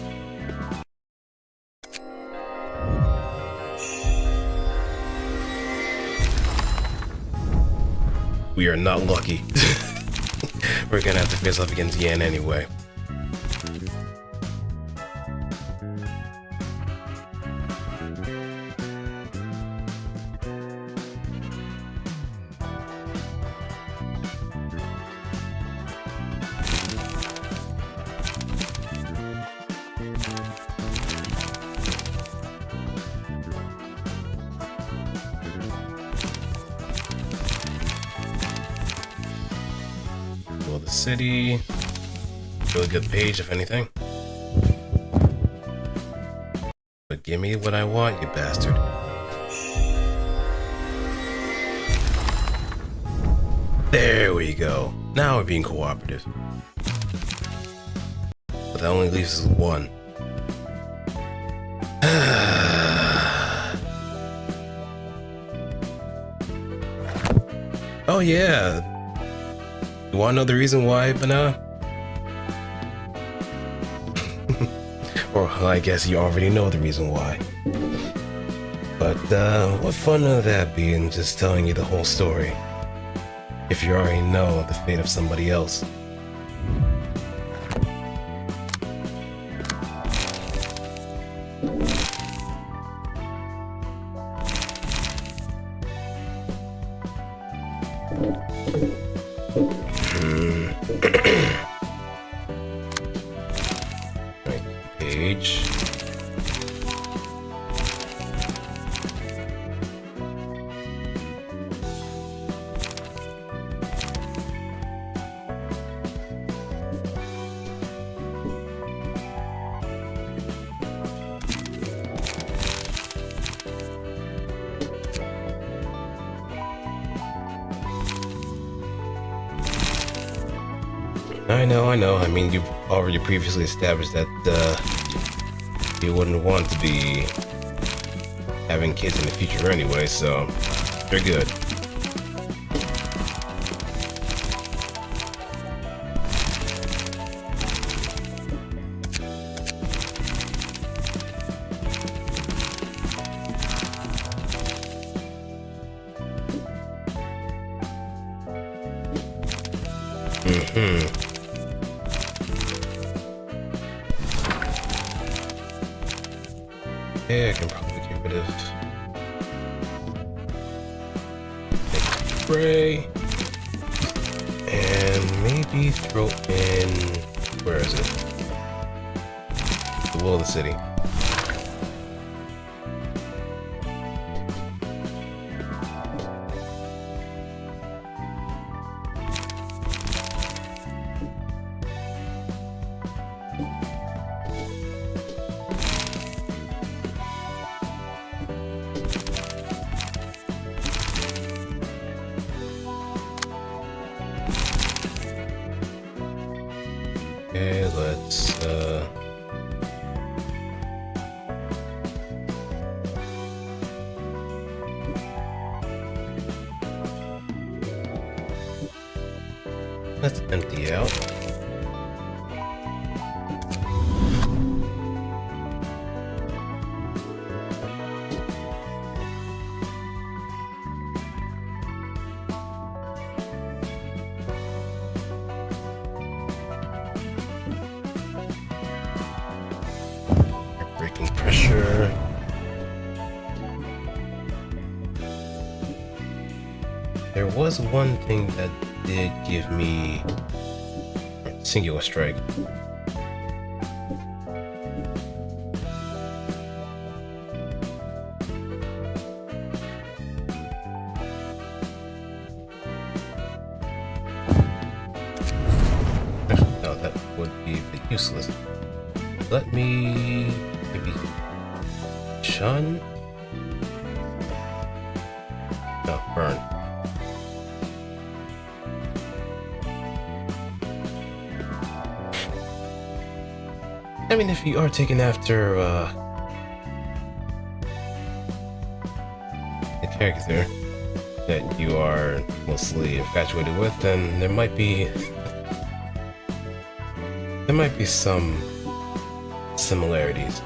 We are not lucky. We're gonna have to face off against Yan anyway. Well, the city, really good page if anything. But give me what I want, you bastard. There we go. Now we're being cooperative. But that only leaves us one. Oh yeah. You wanna know the reason why, Bana? Or I guess you already know the reason why. But what fun would that be in just telling you the whole story? If you already know the fate of somebody else. Right page. I know. I mean, you've already previously established that you wouldn't want to be having kids in the future anyway, so you're good. Yeah, I can probably get rid of spray and maybe throw in, where is it? The wall of the city. Okay, let's empty out. Breaking pressure. There was one thing that did give me singular strike. No, that would be a bit useless. Let me maybe shun? No, burn. I mean, if you are taken after a character that you are mostly infatuated with, then there might be some similarities.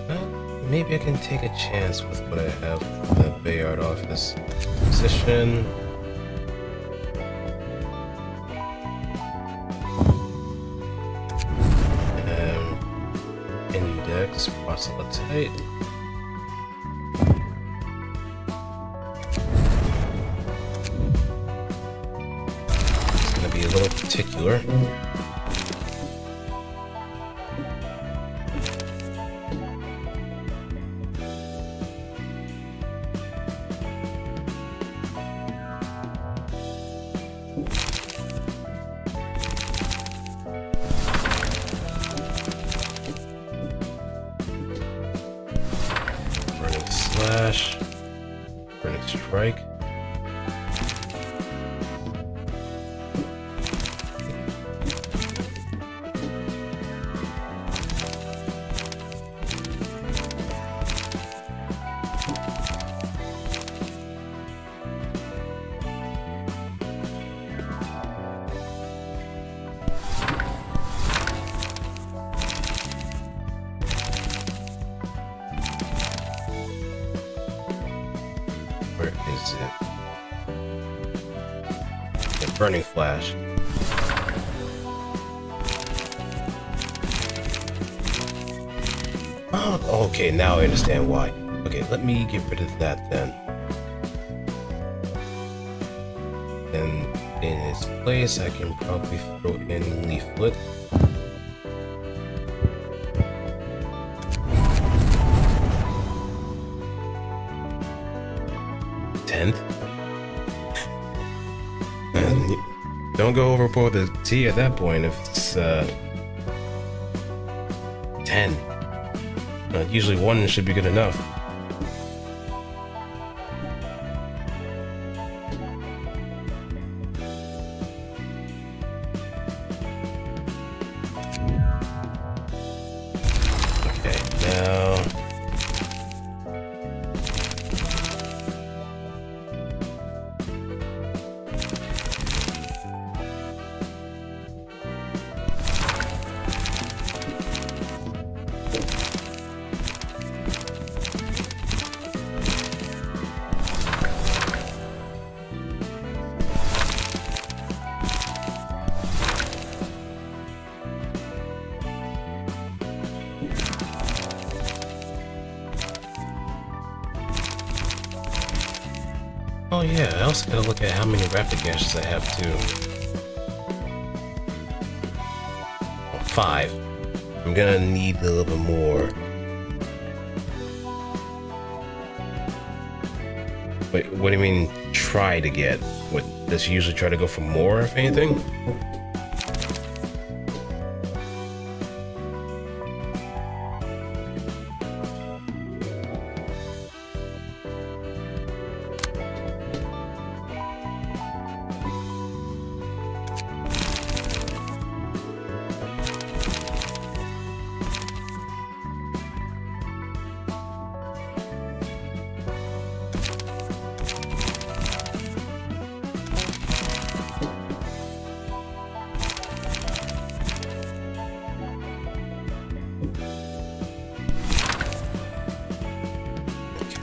Well, maybe I can take a chance with what I have in the Bayard office. Position. Index, proselyte. It's gonna be a little particular. slash. Burning strike. Where is it? Yeah, burning flash. Oh, okay, now I understand why. Okay, let me get rid of that then. And in its place, I can probably throw in leaflet. And don't go overboard the T at that point if it's 10. Usually 1 should be good enough. Okay, now oh yeah, I also gotta look at how many rapid gashes I have too. 5. I'm gonna need a little bit more. Wait, what do you mean try to get? What, does she usually try to go for more, if anything?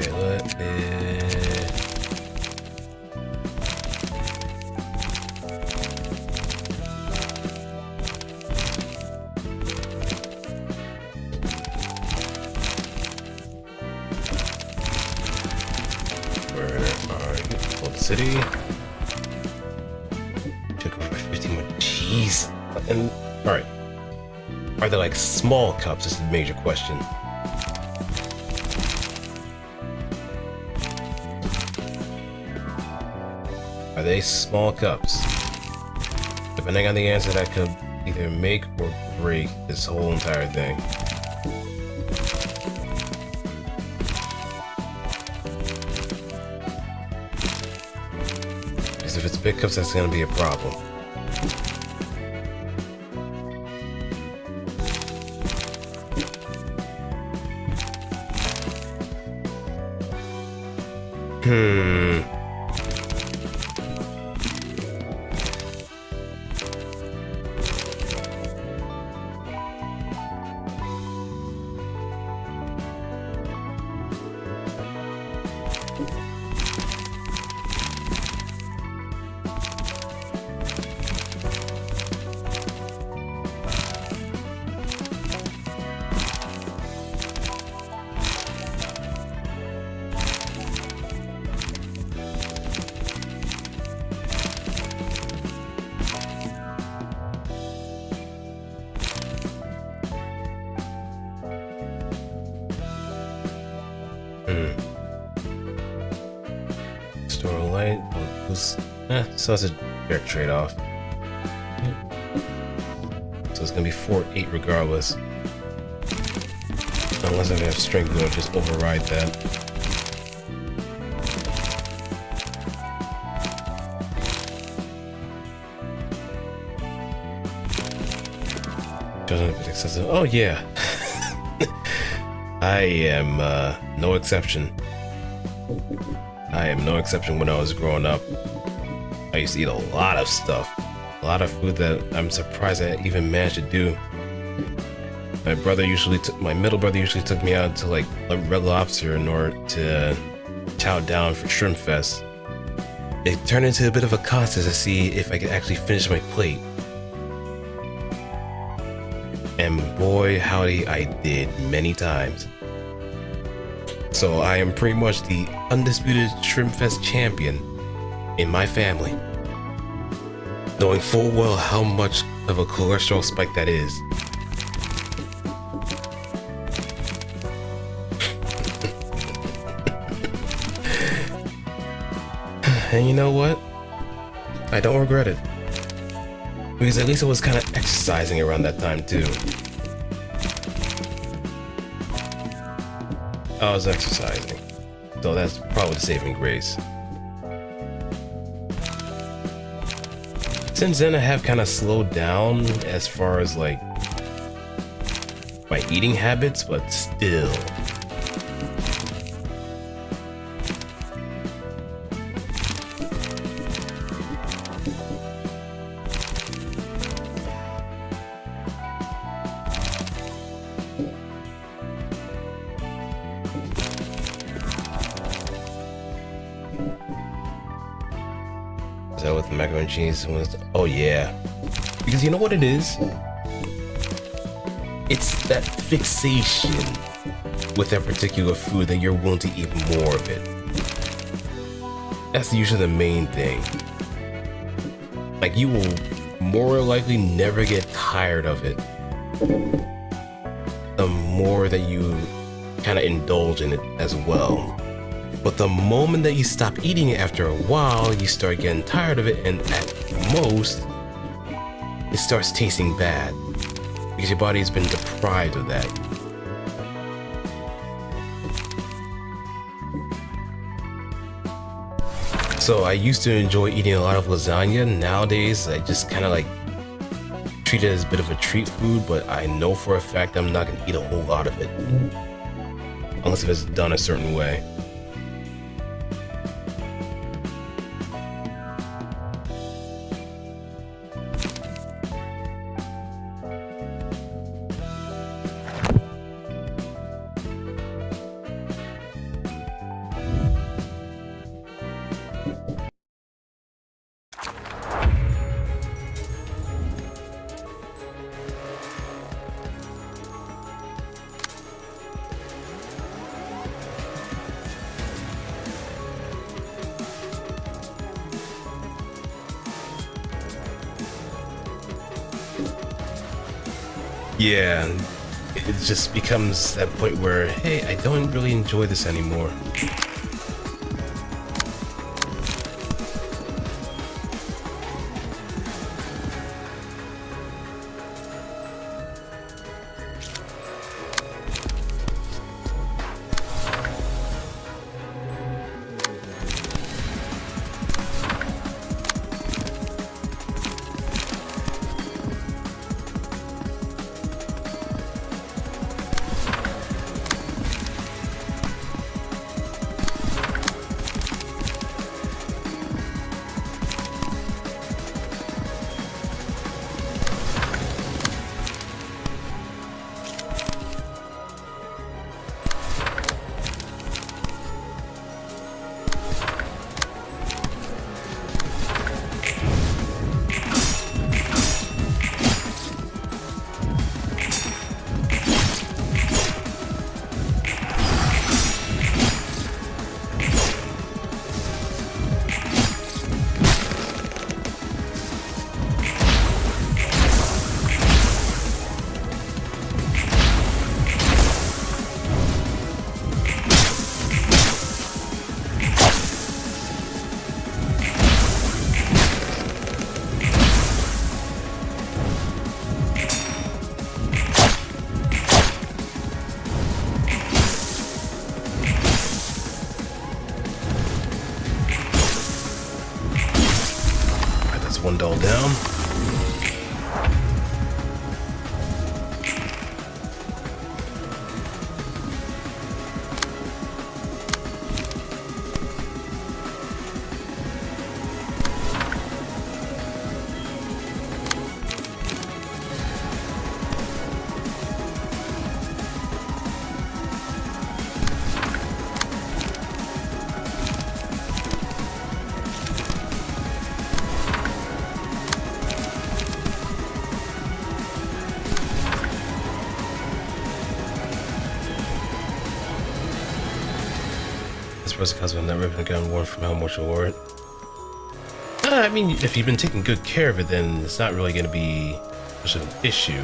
Okay, let it... Where are you? Old City. Took over 15 more. Jeez. And, alright. Are they like small cups? This is the major question. Are they small cups? Depending on the answer, that could either make or break this whole entire thing. Because if it's big cups, that's gonna be a problem. Store light. So that's a fair trade-off. So it's gonna be 4-8 regardless. Unless I have strength, it'll just override that. Children are excessive. Oh yeah. I am no exception. I am no exception. When I was growing up, I used to eat a lot of stuff. A lot of food that I'm surprised I even managed to do. My middle brother usually took me out to like Red Lobster in order to chow down for Shrimp Fest. It turned into a bit of a contest to see if I could actually finish my plate. And boy, howdy, I did many times. So I am pretty much the undisputed Shrimp Fest champion in my family, knowing full well how much of a cholesterol spike that is. And you know what? I don't regret it. Because at least I was kind of exercising around that time too. I was exercising. So that's probably the saving grace. Since then I have kind of slowed down as far as like my eating habits, but still. Is that what the macaroni and cheese was? Oh yeah. Because you know what it is? It's that fixation with that particular food that you're willing to eat more of it. That's usually the main thing. Like you will more likely never get tired of it the more that you kind of indulge in it as well. But the moment that you stop eating it after a while, you start getting tired of it, and at most, it starts tasting bad because your body has been deprived of that. So I used to enjoy eating a lot of lasagna. Nowadays, I just kind of like treat it as a bit of a treat food, but I know for a fact I'm not going to eat a whole lot of it. Unless if it's done a certain way. Yeah, it just becomes that point where, hey, I don't really enjoy this anymore. One doll down. This person cause not ripping a gun worn from how much award. I mean, if you've been taking good care of it, then it's not really going to be much of an issue.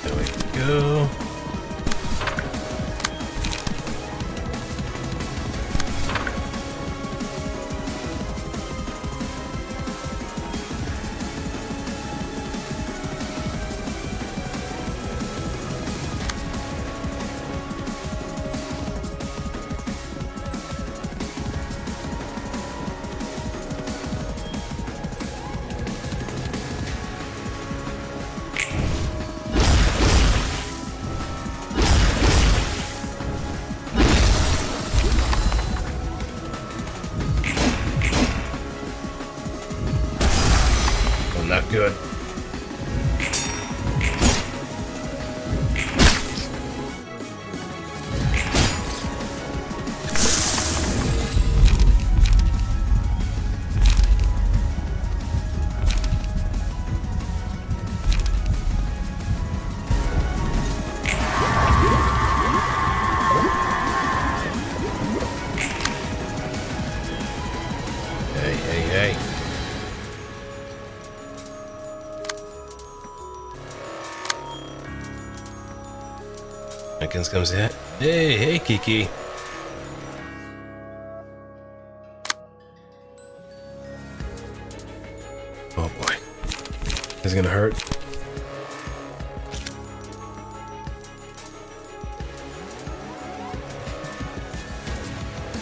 There we go. Not good. Hey. Jenkins comes in. Hey, Kiki. Oh boy. This is gonna hurt.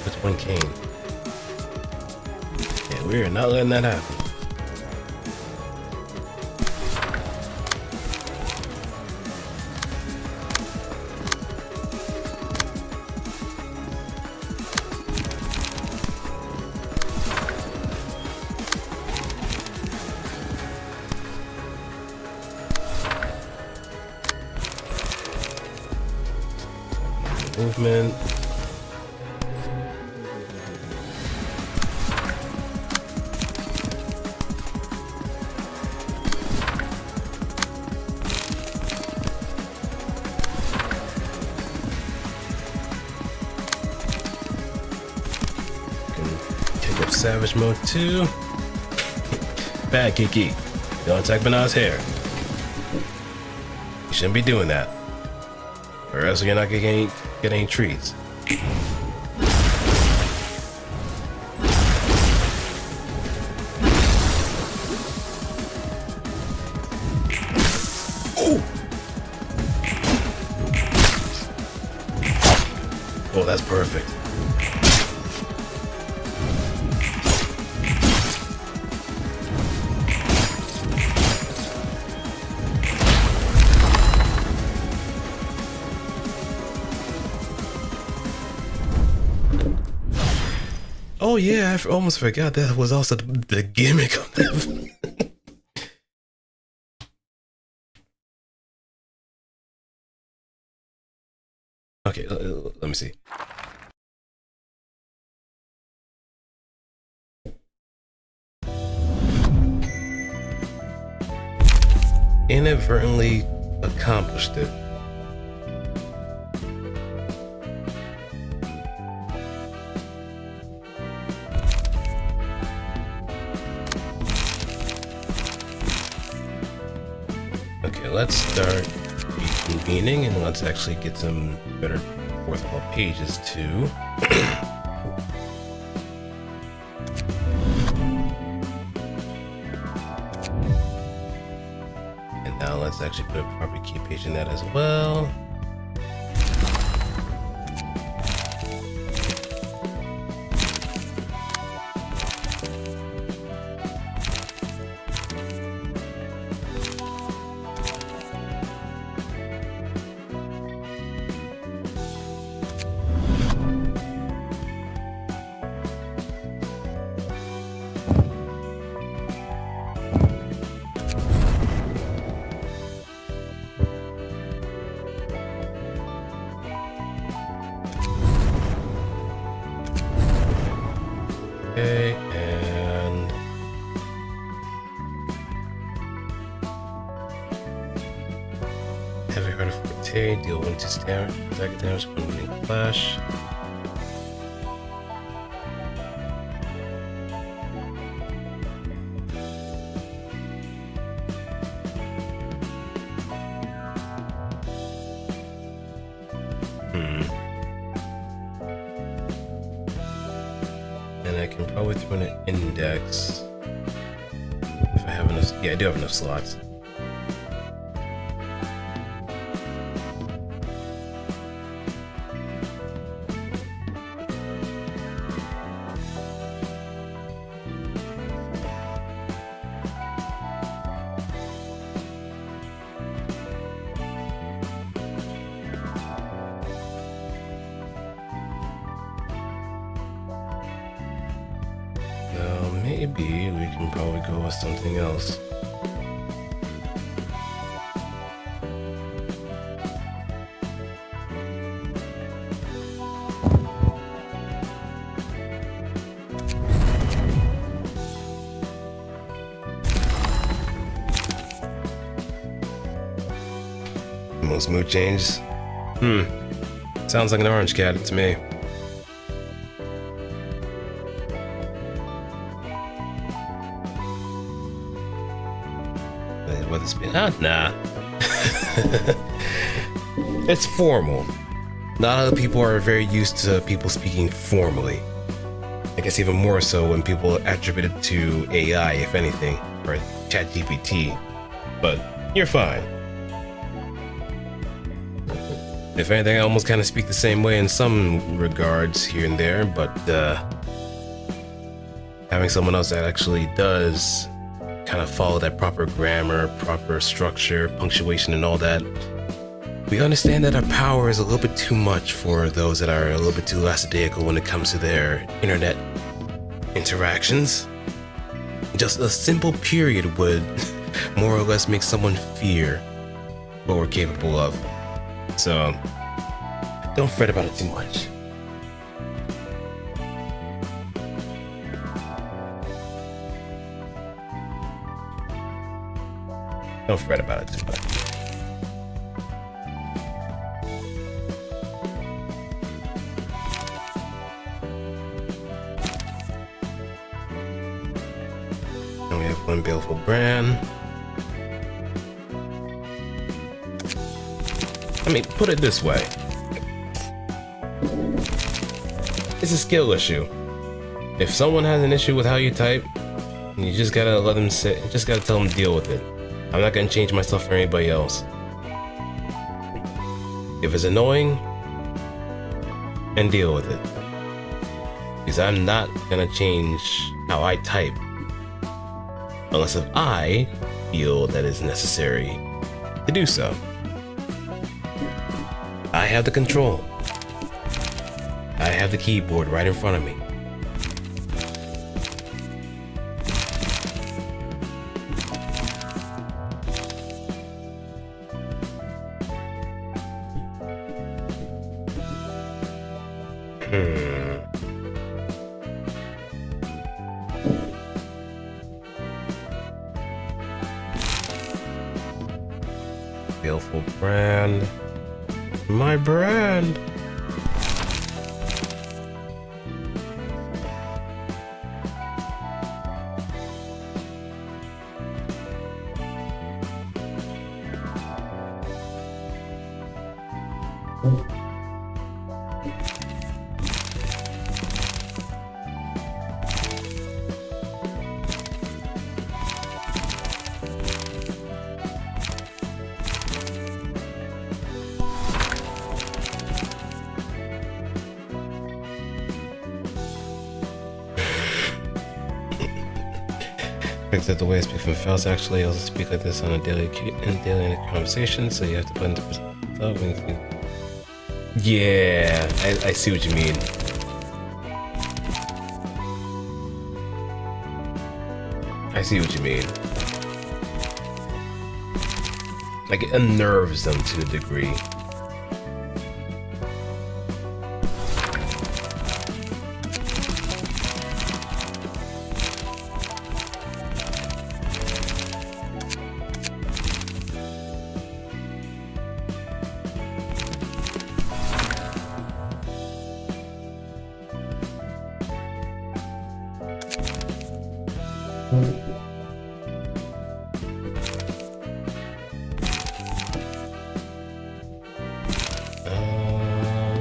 That's one cane. Yeah, we are not letting that happen. Movement. Can take up Savage Mode 2. Bad Kiki. Don't attack Banana's hair. You shouldn't be doing that. Or else you're not gonna get any treats. Ooh. Oh, that's perfect. Oh yeah, I almost forgot that was also the gimmick of that. Okay, let me see. Inadvertently accomplished it. Okay, let's start reconvening and let's actually get some better worthwhile pages too. And now let's actually put a proper key page in that as well. Okay, and heavy heart of forte, deal 1-2 damage, attack damage, 1 winning flash. And I can probably throw in an index if I have enough. Yeah, I do have enough slots. Now, maybe we can probably go with something else. Most mood changes? Sounds like an orange cat to me. What it's been? Nah. It's formal. Not other people are very used to people speaking formally. I guess even more so when people attribute it to AI, if anything, or ChatGPT. But you're fine. If anything, I almost kind of speak the same way in some regards here and there, but having someone else that actually does kind of follow that proper grammar, proper structure, punctuation, and all that, we understand that our power is a little bit too much for those that are a little bit too lackadaisical when it comes to their internet interactions. Just a simple period would more or less make someone fear what we're capable of. So, don't fret about it too much. Don't fret about it too much. And we have one baleful brand. I mean, put it this way. It's a skill issue. If someone has an issue with how you type, you just gotta let them sit, just gotta tell them to deal with it. I'm not gonna change myself for anybody else. If it's annoying, and deal with it. Because I'm not gonna change how I type. Unless if I feel that it's necessary to do so. I have the control. I have the keyboard right in front of me. Beautiful brand. My brand. That the way I speak from Faust actually also speak like this on a daily conversation, so you have to put into thought when you... Yeah, I see what you mean. I see what you mean. Like, it unnerves them to a degree.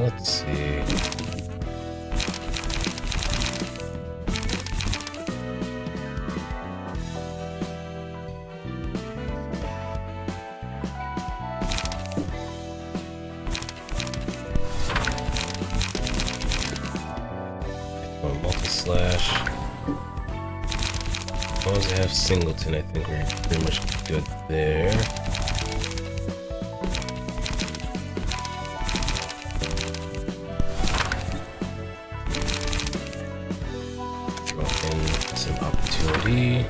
Let's see. Multi-slash. As long as I have singleton, I think we're pretty much good there. Throw in some opportunity.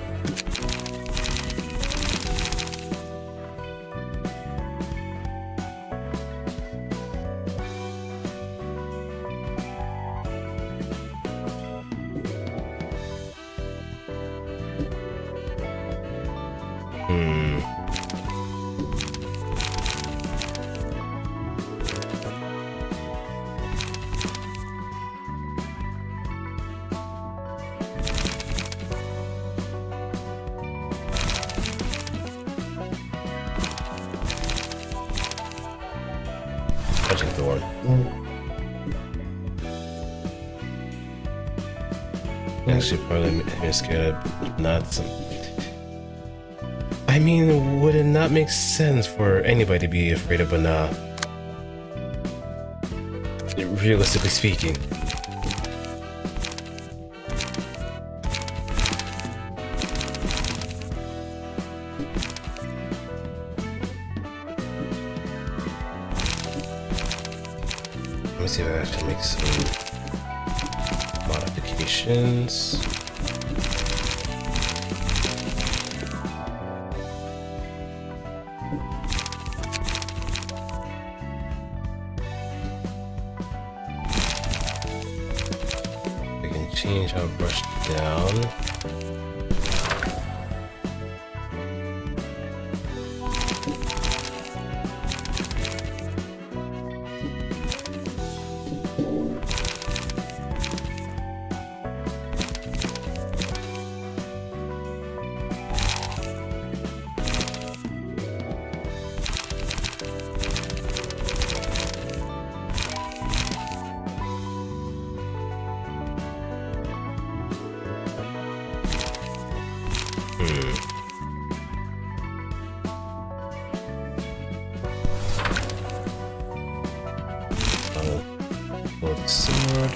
Thorn. Actually, probably made me scared of not some. I mean, would it not make sense for anybody to be afraid of Bana? Realistically speaking. Let me see if I actually make some modifications. I can change how brush down. Sword.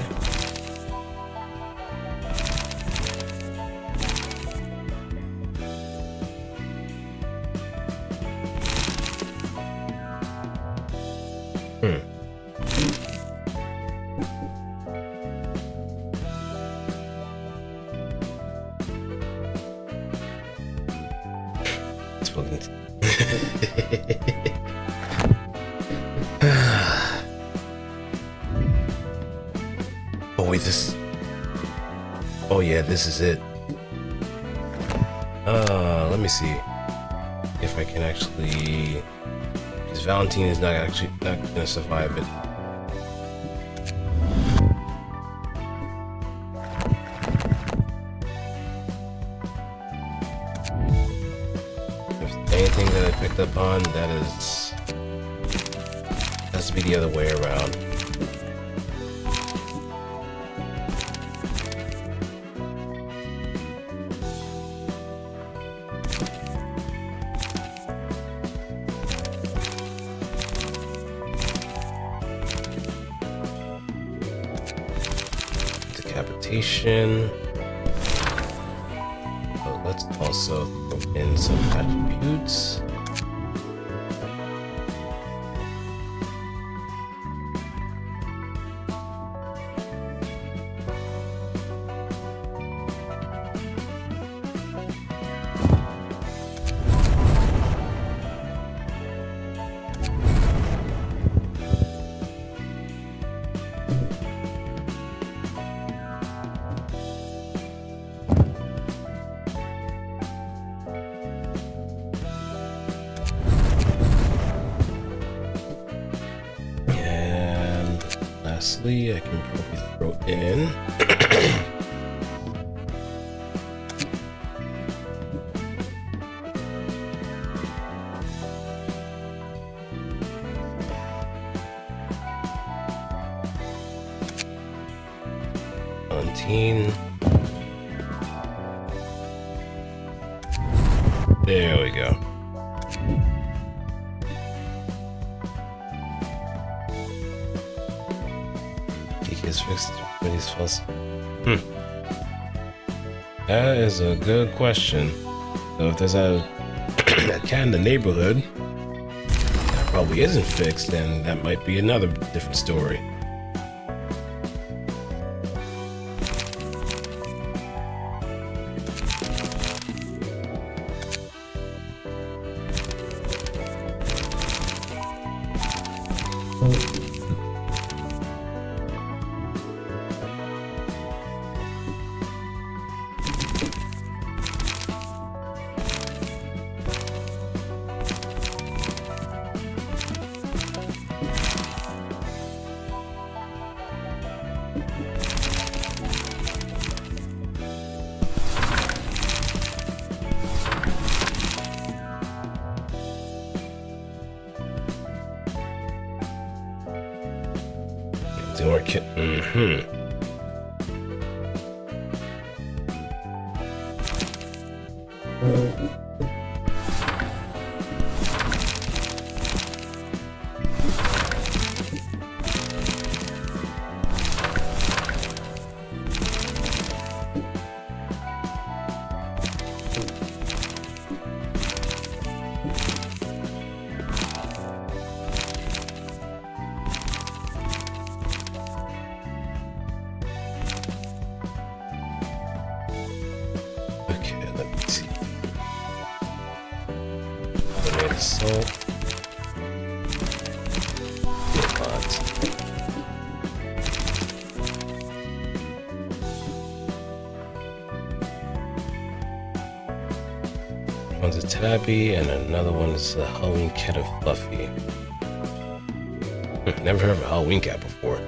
wait, this. Oh yeah, this is it. Let me see if I can actually. Because Valentine is not gonna survive it. If anything that I picked up on, that has to be the other way around. Decapitation. So let's also throw in some attributes. Lastly, I can probably throw in Valentine. There we go. Is fixed when he's false. That is a good question. So if there's a cat in the neighborhood that probably isn't fixed, then that might be another different story. Or kit. Salt. One's a Tabby, and another one is the Halloween Cat and Fluffy. Never heard of a Halloween cat before.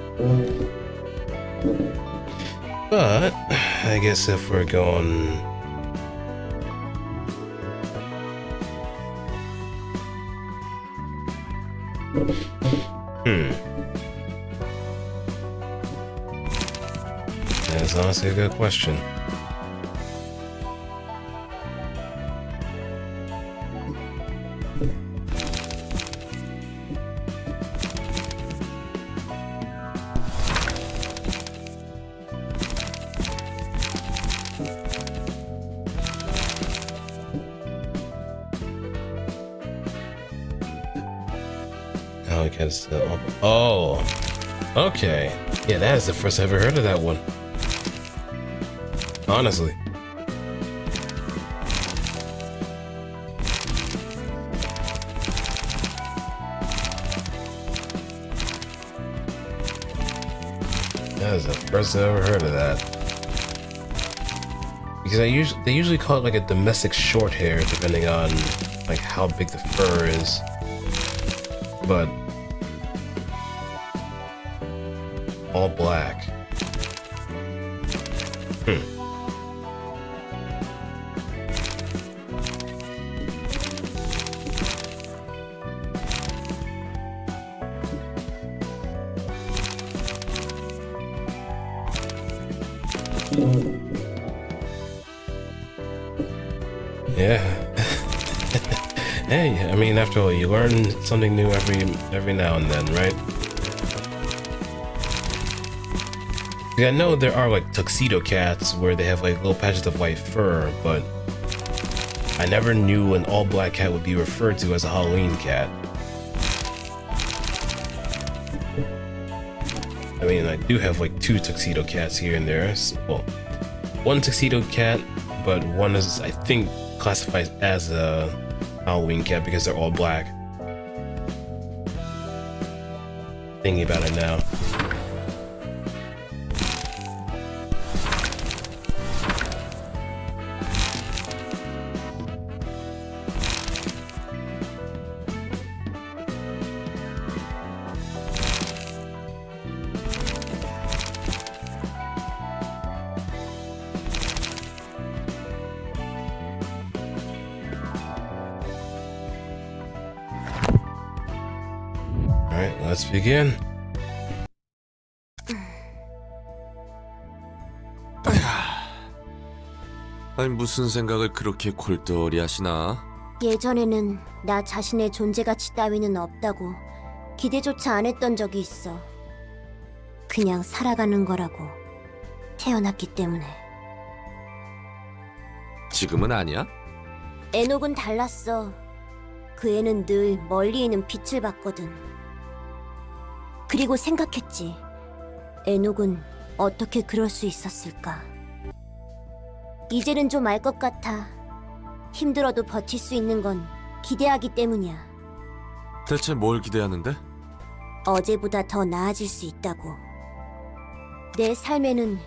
But I guess if we're going. That's honestly a good question. Oh, okay. Yeah, that is the first I ever heard of that one. Honestly. That is the first I've ever heard of that. Because they usually call it like a domestic short hair, depending on like how big the fur is. But all black. Yeah. Hey, I mean, after all, you learn something new every now and then, right? Yeah, I know there are like tuxedo cats where they have like little patches of white fur, but I never knew an all-black cat would be referred to as a Halloween cat. I mean, I do have like 2 tuxedo cats here and there. Well, 1 tuxedo cat, but one is, I think, classified as a Halloween cat because they're all black. Thinking about it now. Alright, let's begin. 아니 무슨 생각을 그렇게 골똘히 하시나? 예전에는 나 자신의 존재 가치 따위는 없다고 기대조차 안 했던 적이 있어. 그냥 살아가는 거라고 태어났기 때문에. 지금은 아니야? 에녹은 달랐어. 그 애는 늘 멀리 있는 빛을 봤거든. 그리고 생각했지. 에녹은 어떻게 그럴 수 있었을까? 이제는 좀 알 것 같아. 힘들어도 버틸 수 있는 건 기대하기 때문이야. 대체 뭘 기대하는데? 어제보다 더 나아질 수 있다고. 내 삶에는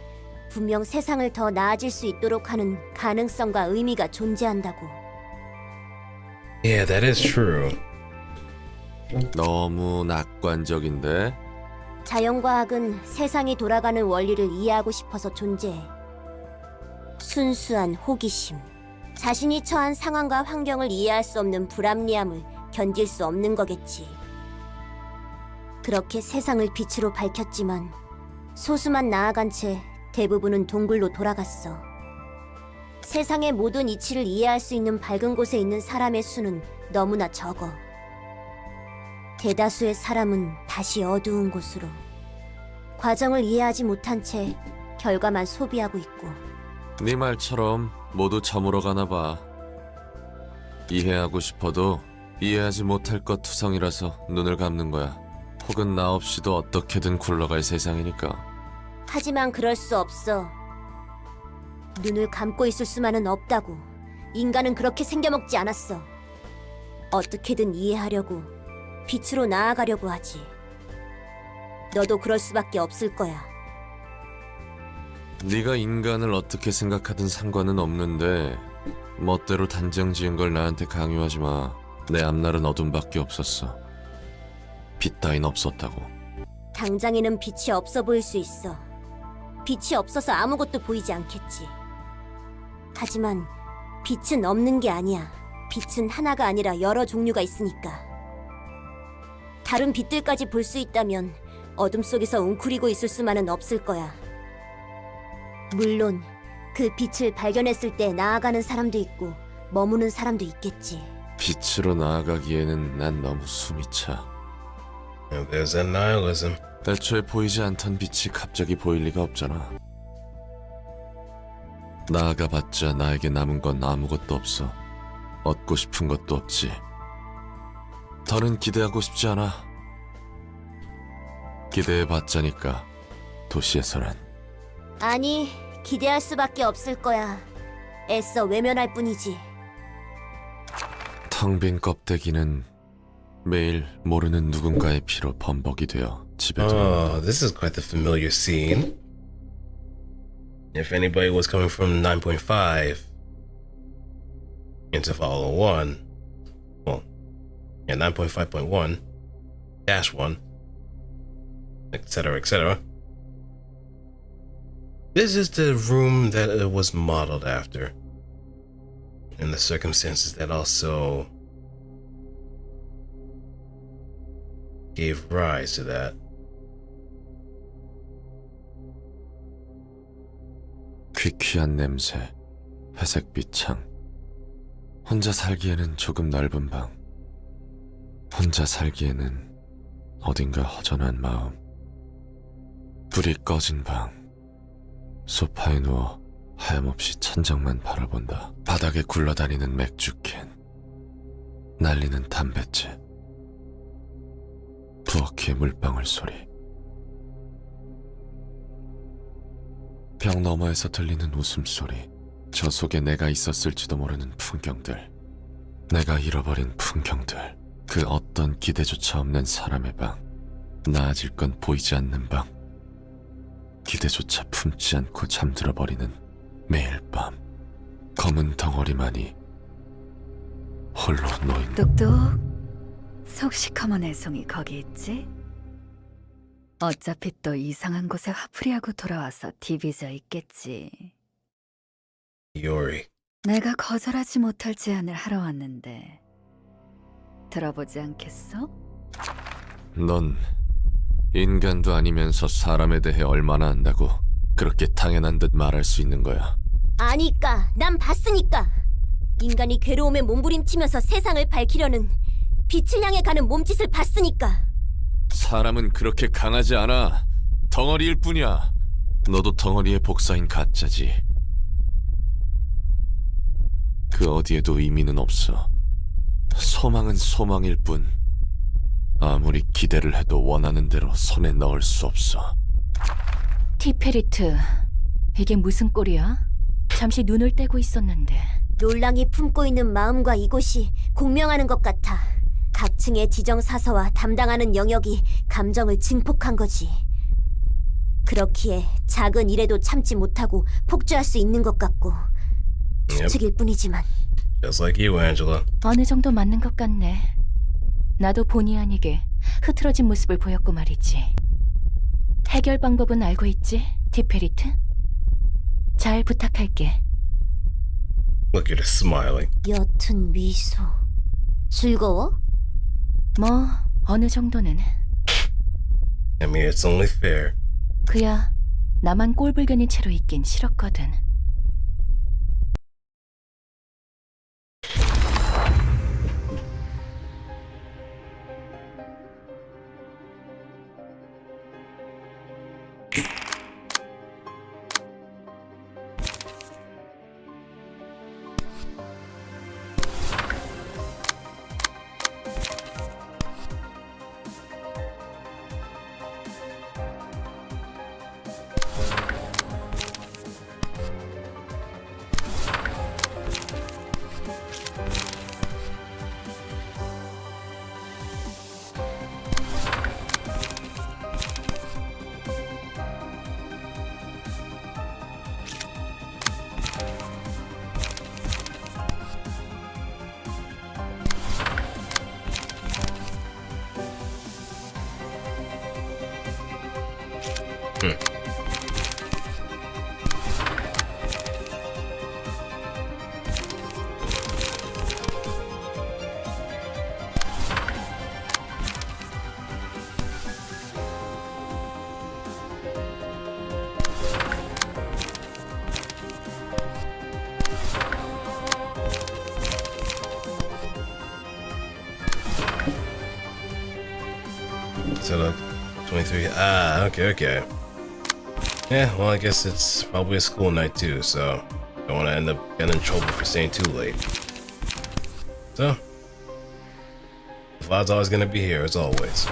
분명 세상을 더 나아질 수 있도록 하는 가능성과 의미가 존재한다고. Yeah, that is true. 너무 낙관적인데? 자연과학은 세상이 돌아가는 원리를 이해하고 싶어서 존재해. 순수한 호기심, 자신이 처한 상황과 환경을 이해할 수 없는 불합리함을 견딜 수 없는 거겠지. 그렇게 세상을 빛으로 밝혔지만 소수만 나아간 채 대부분은 동굴로 돌아갔어. 세상의 모든 이치를 이해할 수 있는 밝은 곳에 있는 사람의 수는 너무나 적어. 대다수의 사람은 다시 어두운 곳으로, 과정을 이해하지 못한 채 결과만 소비하고 있고. 네 말처럼 모두 저물어 가나 봐. 이해하고 싶어도 이해하지 못할 것 투성이라서 눈을 감는 거야. 혹은 나 없이도 어떻게든 굴러갈 세상이니까. 하지만 그럴 수 없어. 눈을 감고 있을 수만은 없다고. 인간은 그렇게 생겨먹지 않았어. 어떻게든 이해하려고, 빛으로 나아가려고 하지. 너도 그럴 수밖에 없을 거야. 네가 인간을 어떻게 생각하든 상관은 없는데 멋대로 단정 지은 걸 나한테 강요하지 마. 내 앞날은 어둠밖에 없었어. 빛 따윈 없었다고. 당장에는 빛이 없어 보일 수 있어. 빛이 없어서 아무것도 보이지 않겠지. 하지만 빛은 없는 게 아니야. 빛은 하나가 아니라 여러 종류가 있으니까. 다른 빛들까지 볼 수 있다면 어둠 속에서 웅크리고 있을 수만은 없을 거야. 물론 그 빛을 발견했을 때 나아가는 사람도 있고 머무는 사람도 있겠지. 빛으로 나아가기에는 난 너무 숨이 차. There's that nihilism. 애초에 보이지 않던 빛이 갑자기 보일 리가 없잖아. 나아가봤자 나에게 남은 건 아무것도 없어. 얻고 싶은 것도 없지. 더는 기대하고 싶지 않아. 기대해봤자니까 도시에서는. 아니, 기대할 수밖에 없을 거야. 애써 외면할 뿐이지. 텅 빈 껍데기는 매일 모르는 누군가의 피로 범벅이 되어 집에 들어. Oh, this is quite the familiar scene. If anybody was coming from 9.5 into follow 1, well, yeah, 9.5.1 dash 1, etc., etc. This is the room that it was modeled after, and the circumstances that also gave rise to that. 귀퀴한 냄새, 회색빛 창. 혼자 살기에는 조금 넓은 방. 혼자 살기에는 어딘가 허전한 마음. 불이 꺼진 방. 소파에 누워 하염없이 천장만 바라본다. 바닥에 굴러다니는 맥주캔. 날리는 담뱃재. 부엌의 물방울 소리. 벽 너머에서 들리는 웃음소리. 저 속에 내가 있었을지도 모르는 풍경들. 내가 잃어버린 풍경들. 그 어떤 기대조차 없는 사람의 방. 나아질 건 보이지 않는 방. 기대조차 품지 않고 잠들어버리는 매일 밤. 검은 덩어리만이 홀로 놓인. 똑똑. 속 시커먼 애송이 거기 있지? 어차피 또 이상한 곳에 화풀이하고 돌아와서 디비져 있겠지. Yori. 내가 거절하지 못할 제안을 하러 왔는데 들어보지 않겠어? 넌 인간도 아니면서 사람에 대해 얼마나 안다고 그렇게 당연한 듯 말할 수 있는 거야. 아니까, 난 봤으니까. 인간이 괴로움에 몸부림치면서 세상을 밝히려는 빛을 향해 가는 몸짓을 봤으니까. 사람은 그렇게 강하지 않아. 덩어리일 뿐이야. 너도 덩어리의 복사인 가짜지. 그 어디에도 의미는 없어. 소망은 소망일 뿐. 아무리 기대를 해도 원하는 대로 손에 넣을 수 없어. 티페리트, 이게 무슨 꼴이야? 잠시 눈을 떼고 있었는데. 롤랑이 품고 있는 마음과 이곳이 공명하는 것 같아. 각층의 지정사서와 담당하는 영역이 감정을 증폭한 거지. 그렇기에 작은 일에도 참지 못하고 폭주할 수 있는 것 같고. 추측일 뿐이지만. Just like you, Angela. 어느 정도 맞는 것 같네. 나도 본의 아니게 흐트러진 모습을 보였고 말이지. 해결 방법은 알고 있지, 티페리트? 잘 부탁할게. Look at her smiling. 옅은 미소. 즐거워? 뭐 어느 정도는. I mean, it's only fair. 그야 나만 꼴불견인 채로 있긴 싫었거든. So look, 23. Ah, okay. Yeah, well, I guess it's probably a school night too, so don't want to end up getting in trouble for staying too late. So, the Vlad's always gonna be here as always.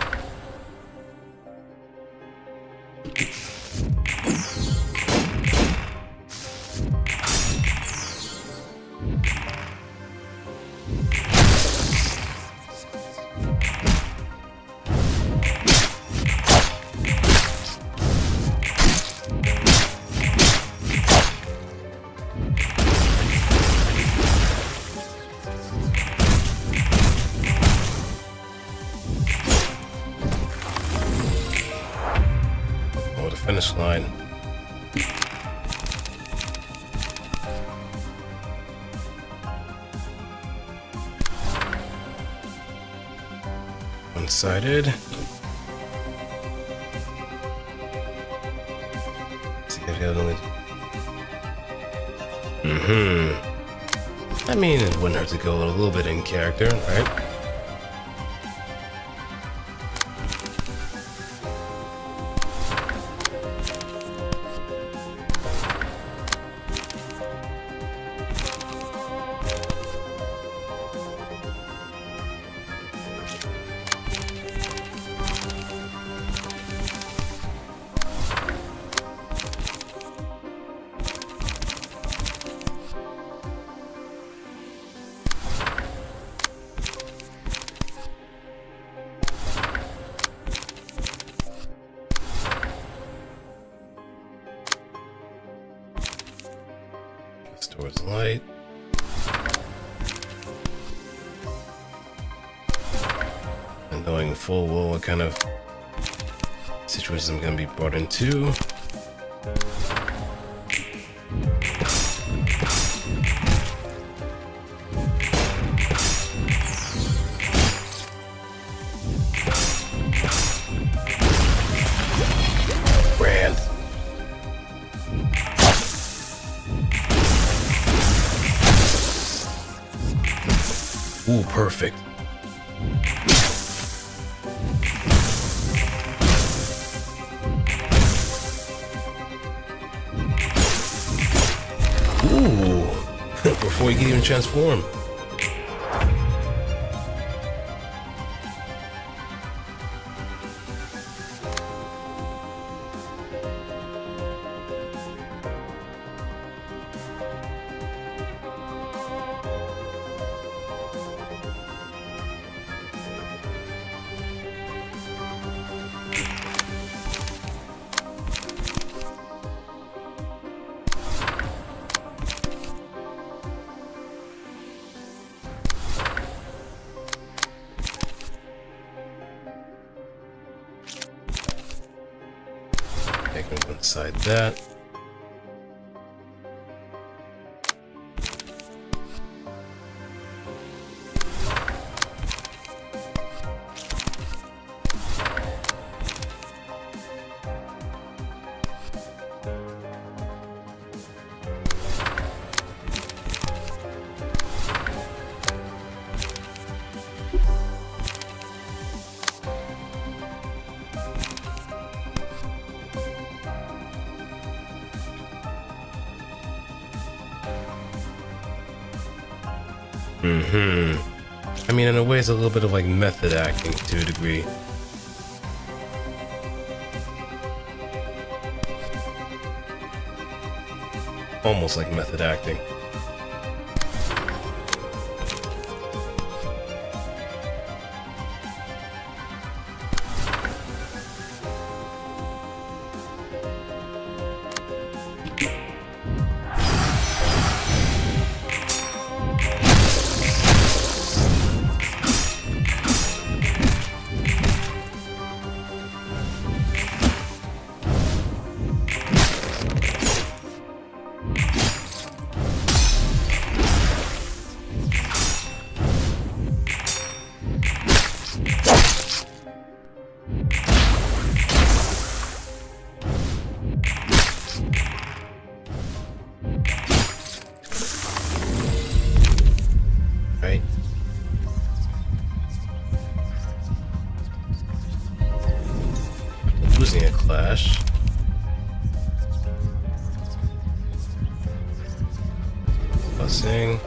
finish line. One-sided. See if you have I mean, it wouldn't hurt to go a little bit in character, right? Towards light. And knowing full well what kind of situations I'm going to be brought into. Grand. Ooh, perfect. Ooh, before you can even transform. Taking inside that. I mean, in a way, it's a little bit of like method acting to a degree. Almost like method acting. Right. Losing a clash. Busing.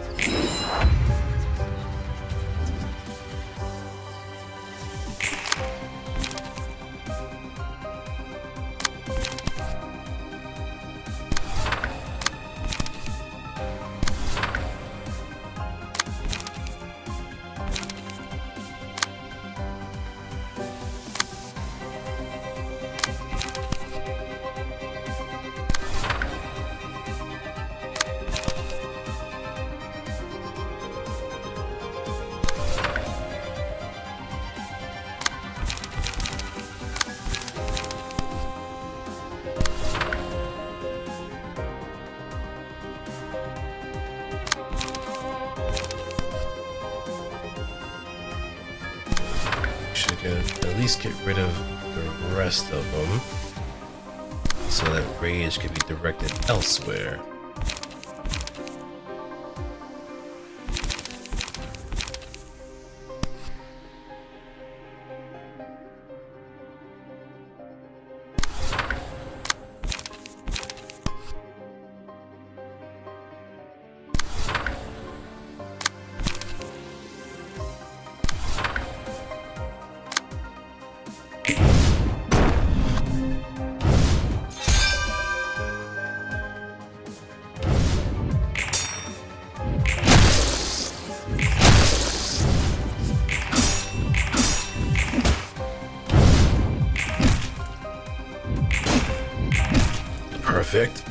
least get rid of the rest of them so that rage can be directed elsewhere. Perfect.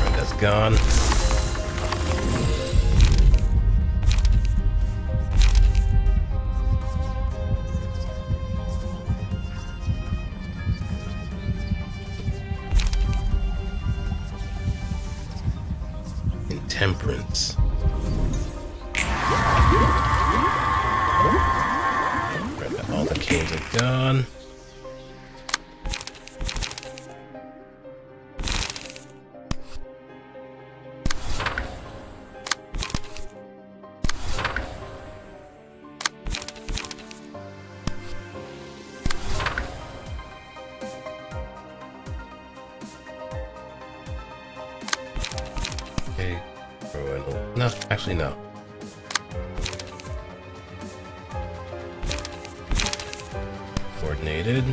Alright, that's gone. Temperance. Right, all the canes are gone. Okay. No, actually no. Coordinated.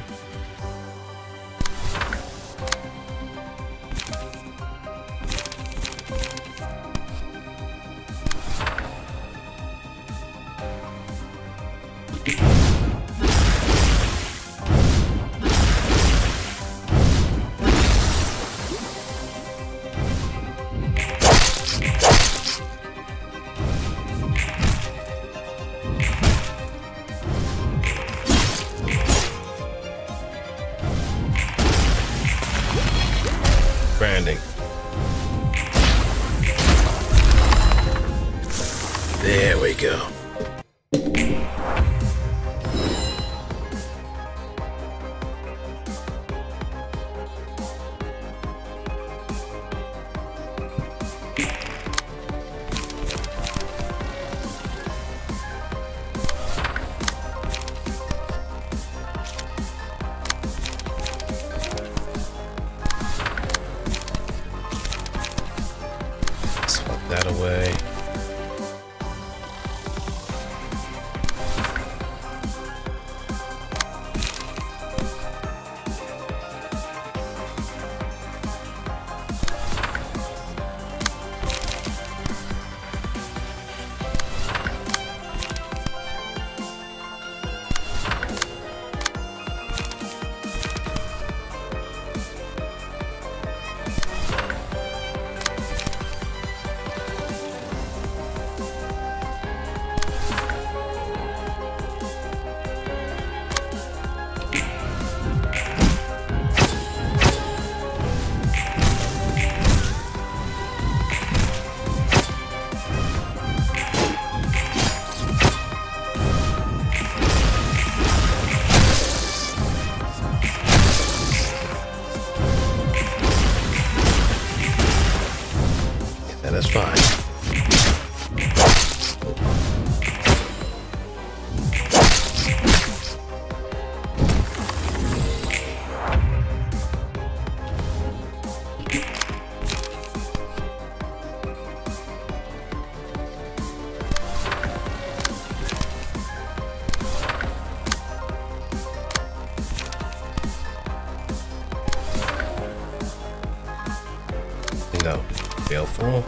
Branding. There we go. Swap that away. That is fine. No, baleful.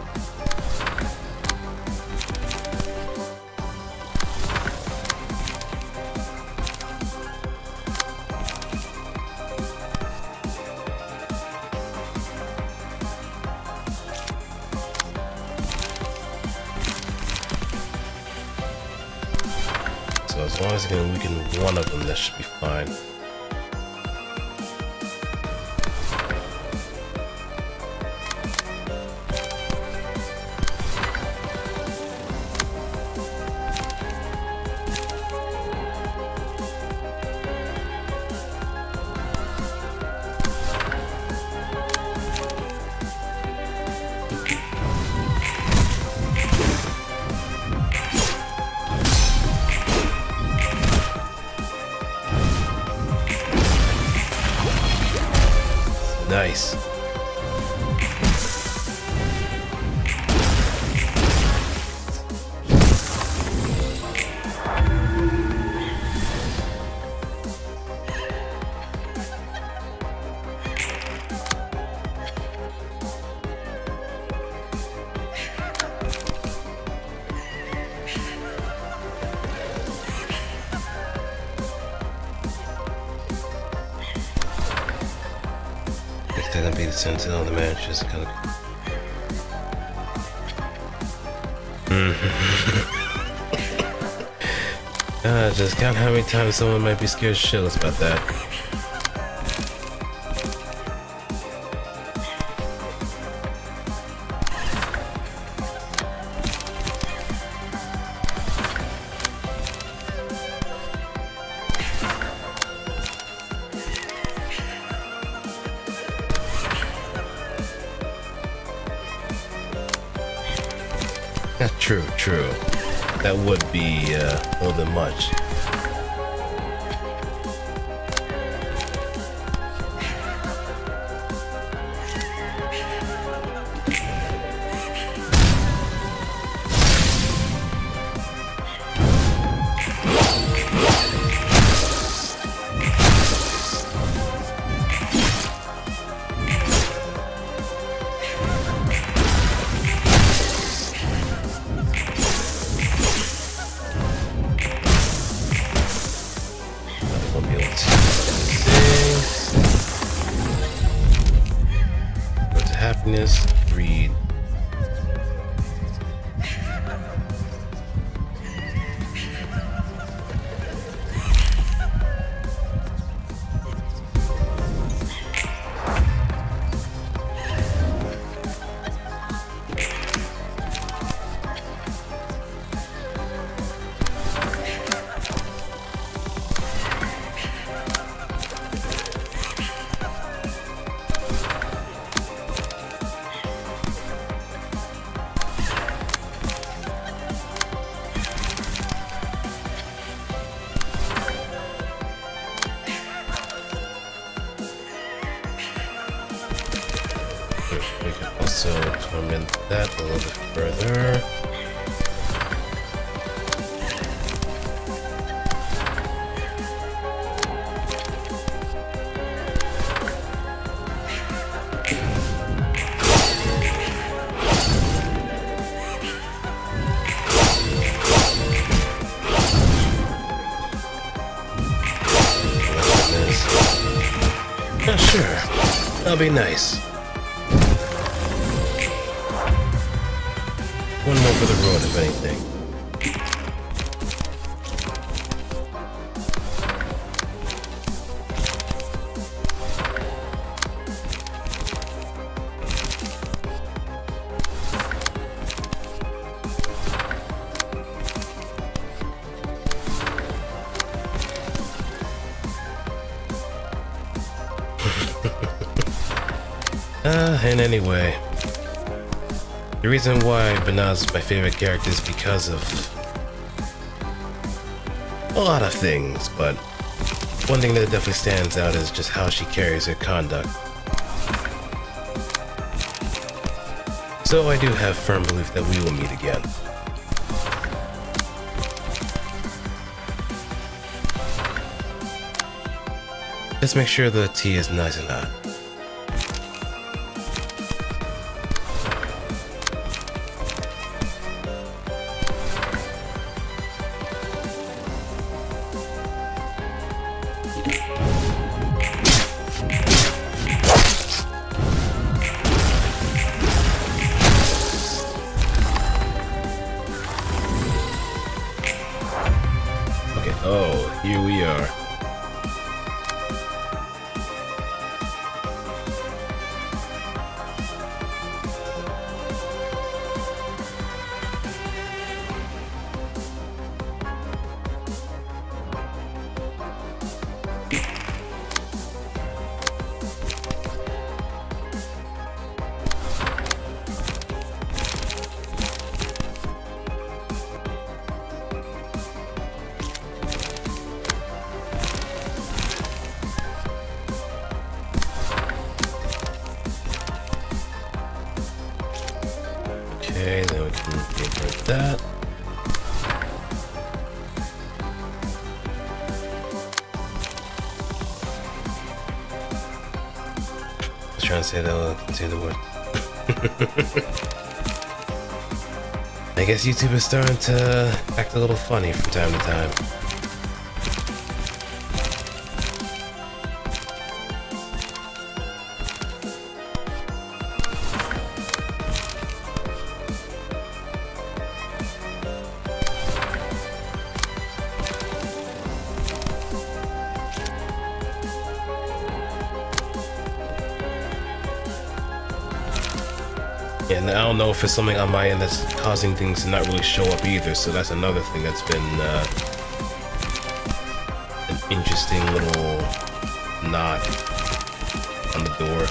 As long as I can weaken one of them, that should be fine. Nice. That gonna be the sentinel of the match. Just kind of. Just count how many times someone might be scared shitless about that. True, true. That would be a little bit much. Happiness, greed. We can also torment that a little bit further. Yeah, sure. That'll be nice. One more for the road, if anything. And anyway, the reason why Banaz is my favorite character is because of a lot of things, but one thing that definitely stands out is just how she carries her conduct. So I do have firm belief that we will meet again. Just make sure the tea is nice and hot. we are. Okay, then we can get rid of that. I was trying to say the word. I guess YouTube is starting to act a little funny from time to time. Yeah, and I don't know if it's something on my end that's causing things to not really show up either, so that's another thing that's been an interesting little knock on the door.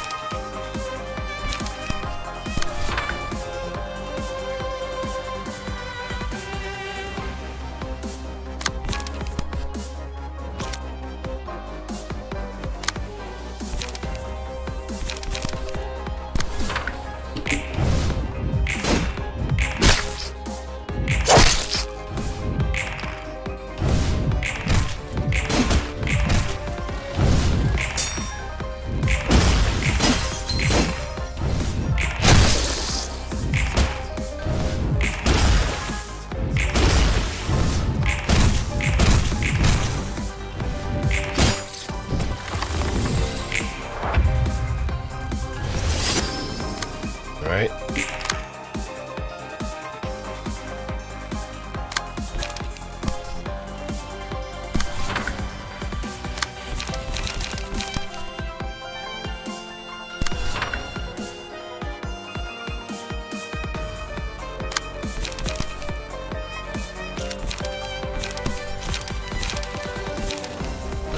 Right.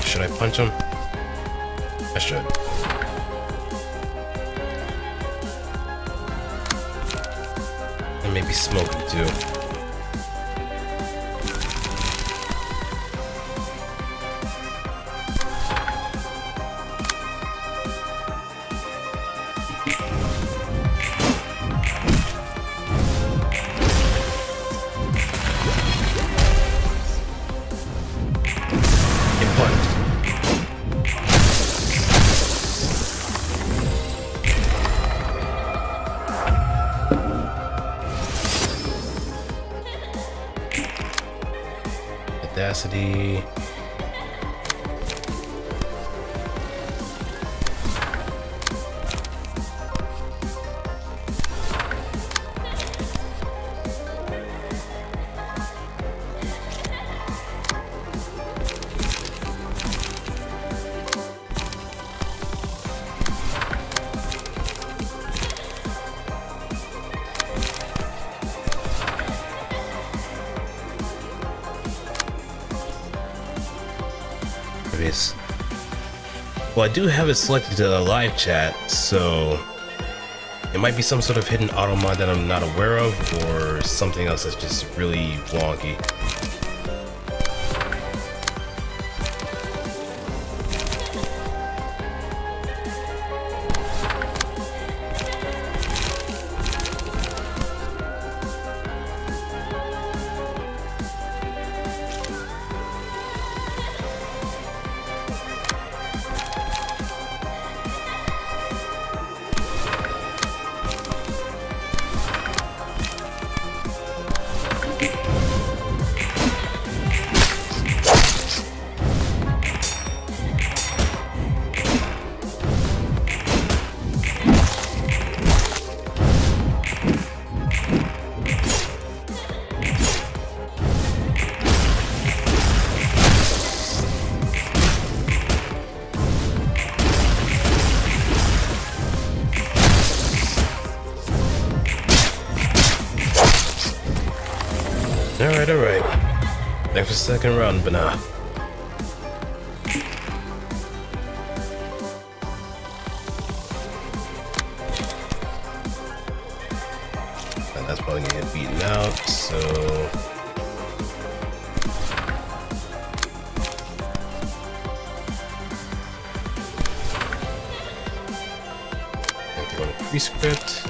Should I punch him? I should. And maybe smoke him too. Audacity. Well, I do have it selected to the live chat, so it might be some sort of hidden auto mod that I'm not aware of, or something else that's just really wonky. Alright, alright. Thanks for the second round, but nah. And that's probably gonna get beaten out, so... I'm going to pre-script.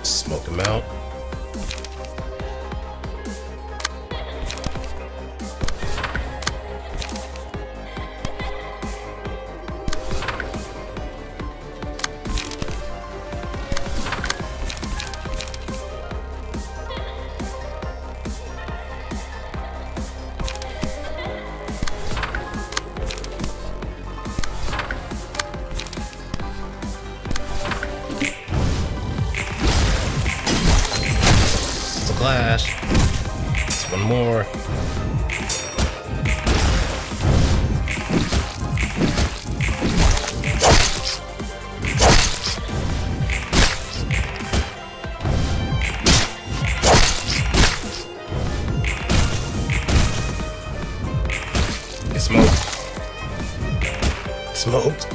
Smoke him out. Clash. Just one more. It's smoked. Smoked.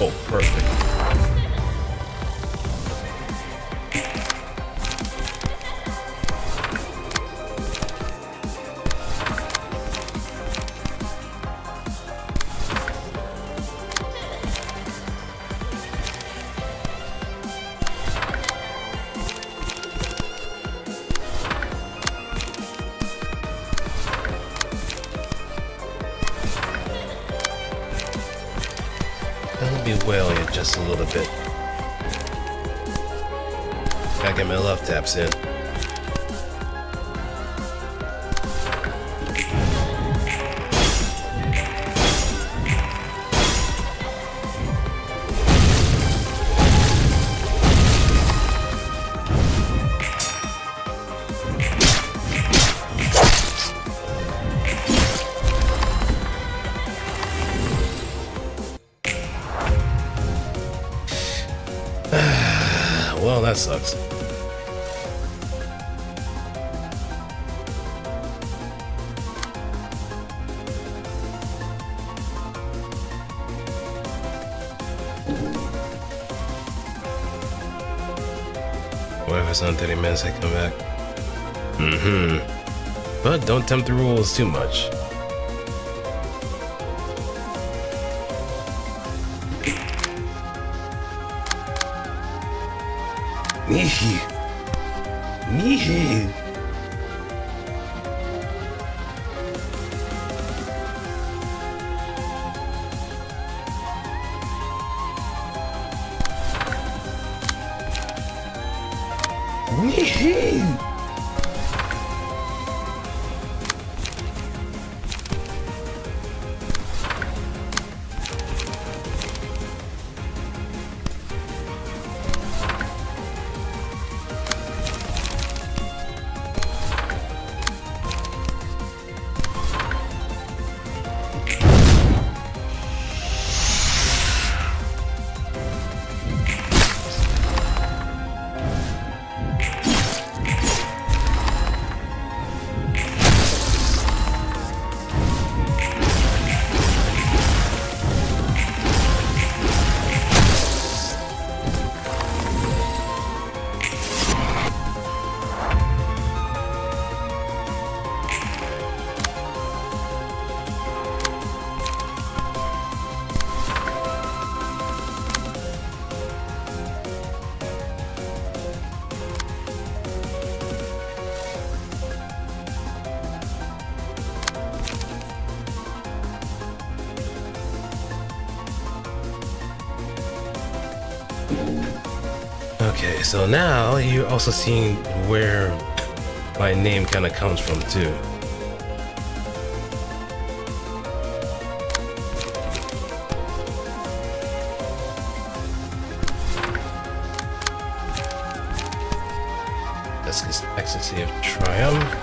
Oh, perfect. I'll be wailing it just a little bit. Gotta get my love taps in. Well, that sucks. What if it's on 30 minutes I come back? But don't tempt the rules too much. Nihi. Nihi. Nihi. Okay, so now you're also seeing where my name kind of comes from too. This is Ecstasy of Triumph.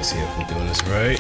See if we're doing this right.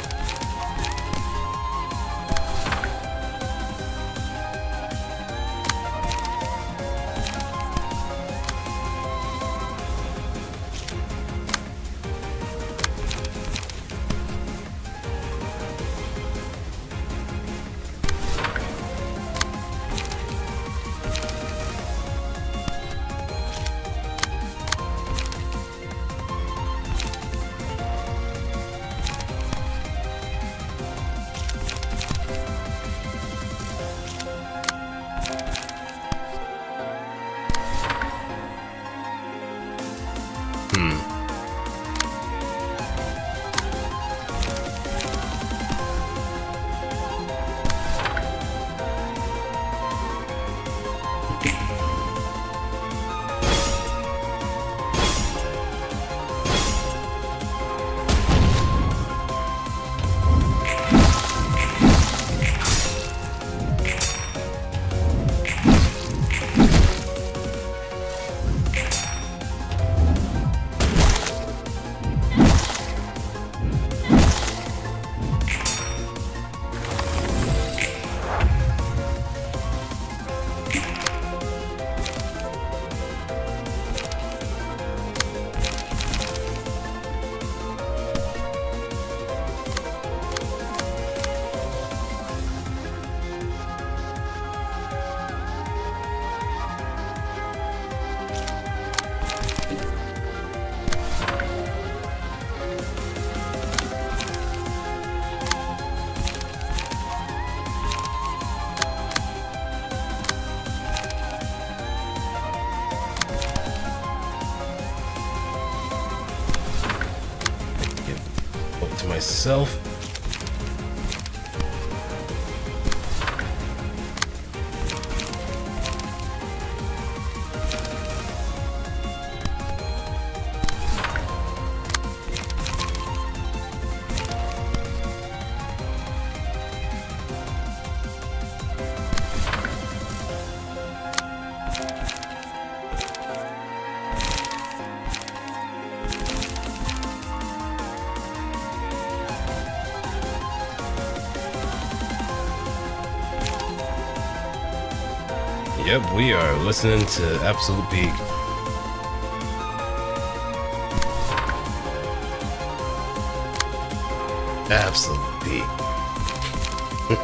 To myself. Yep, we are listening to Absolute Peak. Absolute Peak. Wait.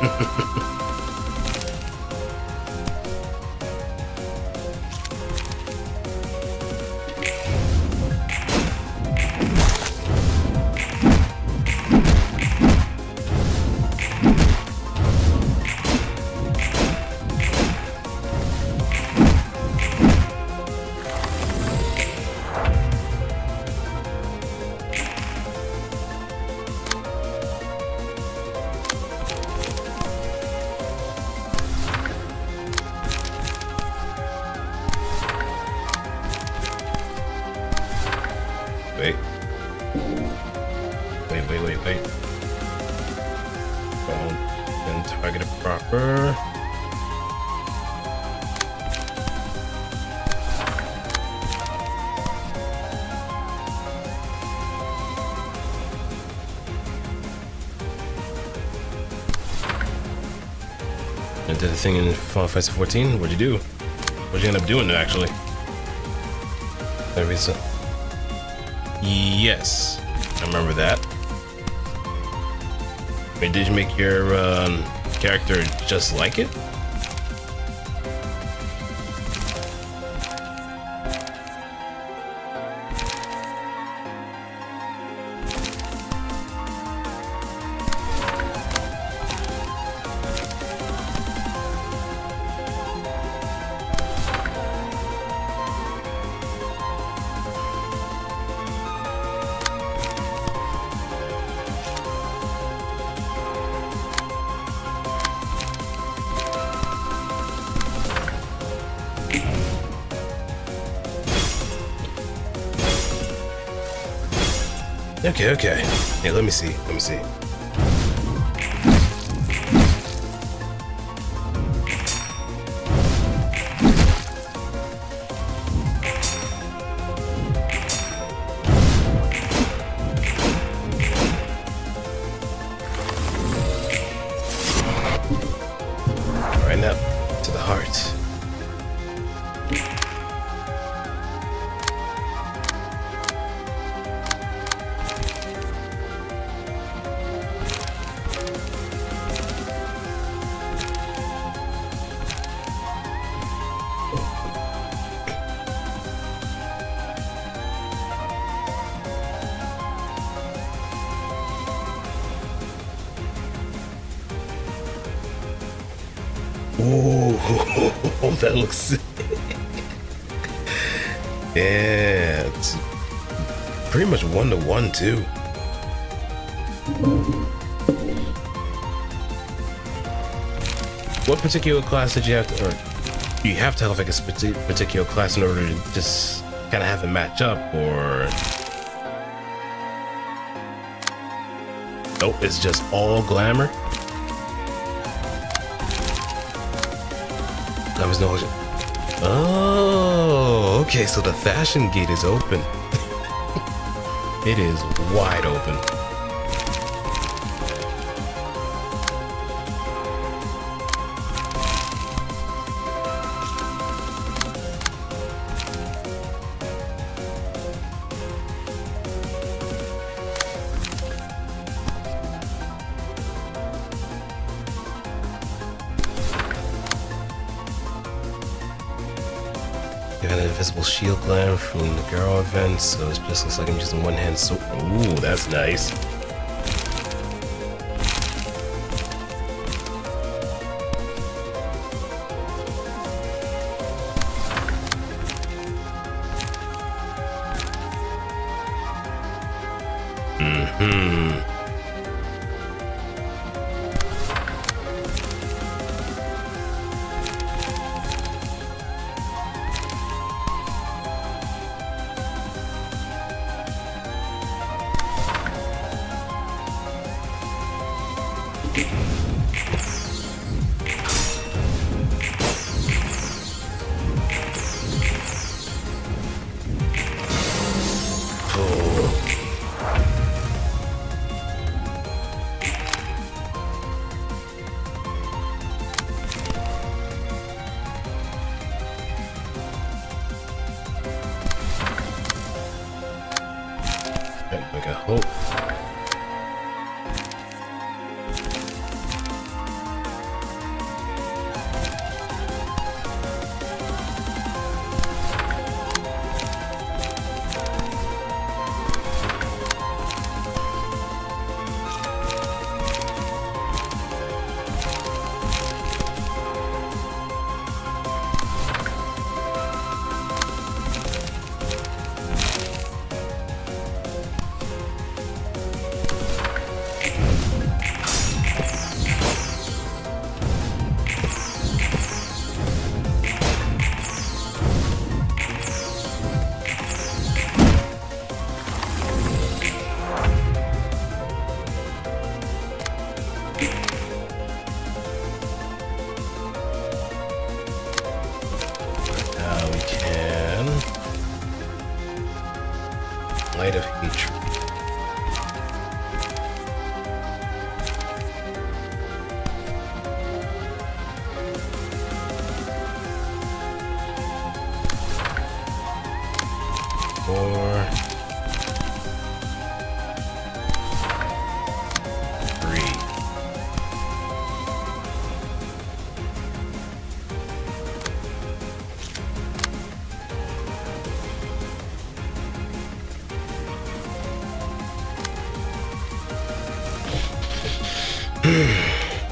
Wait. Oh, then target it proper. I did the thing in Final Fantasy 14. What'd you do? What'd you end up doing actually? Yes, I remember that. Wait, did you make your character just like it? Okay. Hey, let me see. Right now, to the heart. Oh, that looks sick. Yeah, it's pretty much 1-to-1 too. What particular class did you have to, or you have to have like a particular class in order to just kind of have it match up, or oh, it's just all glamour? There was no. Oh, okay. So the fashion gate is open. It is wide open. You got an invisible shield glam from the girl event, so it just looks like I'm using one hand. So, ooh, that's nice.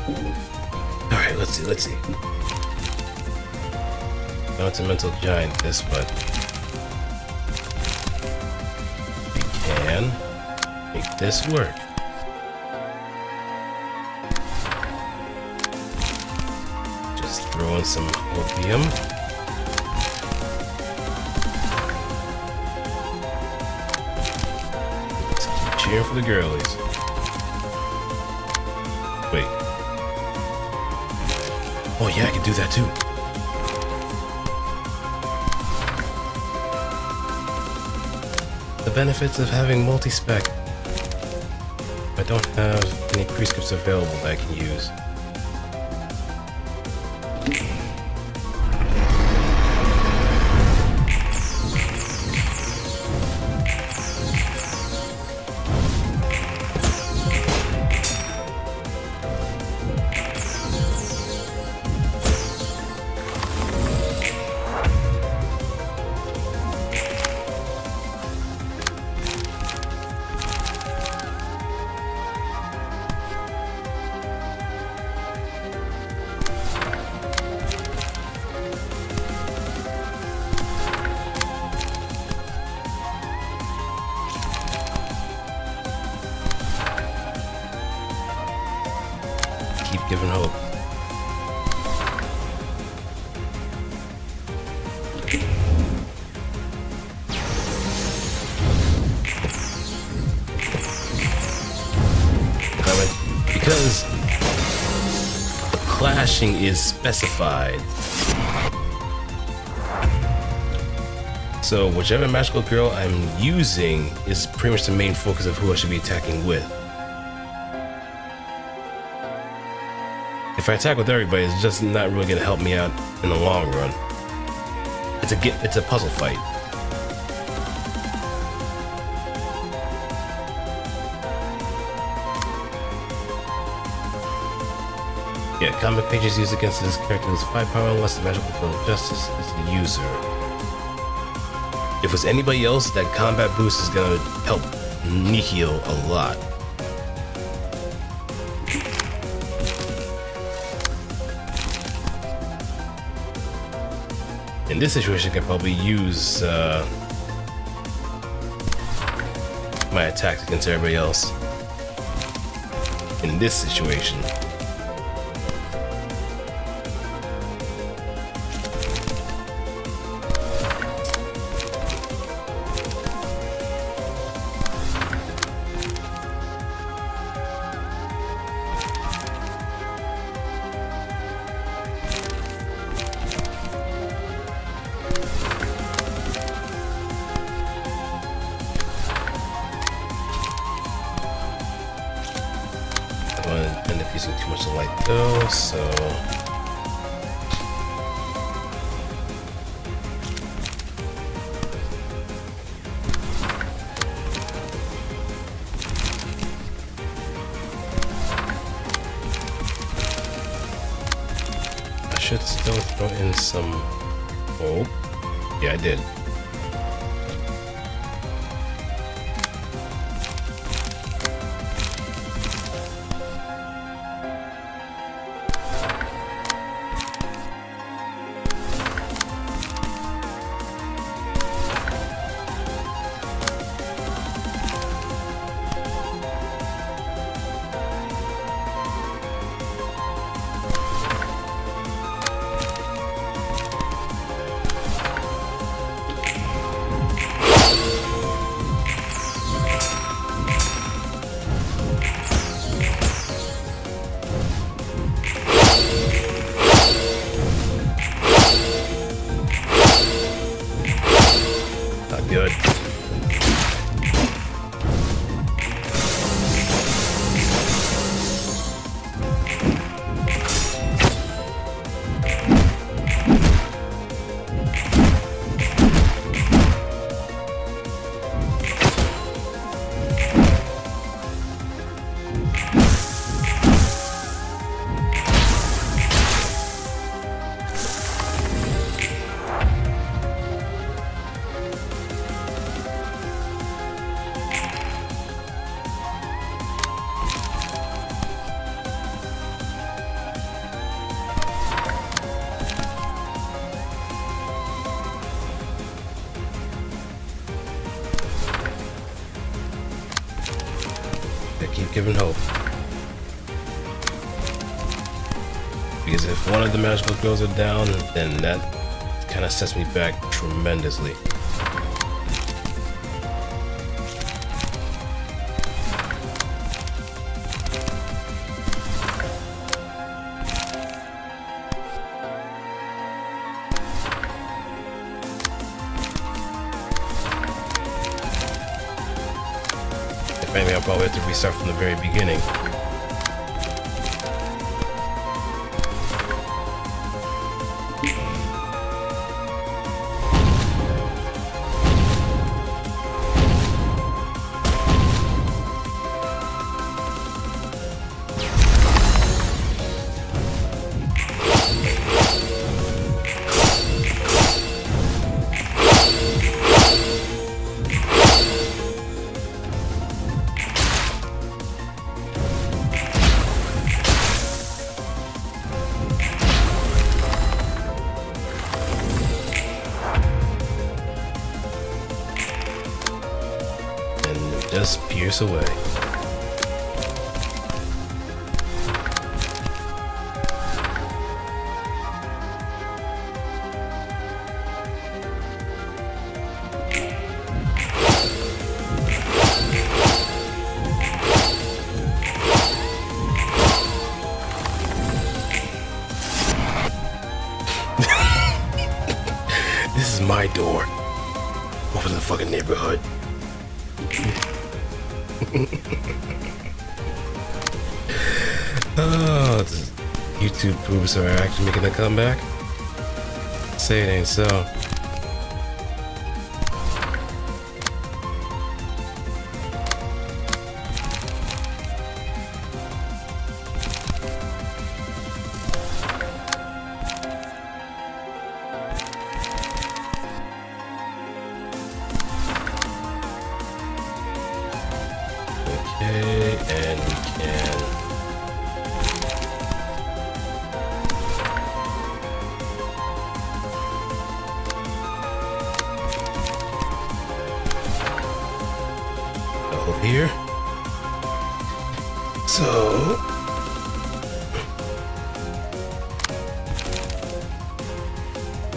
Alright, let's see. Not a mental giant this, but we can make this work. Just throw in some opium. Let's keep cheering for the girlies. Wait. Oh yeah, I can do that too. The benefits of having multi-spec. I don't have any prescripts available that I can use. Keep giving hope. Because the clashing is specified. So whichever magical girl I'm using is pretty much the main focus of who I should be attacking with. If I attack with everybody, it's just not really gonna help me out in the long run. It's a puzzle fight. Yeah, combat pages used against this character is 5 power unless the magical field of justice is the user. If it's anybody else, that combat boost is gonna help me heal a lot. In this situation, I can probably use my attacks against everybody else. In this situation. I'm gonna end up using too much light though, so I should still throw in some. Oh, yeah, I did. given hope. Because if one of the magical girls are down, then that kind of sets me back tremendously. If anything, I'll probably have to restart from the very beginning. Just pierce away. This is my door. Open the fucking neighborhood. Oh, YouTube boobs are actually making a comeback? Say it ain't so. Okay, and we can... over here. So...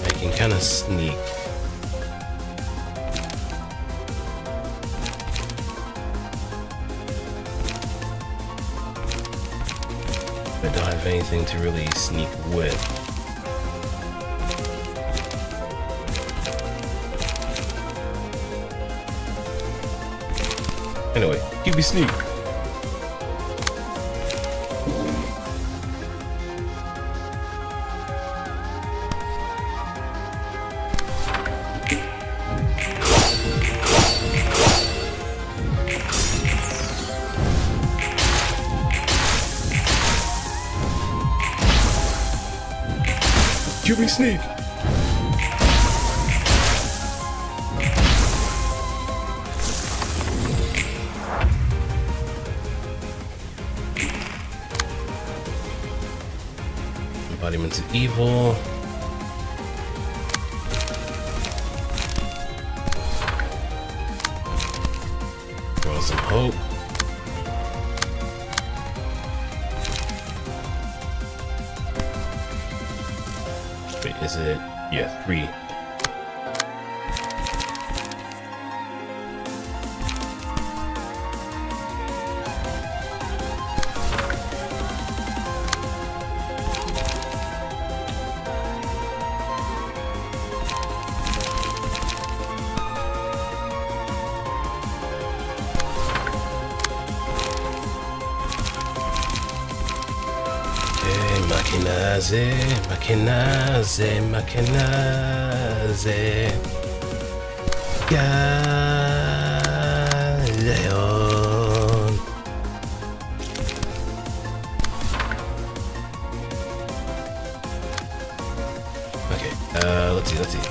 I can kind of sneak. I don't have anything to really sneak with. Anyway, give me sneak. Give me sneak. Embodiments of evil. Draw some hope. Wait, is it? Yeah, 3. Maquinaze. Galeon. Okay, let's see.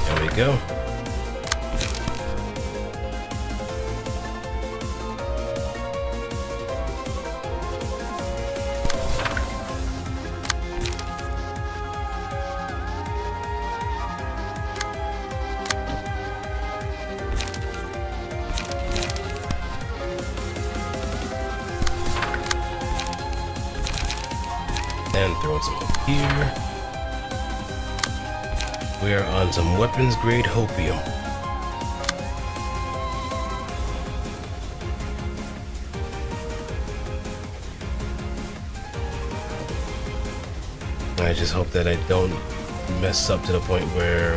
There we go. And throwing some up here. We are on some weapons grade hopium. I just hope that I don't mess up to the point where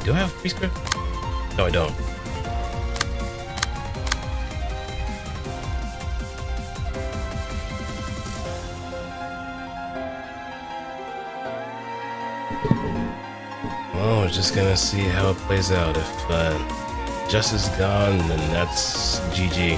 do I have prescript? No, I don't. Well, we're just gonna see how it plays out. If Justice is gone, then that's GG.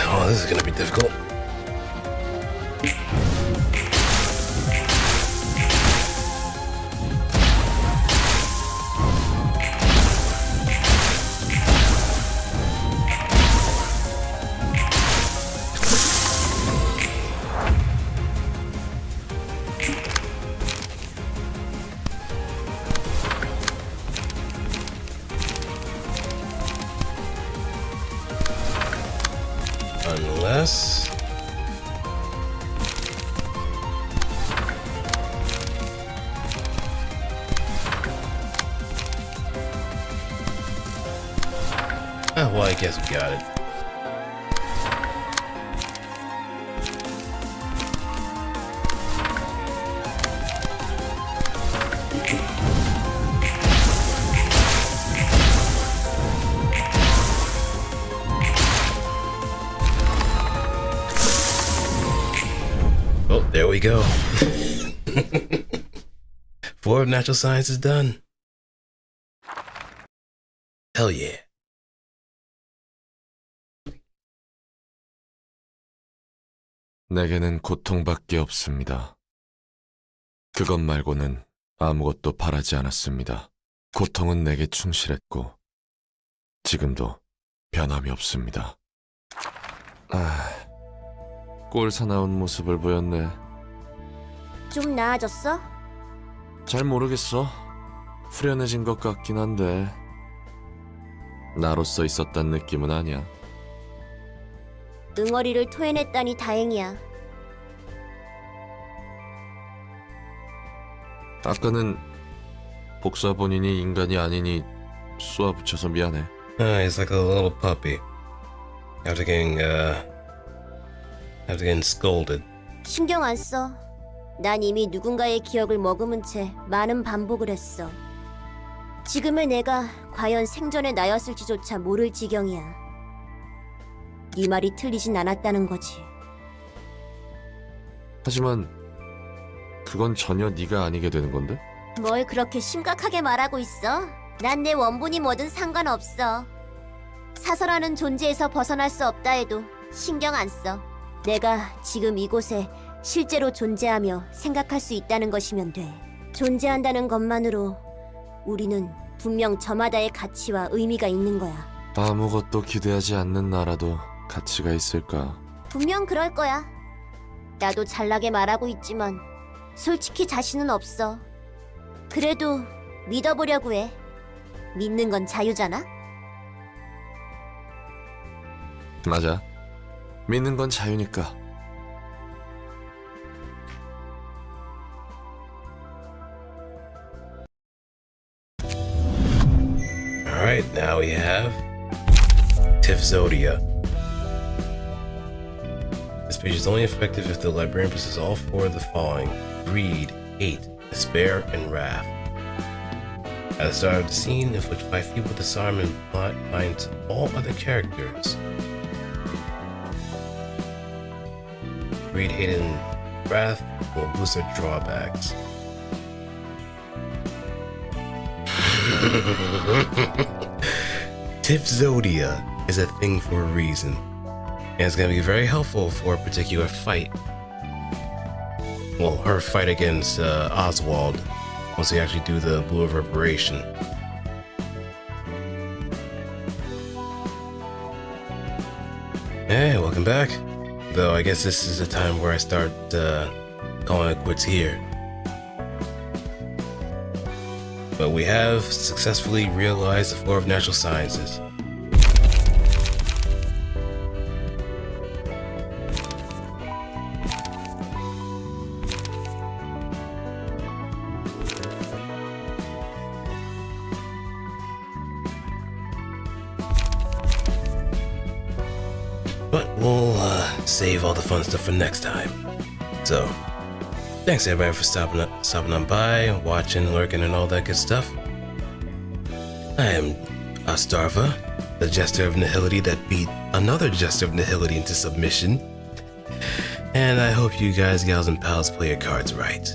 Oh, this is gonna be difficult. Unless... Oh, well, I guess we got it. Oh, there we go. 4 of natural science is done. Hell yeah. 내게는 고통밖에 없습니다. 그것 말고는 아무것도 바라지 않았습니다. 고통은 내게 충실했고 지금도 변함이 없습니다. 꼴 사나운 모습을 보였네. 좀 나아졌어? 잘 모르겠어. 후련해진 것 같긴 한데 나로서 있었단 느낌은 아니야. 응어리를 토해냈다니 다행이야. 아까는 복사 본인이 인간이 아니니 쏘아붙여서 미안해. He's like a little puppy. After getting scolded. 신경 안 써. 난 이미 누군가의 기억을 머금은 채 많은 반복을 했어. 지금의 내가 과연 생전의 나였을지조차 모를 지경이야. 네 말이 틀리진 않았다는 거지. 하지만 그건 전혀 네가 아니게 되는 건데? 뭘 그렇게 심각하게 말하고 있어? 난 내 원본이 뭐든 상관없어. 사설하는 존재에서 벗어날 수 없다 해도 신경 안 써. 내가 지금 이곳에 실제로 존재하며 생각할 수 있다는 것이면 돼. 존재한다는 것만으로 우리는 분명 저마다의 가치와 의미가 있는 거야. 아무것도 기대하지 않는 나라도 가치가 있을까? 분명 그럴 거야. 나도 잘나게 말하고 있지만 솔직히 자신은 없어. 그래도 믿어보려고 해. 믿는 건 자유잖아? 맞아. 믿는 건 자유니까. Alright, now we have Tifzodia. This page is only effective if the librarian possesses all 4 of the following: greed, hate, despair, and wrath. At the start of the scene, in which 5 people disarm and blind all other characters. Greed, hate, and wrath will lose their drawbacks. Tifzodia is a thing for a reason, and it's going to be very helpful for a particular fight. Well, her fight against Oswald, once we actually do the Blue Reverberation. Hey, welcome back. Though I guess this is the time where I start calling it quits here. But we have successfully realized the floor of natural sciences. But we'll save all the fun stuff for next time. So, thanks everybody for stopping on by, watching, lurking, and all that good stuff. I am Otsdarva, the Jester of Nihility that beat another Jester of Nihility into submission. And I hope you guys, gals, and pals play your cards right.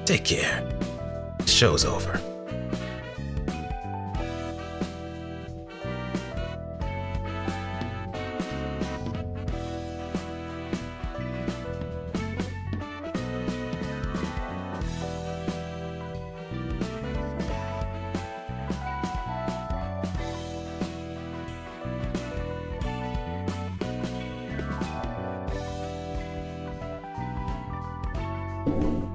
Take care. Show's over. Thank you.